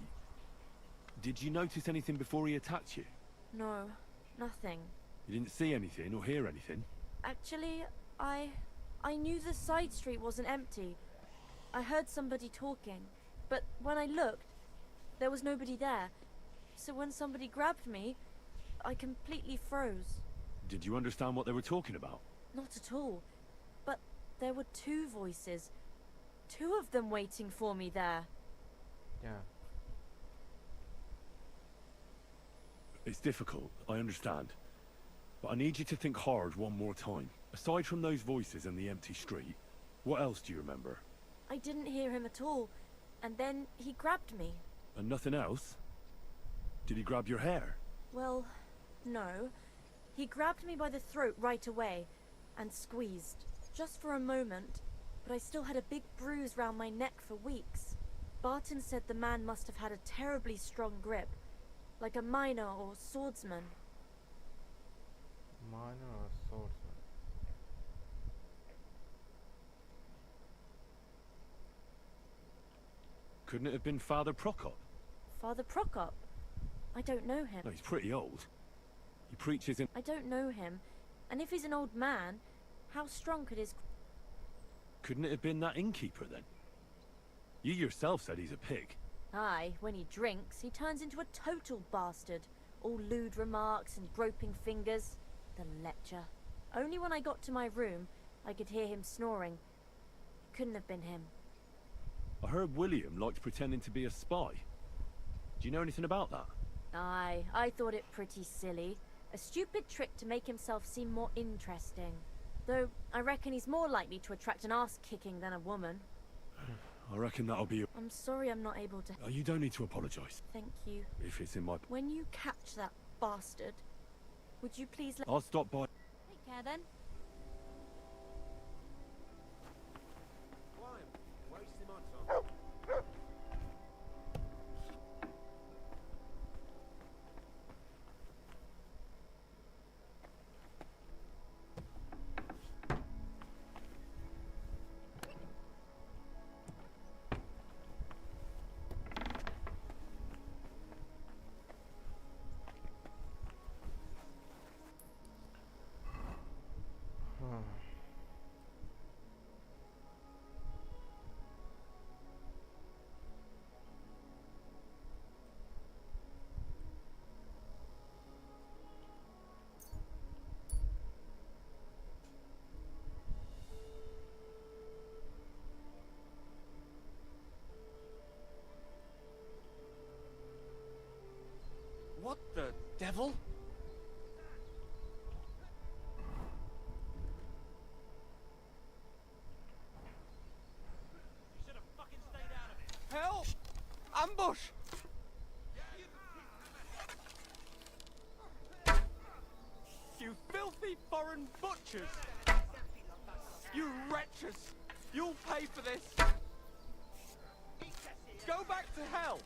Did you notice anything before he attacked you? No, nothing. You didn't see anything or hear anything? Actually, I knew the side street wasn't empty. I heard somebody talking, but when I looked, there was nobody there. So when somebody grabbed me, I completely froze. Did you understand what they were talking about? Not at all. But there were two voices. Two of them waiting for me there. Yeah. It's difficult, I understand. But I need you to think hard one more time. Aside from those voices and the empty street, what else do you remember? I didn't hear him at all. And then he grabbed me. And nothing else? Did he grab your hair? Well, no. He grabbed me by the throat right away and squeezed. Just for a moment, but I still had a big bruise round my neck for weeks. Barton said the man must have had a terribly strong grip, like a miner or swordsman. Miner or swordsman? Couldn't it have been Father Prokop? Father Prokop? I don't know him. No, he's pretty old. He preaches in... I don't know him. And if he's an old man, how strong could his... Couldn't it have been that innkeeper then? You yourself said he's a pig. Aye, when he drinks, he turns into a total bastard. All lewd remarks and groping fingers. The lecher. Only when I got to my room, I could hear him snoring. It couldn't have been him. I heard William liked pretending to be a spy. Do you know anything about that? Aye, I thought it pretty silly. A stupid trick to make himself seem more interesting. Though, I reckon he's more likely to attract an ass-kicking than a woman. I reckon that'll be... I'm sorry I'm not able to... Oh, you don't need to apologise. Thank you. If it's in my... When you catch that bastard, would you please let... I'll stop by... Take care then. What the devil? Help! Ambush! You filthy foreign butchers! You wretches! You'll pay for this! Go back to hell!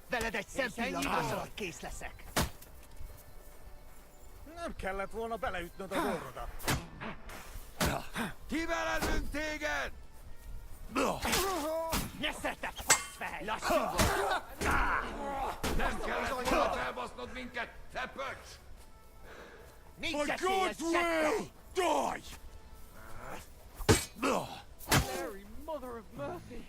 Veled egy szempillantással kész leszek. Nem kellett volna beleütnöd az orrodat. Kivelezünk téged! Ne szerte, faszfej, lassú vagy! Nem kellett volna felbasznod minket, te pöcs! Nincs esélyed settem! Die! Mary, mother of mercy!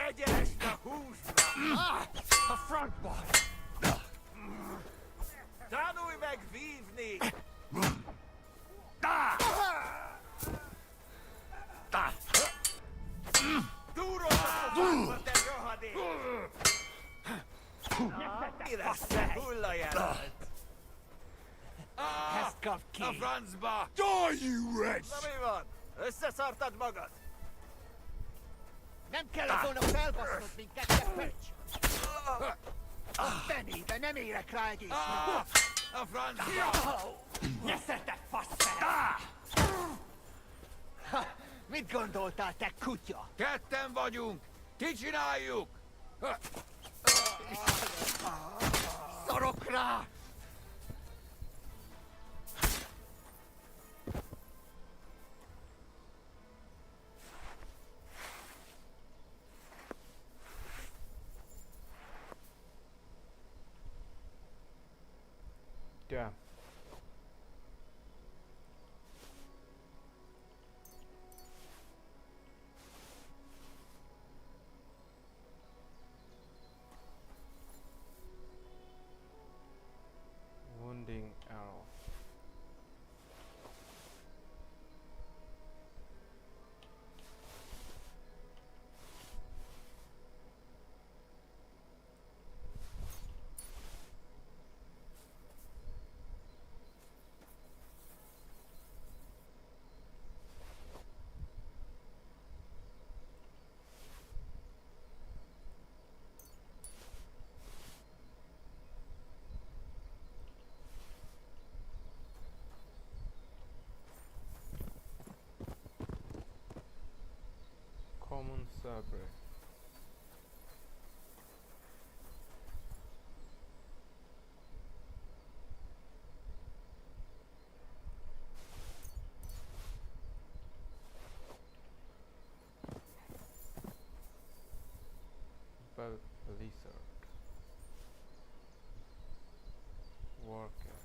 Egyenest a húsra! A frankba! Tanulj meg vívni! Túrod a fába, te rohadék! A Franzbach! Die, you wretch! Összeszartad magad? Nem kellett volna felbasznod minket, te pöcs! A Benny, de nem érek rá egész nap! A Franzbach! Nyeszel, te faszfej! Mit gondoltál, te kutya? Ketten vagyunk! Ki csináljuk? Szarok rá! Yeah. Wounding arrow. Common sabre. Blizzard. Worker.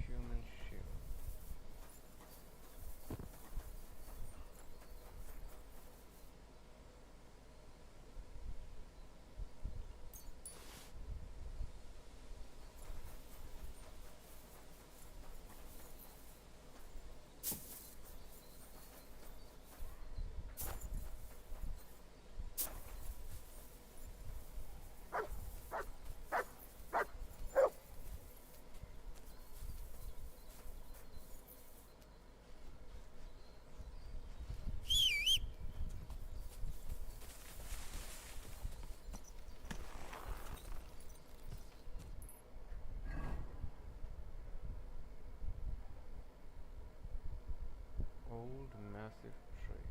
Human shield. Old massive tree.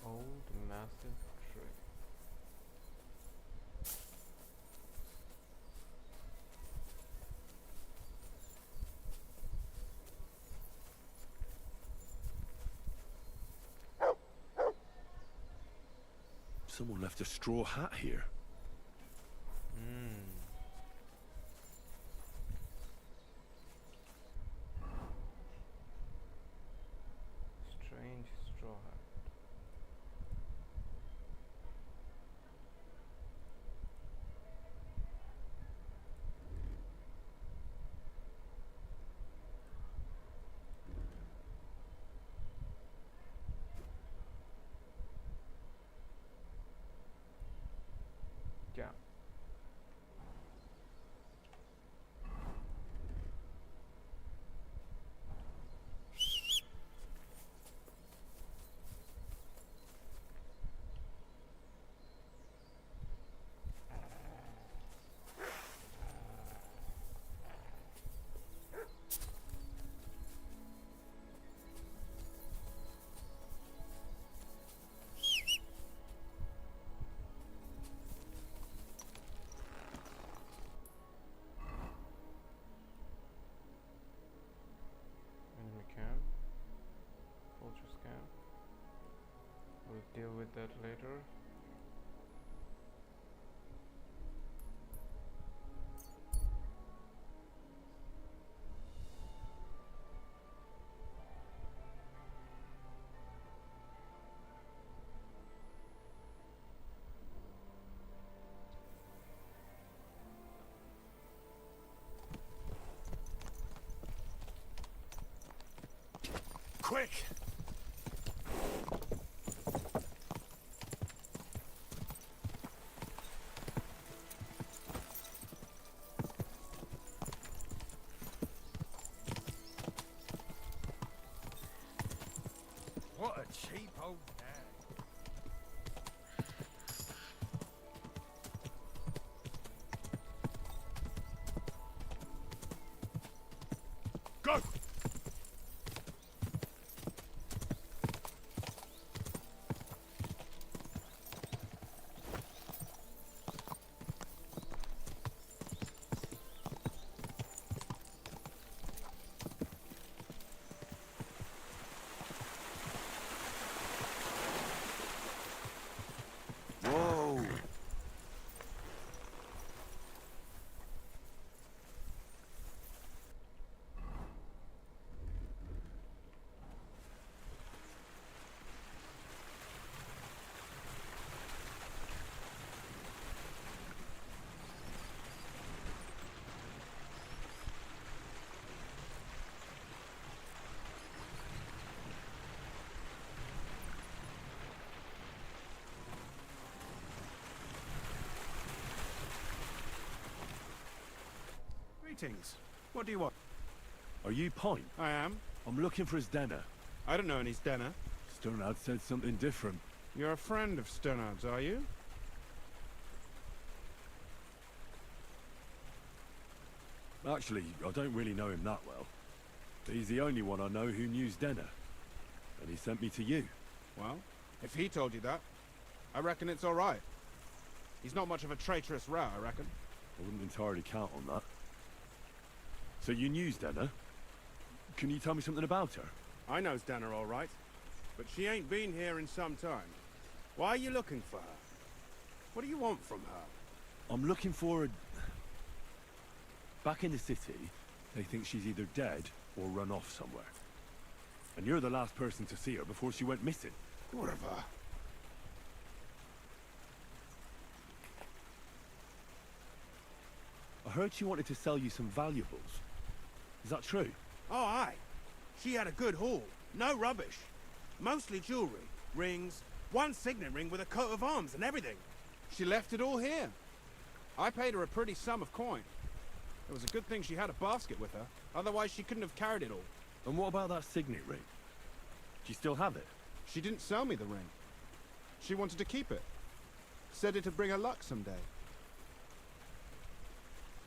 Old massive tree. Someone left a straw hat here. Strange straw hat. that later. Quick! What a cheap old nag. Go! Whoa! Greetings. What do you want? Are you Pine? I am. I'm looking for his Denner. I don't know any Stenner. Sternad said something different. You're a friend of Sternard's, are you? Actually, I don't really know him that well. He's the only one I know who knew Denner. And he sent me to you. Well, if he told you that, I reckon it's all right. He's not much of a traitorous rat, I reckon. I wouldn't entirely count on that. So you knew Denner? Can you tell me something about her? I know Stenner all right, but she ain't been here in some time. Why are you looking for her? What do you want from her? I'm looking for a... Back in the city, they think she's either dead or run off somewhere. And you're the last person to see her before she went missing. Whatever. I heard she wanted to sell you some valuables. Is that true? Oh, aye. She had a good haul. No rubbish. Mostly jewelry, rings, one signet ring with a coat of arms and everything. She left it all here. I paid her a pretty sum of coin. It was a good thing she had a basket with her, otherwise she couldn't have carried it all. And what about that signet ring? Do you still have it? She didn't sell me the ring. She wanted to keep it. Said it'd bring her luck someday.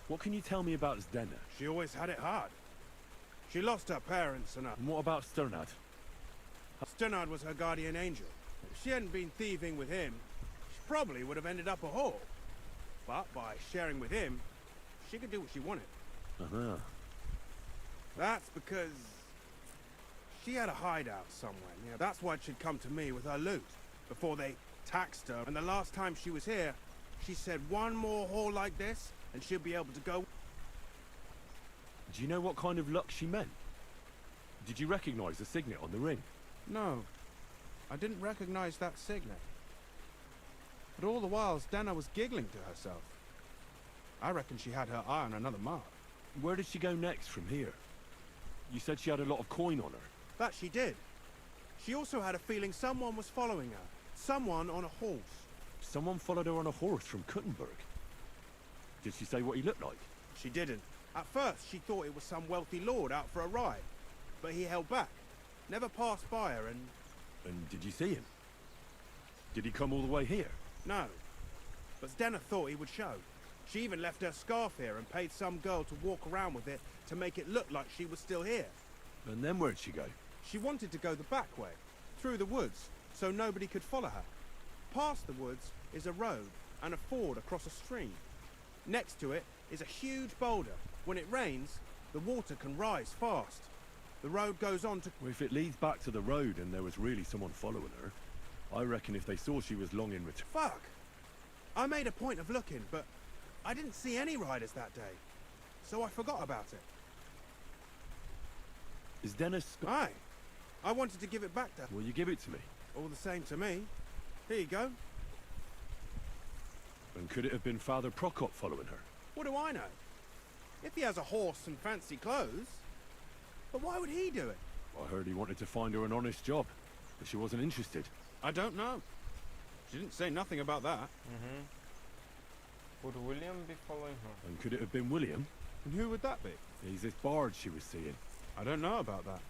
What can you tell me about Denner? She always had it hard. She lost her parents and her... And what about Sternad? Sternad was her guardian angel. If she hadn't been thieving with him, she probably would have ended up a whore. But by sharing with him, she could do what she wanted. Uh-huh. That's because she had a hideout somewhere. You know, that's why she'd come to me with her loot before they taxed her. And the last time she was here, she said one more haul like this and she'll be able to go. Do you know what kind of luck she meant? Did you recognize the signet on the ring? No, I didn't recognize that signet. But all the while, Stenner was giggling to herself. I reckon she had her eye on another mark. Where did she go next from here? You said she had a lot of coin on her. That she did. She also had a feeling someone was following her. Someone on a horse. Someone followed her on a horse from Kuttenberg. Did she say what he looked like? She didn't. At first, she thought it was some wealthy lord out for a ride. But he held back. Never passed by her and... And did you see him? Did he come all the way here? No. But Stenner thought he would show. She even left her scarf here and paid some girl to walk around with it to make it look like she was still here. And then where'd she go? She wanted to go the back way, through the woods, so nobody could follow her. Past the woods is a road and a ford across a stream. Next to it is a huge boulder. When it rains, the water can rise fast. The road goes on to... Well, if it leads back to the road and there was really someone following her, I reckon if they saw she was long in return... Fuck! I made a point of looking, but I didn't see any riders that day. So I forgot about it. Is Dennis... Aye. I wanted to give it back to her. Will you give it to me? All the same to me. Here you go. And could it have been Father Prokop following her? What do I know? If he has a horse and fancy clothes. But why would he do it? I heard he wanted to find her an honest job, but she wasn't interested. I don't know. She didn't say nothing about that. Would William be following her? And could it have been William? And who would that be? He's this bard she was seeing. I don't know about that.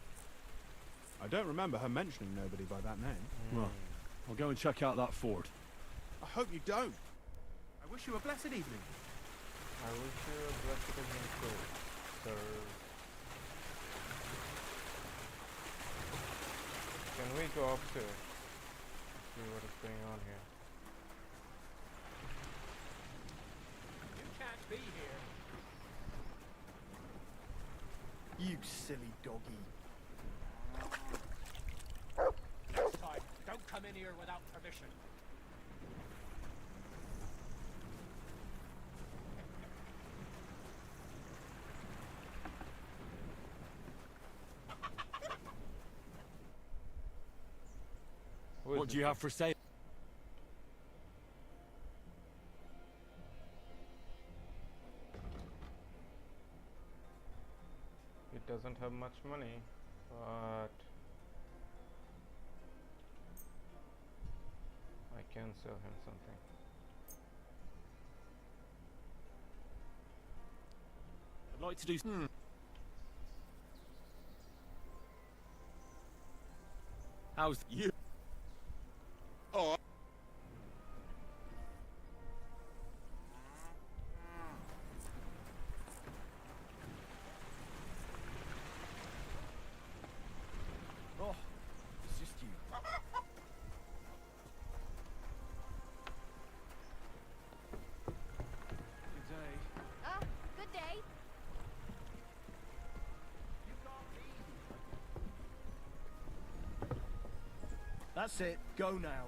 I don't remember her mentioning nobody by that name. Well, I'll go and check out that fort. I hope you don't. I wish you a blessed evening. I wish you a blessed evening too, sir. Can we go upstairs? See what is going on here. You can't be here. You silly doggy. Next time, don't come in here without permission. What do you have for sale? It doesn't have much money, but I can sell him something. I'd like to do... How's you? Oh. Oh, it's just you. Good day. Good day. That's it. Go now.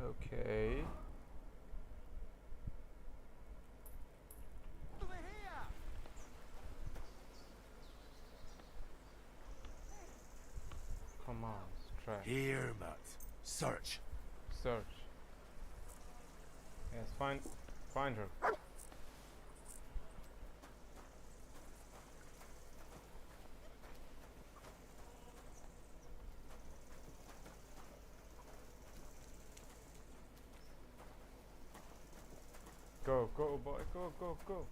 Okay. Come on, strike. Here, Matt. Search. Search. Yes, find her. Go, go, boy, go, go, go.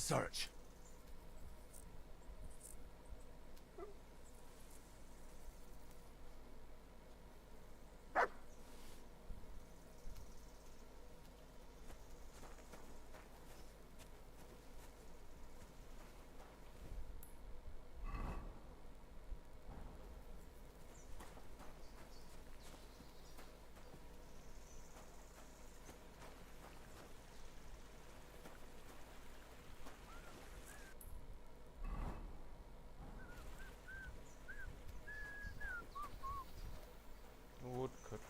search. Woodcutter.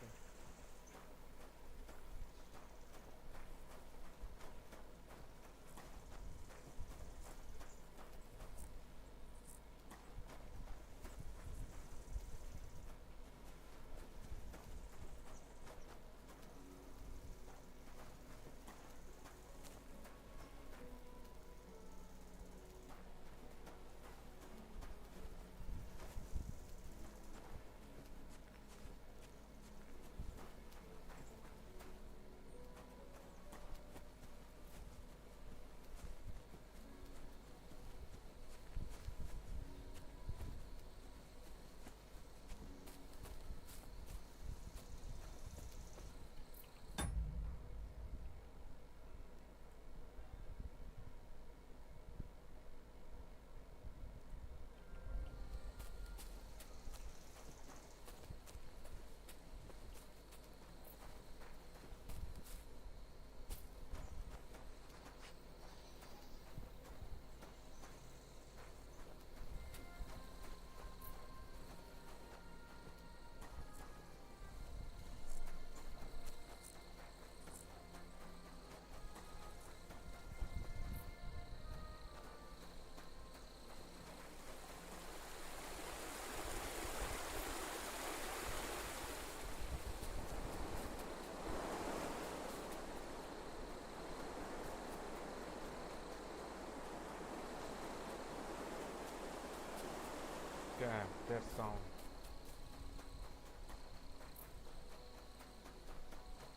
Damn, that sound.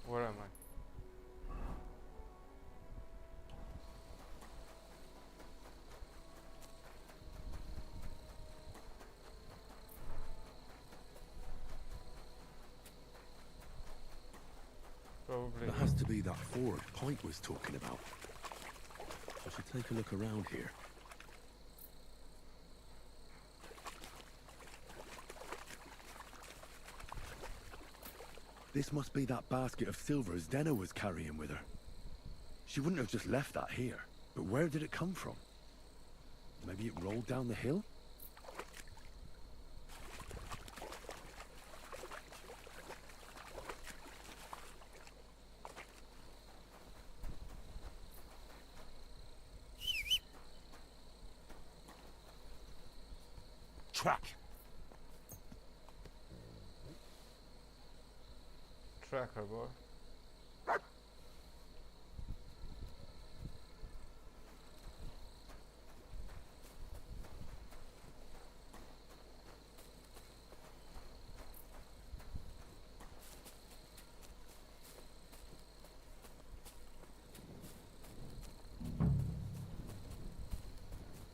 Where am I? Probably. That has to be that ford Pike was talking about. I should take a look around here. This must be that basket of silver Zdena was carrying with her. She wouldn't have just left that here. But where did it come from? Maybe it rolled down the hill? Track. Tracker boy.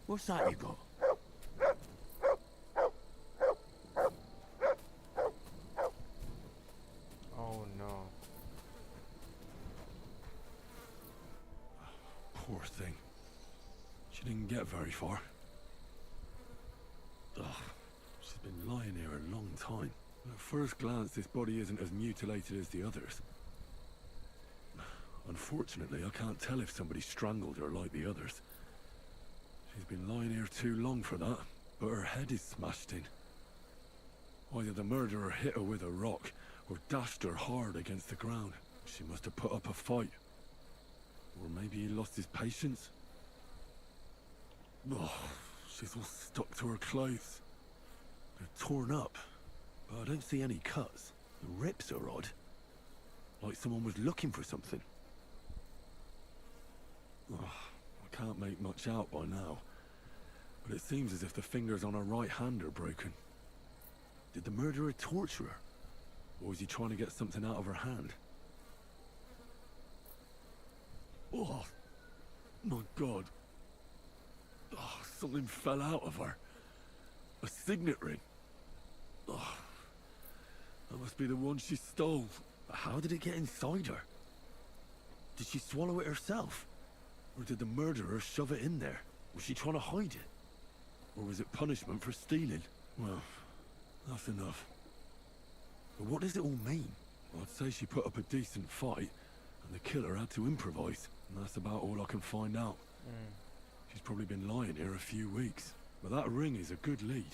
What's that you got? Oh no. Poor thing. She didn't get very far. Ugh, she's been lying here a long time. At first glance, this body isn't as mutilated as the others. Unfortunately, I can't tell if somebody strangled her like the others. She's been lying here too long for that, but her head is smashed in. Either the murderer hit her with a rock, or dashed her hard against the ground. She must have put up a fight. Or maybe he lost his patience. Oh, she's all stuck to her clothes. They're torn up, but I don't see any cuts. The rips are odd. Like someone was looking for something. Oh, I can't make much out by now, but it seems as if the fingers on her right hand are broken. Did the murderer torture her? Or was he trying to get something out of her hand? Oh, my God. something fell out of her. A signet ring. Oh, that must be the one she stole. But how did it get inside her? Did she swallow it herself? Or did the murderer shove it in there? Was she trying to hide it? Or was it punishment for stealing? Well, that's enough. But what does it all mean? I'd say she put up a decent fight, and the killer had to improvise. And that's about all I can find out. She's probably been lying here a few weeks. But that ring is a good lead.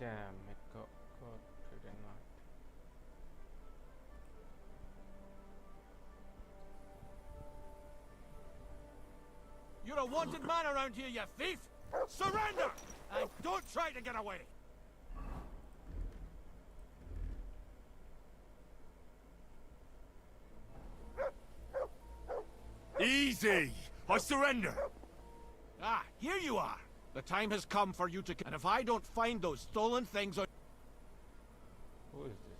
Damn, it got pretty night. You're a wanted man around here, you thief! Surrender! And don't try to get away! Easy! I surrender! Ah, here you are! The time has come for you to... And if I don't find those stolen things... Who is this?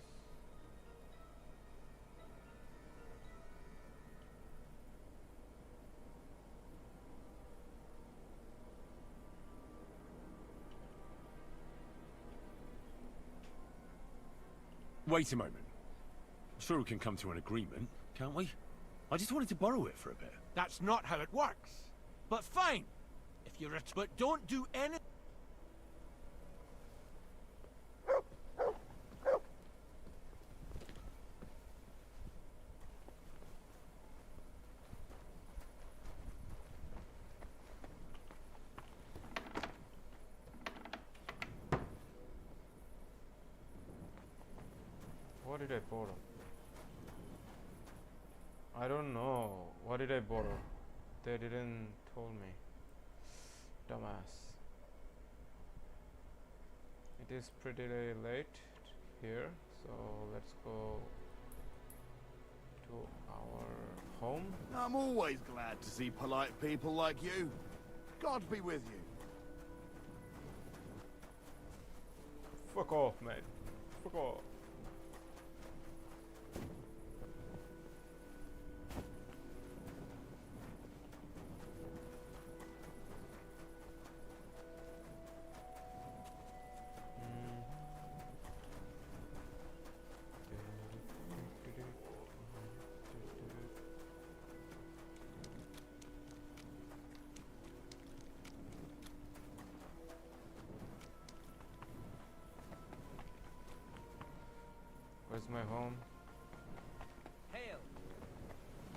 Wait a moment. I'm sure we can come to an agreement, can't we? I just wanted to borrow it for a bit. That's not how it works. But fine. If you're but don't do any... What did I borrow? I don't know. What did I borrow? They didn't tell me. Dumbass. It is pretty late here, so let's go to our home. I'm always glad to see polite people like you. God be with you. Fuck off, mate. Fuck off. Where's my home? Hail.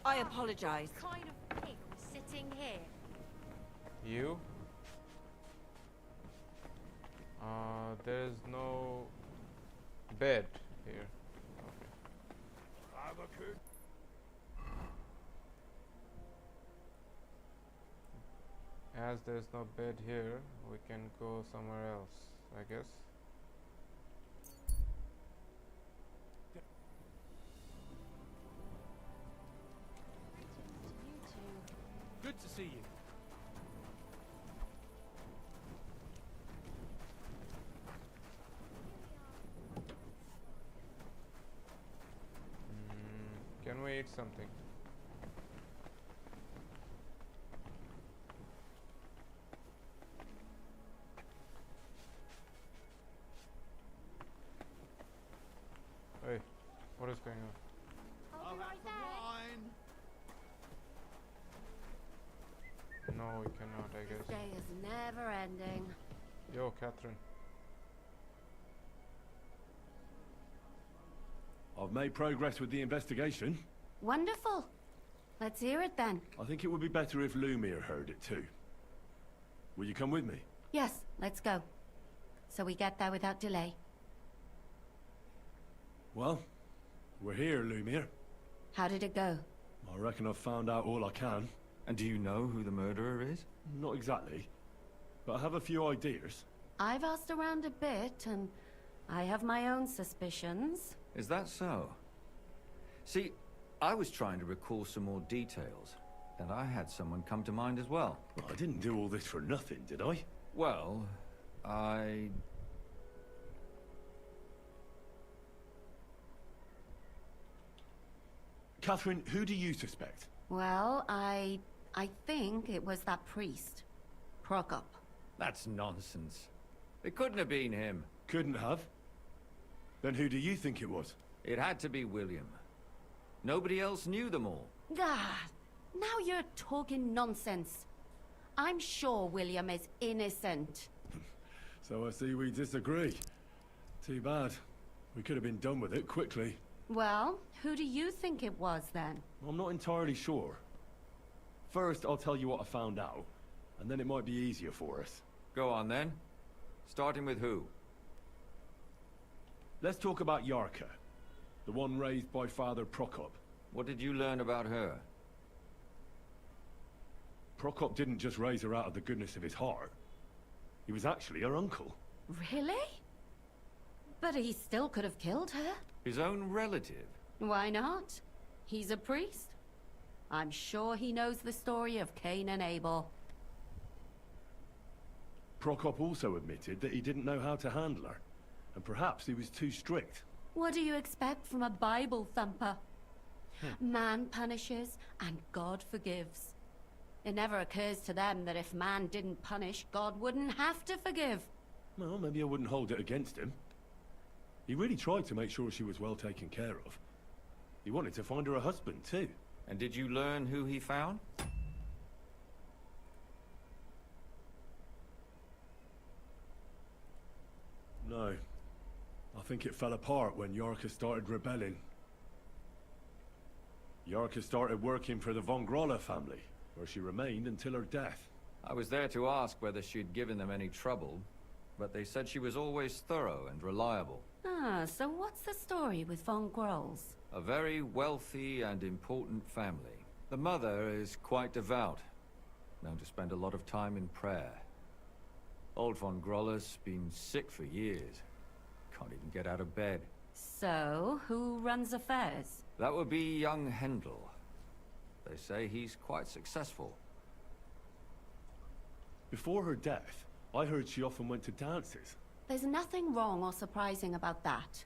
I apologize. Kind of pig sitting here. You? There's no bed here. Okay. As there's no bed here, we can go somewhere else, I guess. Good to see you. Can we eat something? I'll be right back. No, we cannot, I guess. This day is never ending. Yo, Catherine. I've made progress with the investigation. Wonderful. Let's hear it then. I think it would be better if Lumir heard it too. Will you come with me? Yes, let's go. So we get there without delay. Well, we're here, Lumir. How did it go? I reckon I've found out all I can. And do you know who the murderer is? Not exactly, but I have a few ideas. I've asked around a bit, and I have my own suspicions. Is that so? See, I was trying to recall some more details, and I had someone come to mind as well. Well, I didn't do all this for nothing, did I? Well, Catherine, who do you suspect? Well, I think it was that priest. Prokop. That's nonsense. It couldn't have been him. Couldn't have? Then who do you think it was? It had to be William. Nobody else knew them all. Ah, now you're talking nonsense. I'm sure William is innocent. So I see we disagree. Too bad. We could have been done with it quickly. Well, who do you think it was then? I'm not entirely sure. First, I'll tell you what I found out, and then it might be easier for us. Go on then. Starting with who? Let's talk about Yarka, the one raised by Father Prokop. What did you learn about her? Prokop didn't just raise her out of the goodness of his heart. He was actually her uncle. Really? But he still could have killed her. His own relative? Why not? He's a priest. I'm sure he knows the story of Cain and Abel. Prokop also admitted that he didn't know how to handle her, and perhaps he was too strict. What do you expect from a Bible thumper? Man punishes and God forgives. It never occurs to them that if man didn't punish, God wouldn't have to forgive. Well, maybe I wouldn't hold it against him. He really tried to make sure she was well taken care of. He wanted to find her a husband, too. And did you learn who he found? No. I think it fell apart when Yarka started rebelling. Yarka started working for the von Grolla family, where she remained until her death. I was there to ask whether she'd given them any trouble, but they said she was always thorough and reliable. Ah, so what's the story with von Grolls? A very wealthy and important family. The mother is quite devout, known to spend a lot of time in prayer. Old von Grolla's been sick for years. Can't even get out of bed. So, who runs affairs? That would be young Hendel. They say he's quite successful. Before her death, I heard she often went to dances. There's nothing wrong or surprising about that.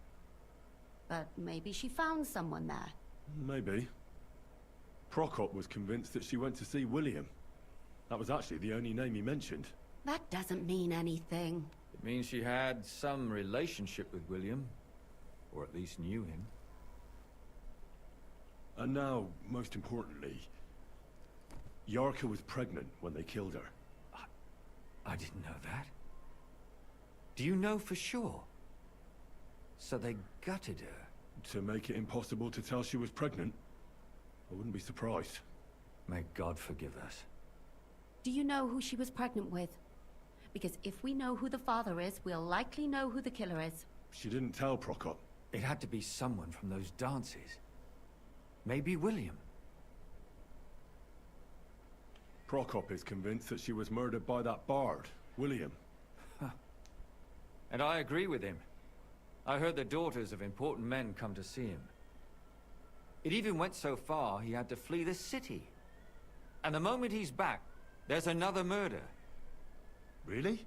But maybe she found someone there. Maybe. Prokop was convinced that she went to see William. That was actually the only name he mentioned. That doesn't mean anything. It means she had some relationship with William, or at least knew him. And now, most importantly, Yarka was pregnant when they killed her. I didn't know that. Do you know for sure? So they gutted her? To make it impossible to tell she was pregnant? I wouldn't be surprised. May God forgive us. Do you know who she was pregnant with? Because if we know who the father is, we'll likely know who the killer is. She didn't tell Prokop. It had to be someone from those dances. Maybe William. Prokop is convinced that she was murdered by that bard, William. And I agree with him. I heard the daughters of important men come to see him. It even went so far he had to flee the city. And the moment he's back, there's another murder. Really?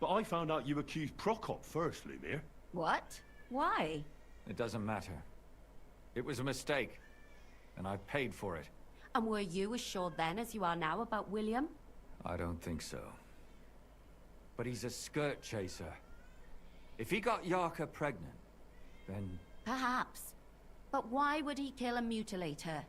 But I found out you accused Prokop first, Lumir. What? Why? It doesn't matter. It was a mistake, and I paid for it. And were you as sure then as you are now about William? I don't think so. But he's a skirt chaser. If he got Yarka pregnant, then... Perhaps. But why would he kill and mutilate her?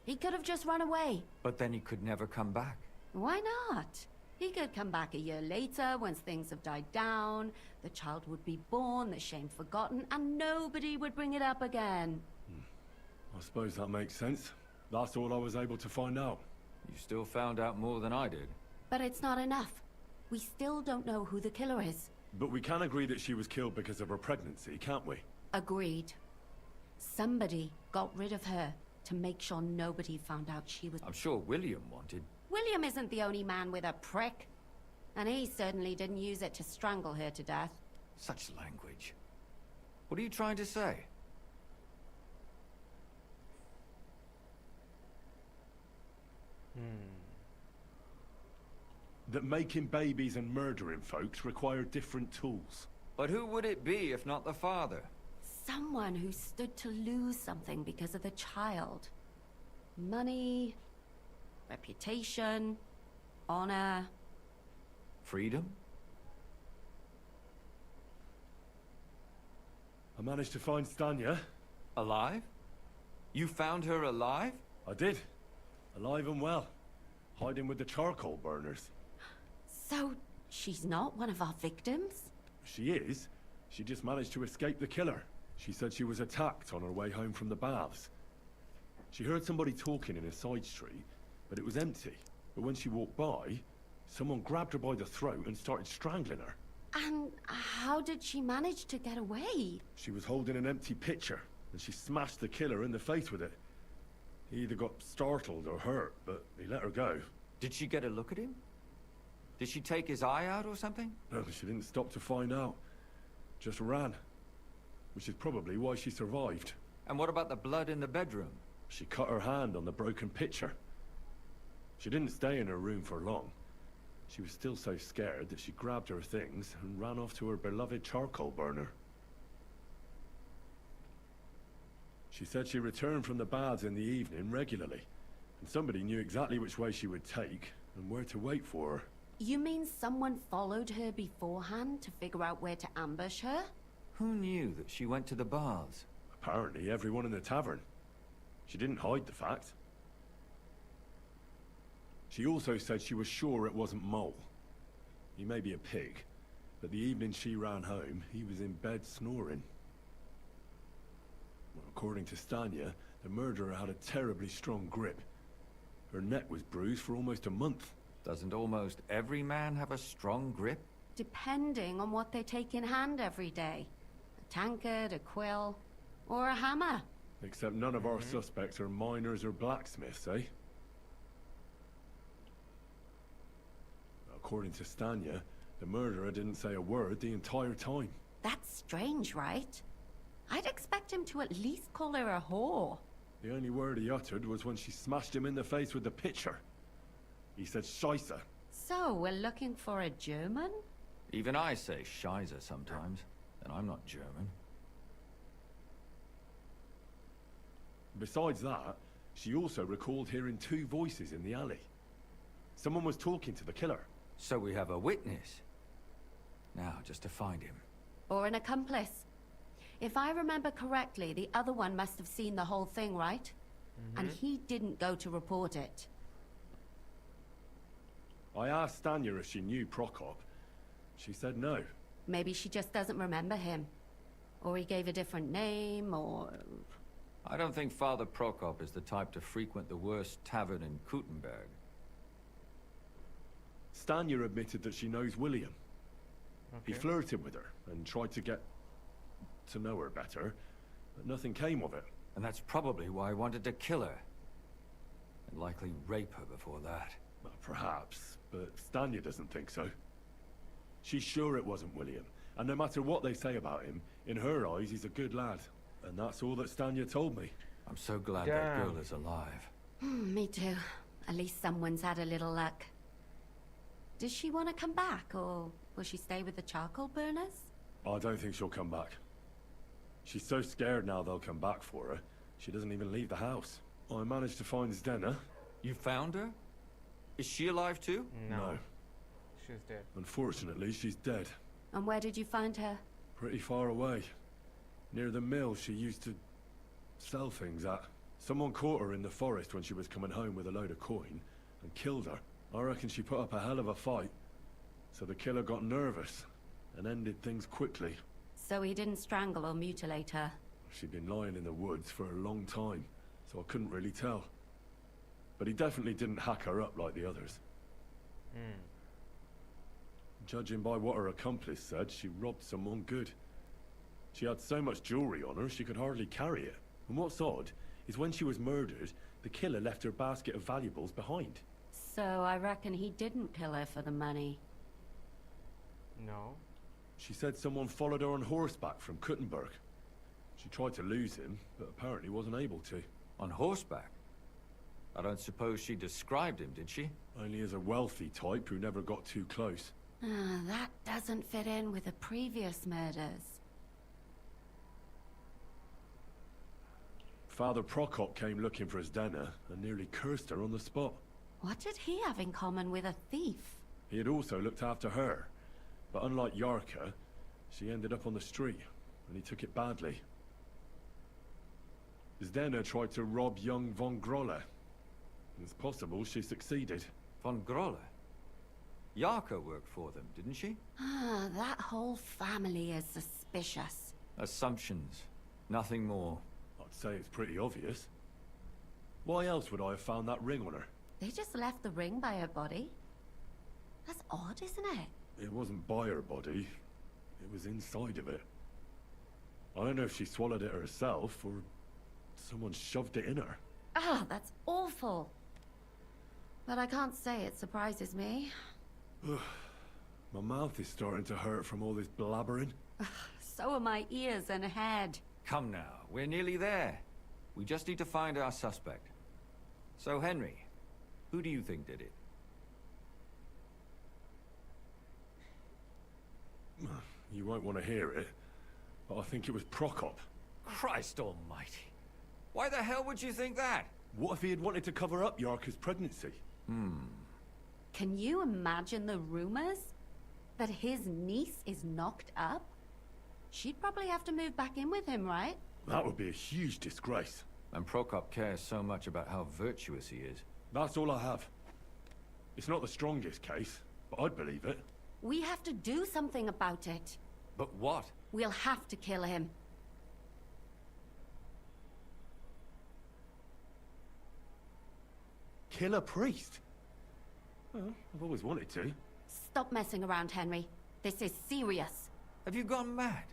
He could have just run away. But then he could never come back. Why not? He could come back a year later, once things have died down, the child would be born, the shame forgotten, and nobody would bring it up again. I suppose that makes sense. That's all I was able to find out. You still found out more than I did. But it's not enough. We still don't know who the killer is. But we can agree that she was killed because of her pregnancy, can't we? Agreed. Somebody got rid of her to make sure nobody found out she was... I'm sure William wanted. William isn't the only man with a prick. And he certainly didn't use it to strangle her to death. Such language. What are you trying to say? That making babies and murdering folks require different tools. But who would it be if not the father? Someone who stood to lose something because of the child. Money, reputation, honor. Freedom? I managed to find Stanya. Alive? You found her alive? I did. Alive and well. Hiding with the charcoal burners. So, she's not one of our victims? She is. She just managed to escape the killer. She said she was attacked on her way home from the baths. She heard somebody talking in a side street, but it was empty. But when she walked by, someone grabbed her by the throat and started strangling her. And how did she manage to get away? She was holding an empty pitcher, and she smashed the killer in the face with it. He either got startled or hurt, but he let her go. Did she get a look at him? Did she take his eye out or something? No, she didn't stop to find out. Just ran. Which is probably why she survived. And what about the blood in the bedroom? She cut her hand on the broken pitcher. She didn't stay in her room for long. She was still so scared that she grabbed her things and ran off to her beloved charcoal burner. She said she returned from the baths in the evening regularly, and somebody knew exactly which way she would take and where to wait for her. You mean someone followed her beforehand to figure out where to ambush her? Who knew that she went to the baths? Apparently everyone in the tavern. She didn't hide the fact. She also said she was sure it wasn't Mole. He may be a pig, but the evening she ran home, he was in bed snoring. Well, according to Stanya, the murderer had a terribly strong grip. Her neck was bruised for almost a month. Doesn't almost every man have a strong grip? Depending on what they take in hand every day. A tankard, a quill, or a hammer. Except none of our suspects are miners or blacksmiths, eh? According to Stanya, the murderer didn't say a word the entire time. That's strange, right? I'd expect him to at least call her a whore. The only word he uttered was when she smashed him in the face with the pitcher. He said Scheisse. So, we're looking for a German? Even I say Scheiße sometimes, and I'm not German. Besides that, she also recalled hearing two voices in the alley. Someone was talking to the killer. So we have a witness. Now, just to find him. Or an accomplice. If I remember correctly, the other one must have seen the whole thing, right? And he didn't go to report it. I asked Stanya if she knew Prokop. She said no. Maybe she just doesn't remember him. Or he gave a different name, or... I don't think Father Prokop is the type to frequent the worst tavern in Kuttenberg. Stanya admitted that she knows William. He Okay. flirted with her and tried to get to know her better, but nothing came of it. And that's probably why I wanted to kill her. And likely rape her before that. Well, perhaps, but Stanya doesn't think so. She's sure it wasn't William, and no matter what they say about him, in her eyes he's a good lad. And that's all that Stanya told me. I'm so glad that girl is alive. Me too. At least someone's had a little luck. Does she want to come back, or will she stay with the charcoal burners? I don't think she'll come back. She's so scared now they'll come back for her, she doesn't even leave the house. I managed to find Zdena. You found her? Is she alive too? No. She's dead. Unfortunately, she's dead. And where did you find her? Pretty far away. Near the mill she used to... Sell things at. Someone caught her in the forest when she was coming home with a load of coin and killed her. I reckon she put up a hell of a fight. So the killer got nervous and ended things quickly. So he didn't strangle or mutilate her? She'd been lying in the woods for a long time, so I couldn't really tell. But he definitely didn't hack her up like the others. Judging by what her accomplice said, she robbed someone good. She had so much jewelry on her, she could hardly carry it. And what's odd is when she was murdered, the killer left her basket of valuables behind. So I reckon he didn't kill her for the money. No. She said someone followed her on horseback from Kuttenberg. She tried to lose him, but apparently wasn't able to. On horseback? I don't suppose she described him, did she? Only as a wealthy type who never got too close. That doesn't fit in with the previous murders. Father Prokop came looking for Zdena and nearly cursed her on the spot. What did he have in common with a thief? He had also looked after her, but unlike Yarka, she ended up on the street, and he took it badly. Zdena tried to rob young von Grolle. It's possible she succeeded. Von Grolle? Yarka worked for them, didn't she? That whole family is suspicious. Assumptions. Nothing more. I'd say it's pretty obvious. Why else would I have found that ring on her? They just left the ring by her body. That's odd, isn't it? It wasn't by her body. It was inside of it. I don't know if she swallowed it herself, or someone shoved it in her. That's awful. But I can't say it surprises me. My mouth is starting to hurt from all this blabbering. So are my ears and head. Come now, we're nearly there. We just need to find our suspect. So, Henry, who do you think did it? You won't want to hear it, but I think it was Prokop. Christ almighty. Why the hell would you think that? What if he had wanted to cover up Yarka's pregnancy? Can you imagine the rumors? That his niece is knocked up? She'd probably have to move back in with him, right? That would be a huge disgrace. And Prokop cares so much about how virtuous he is. That's all I have. It's not the strongest case, but I'd believe it. We have to do something about it. But what? We'll have to kill him. Kill a priest? Well, I've always wanted to. Stop messing around, Henry. This is serious. Have you gone mad?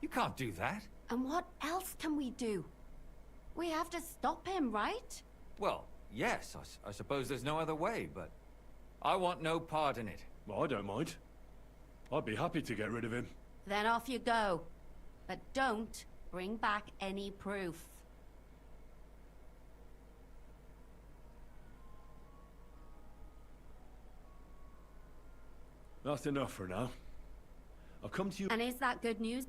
You can't do that. And what else can we do? We have to stop him, right? Well, yes, I suppose there's no other way, but I want no part in it. Well, I don't mind. I'd be happy to get rid of him. Then off you go. But don't bring back any proof. That's enough for now. I'll come to you... And is that good news?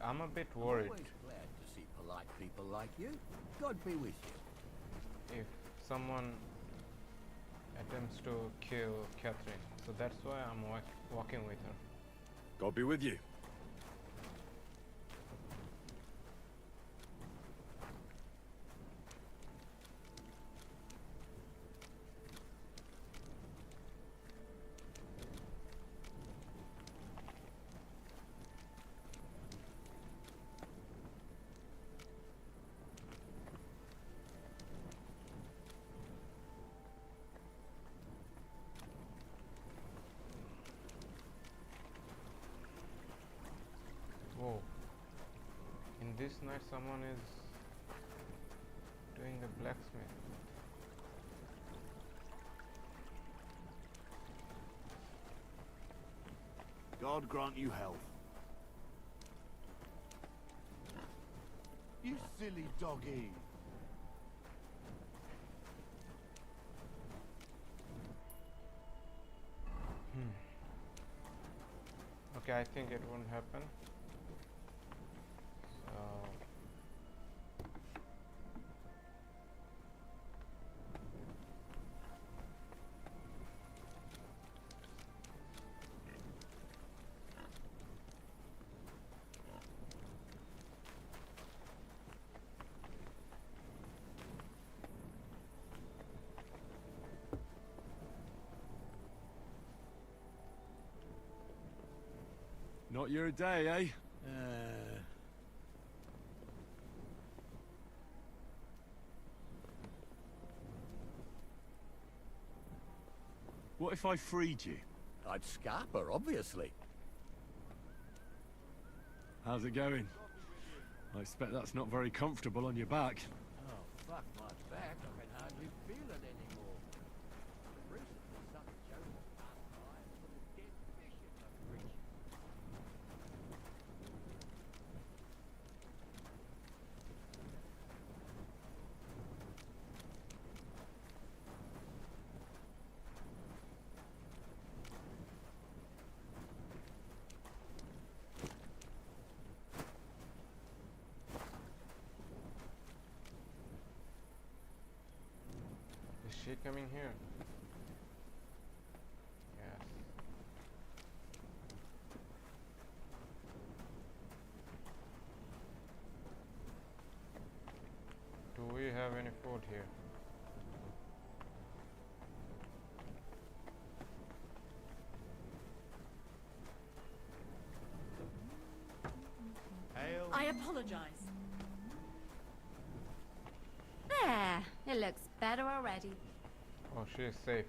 I'm a bit worried. Always glad to see polite people like you. God be with you. If someone attempts to kill Catherine, so that's why I'm walking with her. God be with you. Whoa. In this night someone is doing a blacksmith. God grant you health. You silly doggy. Okay, I think it won't happen. So Not your day, eh? What if I freed you? I'd scalp her, obviously. How's it going? I expect that's not very comfortable on your back. Oh, fuck my back. I can hardly feel it anymore. Recently, some joker passed by and put a dead fish in my fridge. is she coming here? Yes. Do we have any food here? Hail. I apologize. There, it looks better already. Oh, she is safe.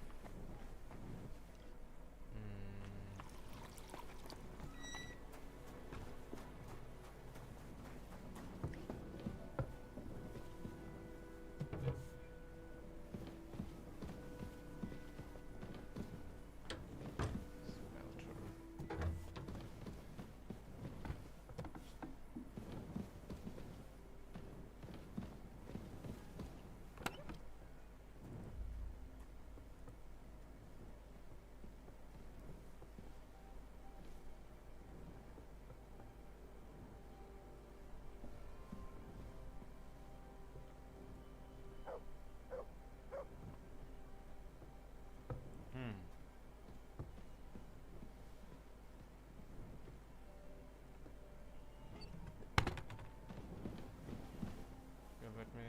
Okay, let me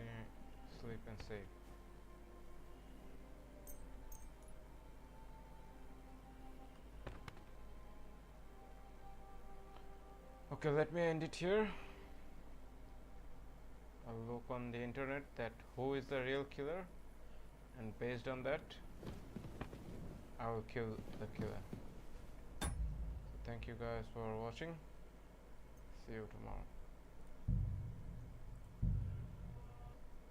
sleep and save. Okay, let me end it here. I'll look on the internet that who is the real killer, and based on that I will kill the killer. So thank you guys for watching. See you tomorrow.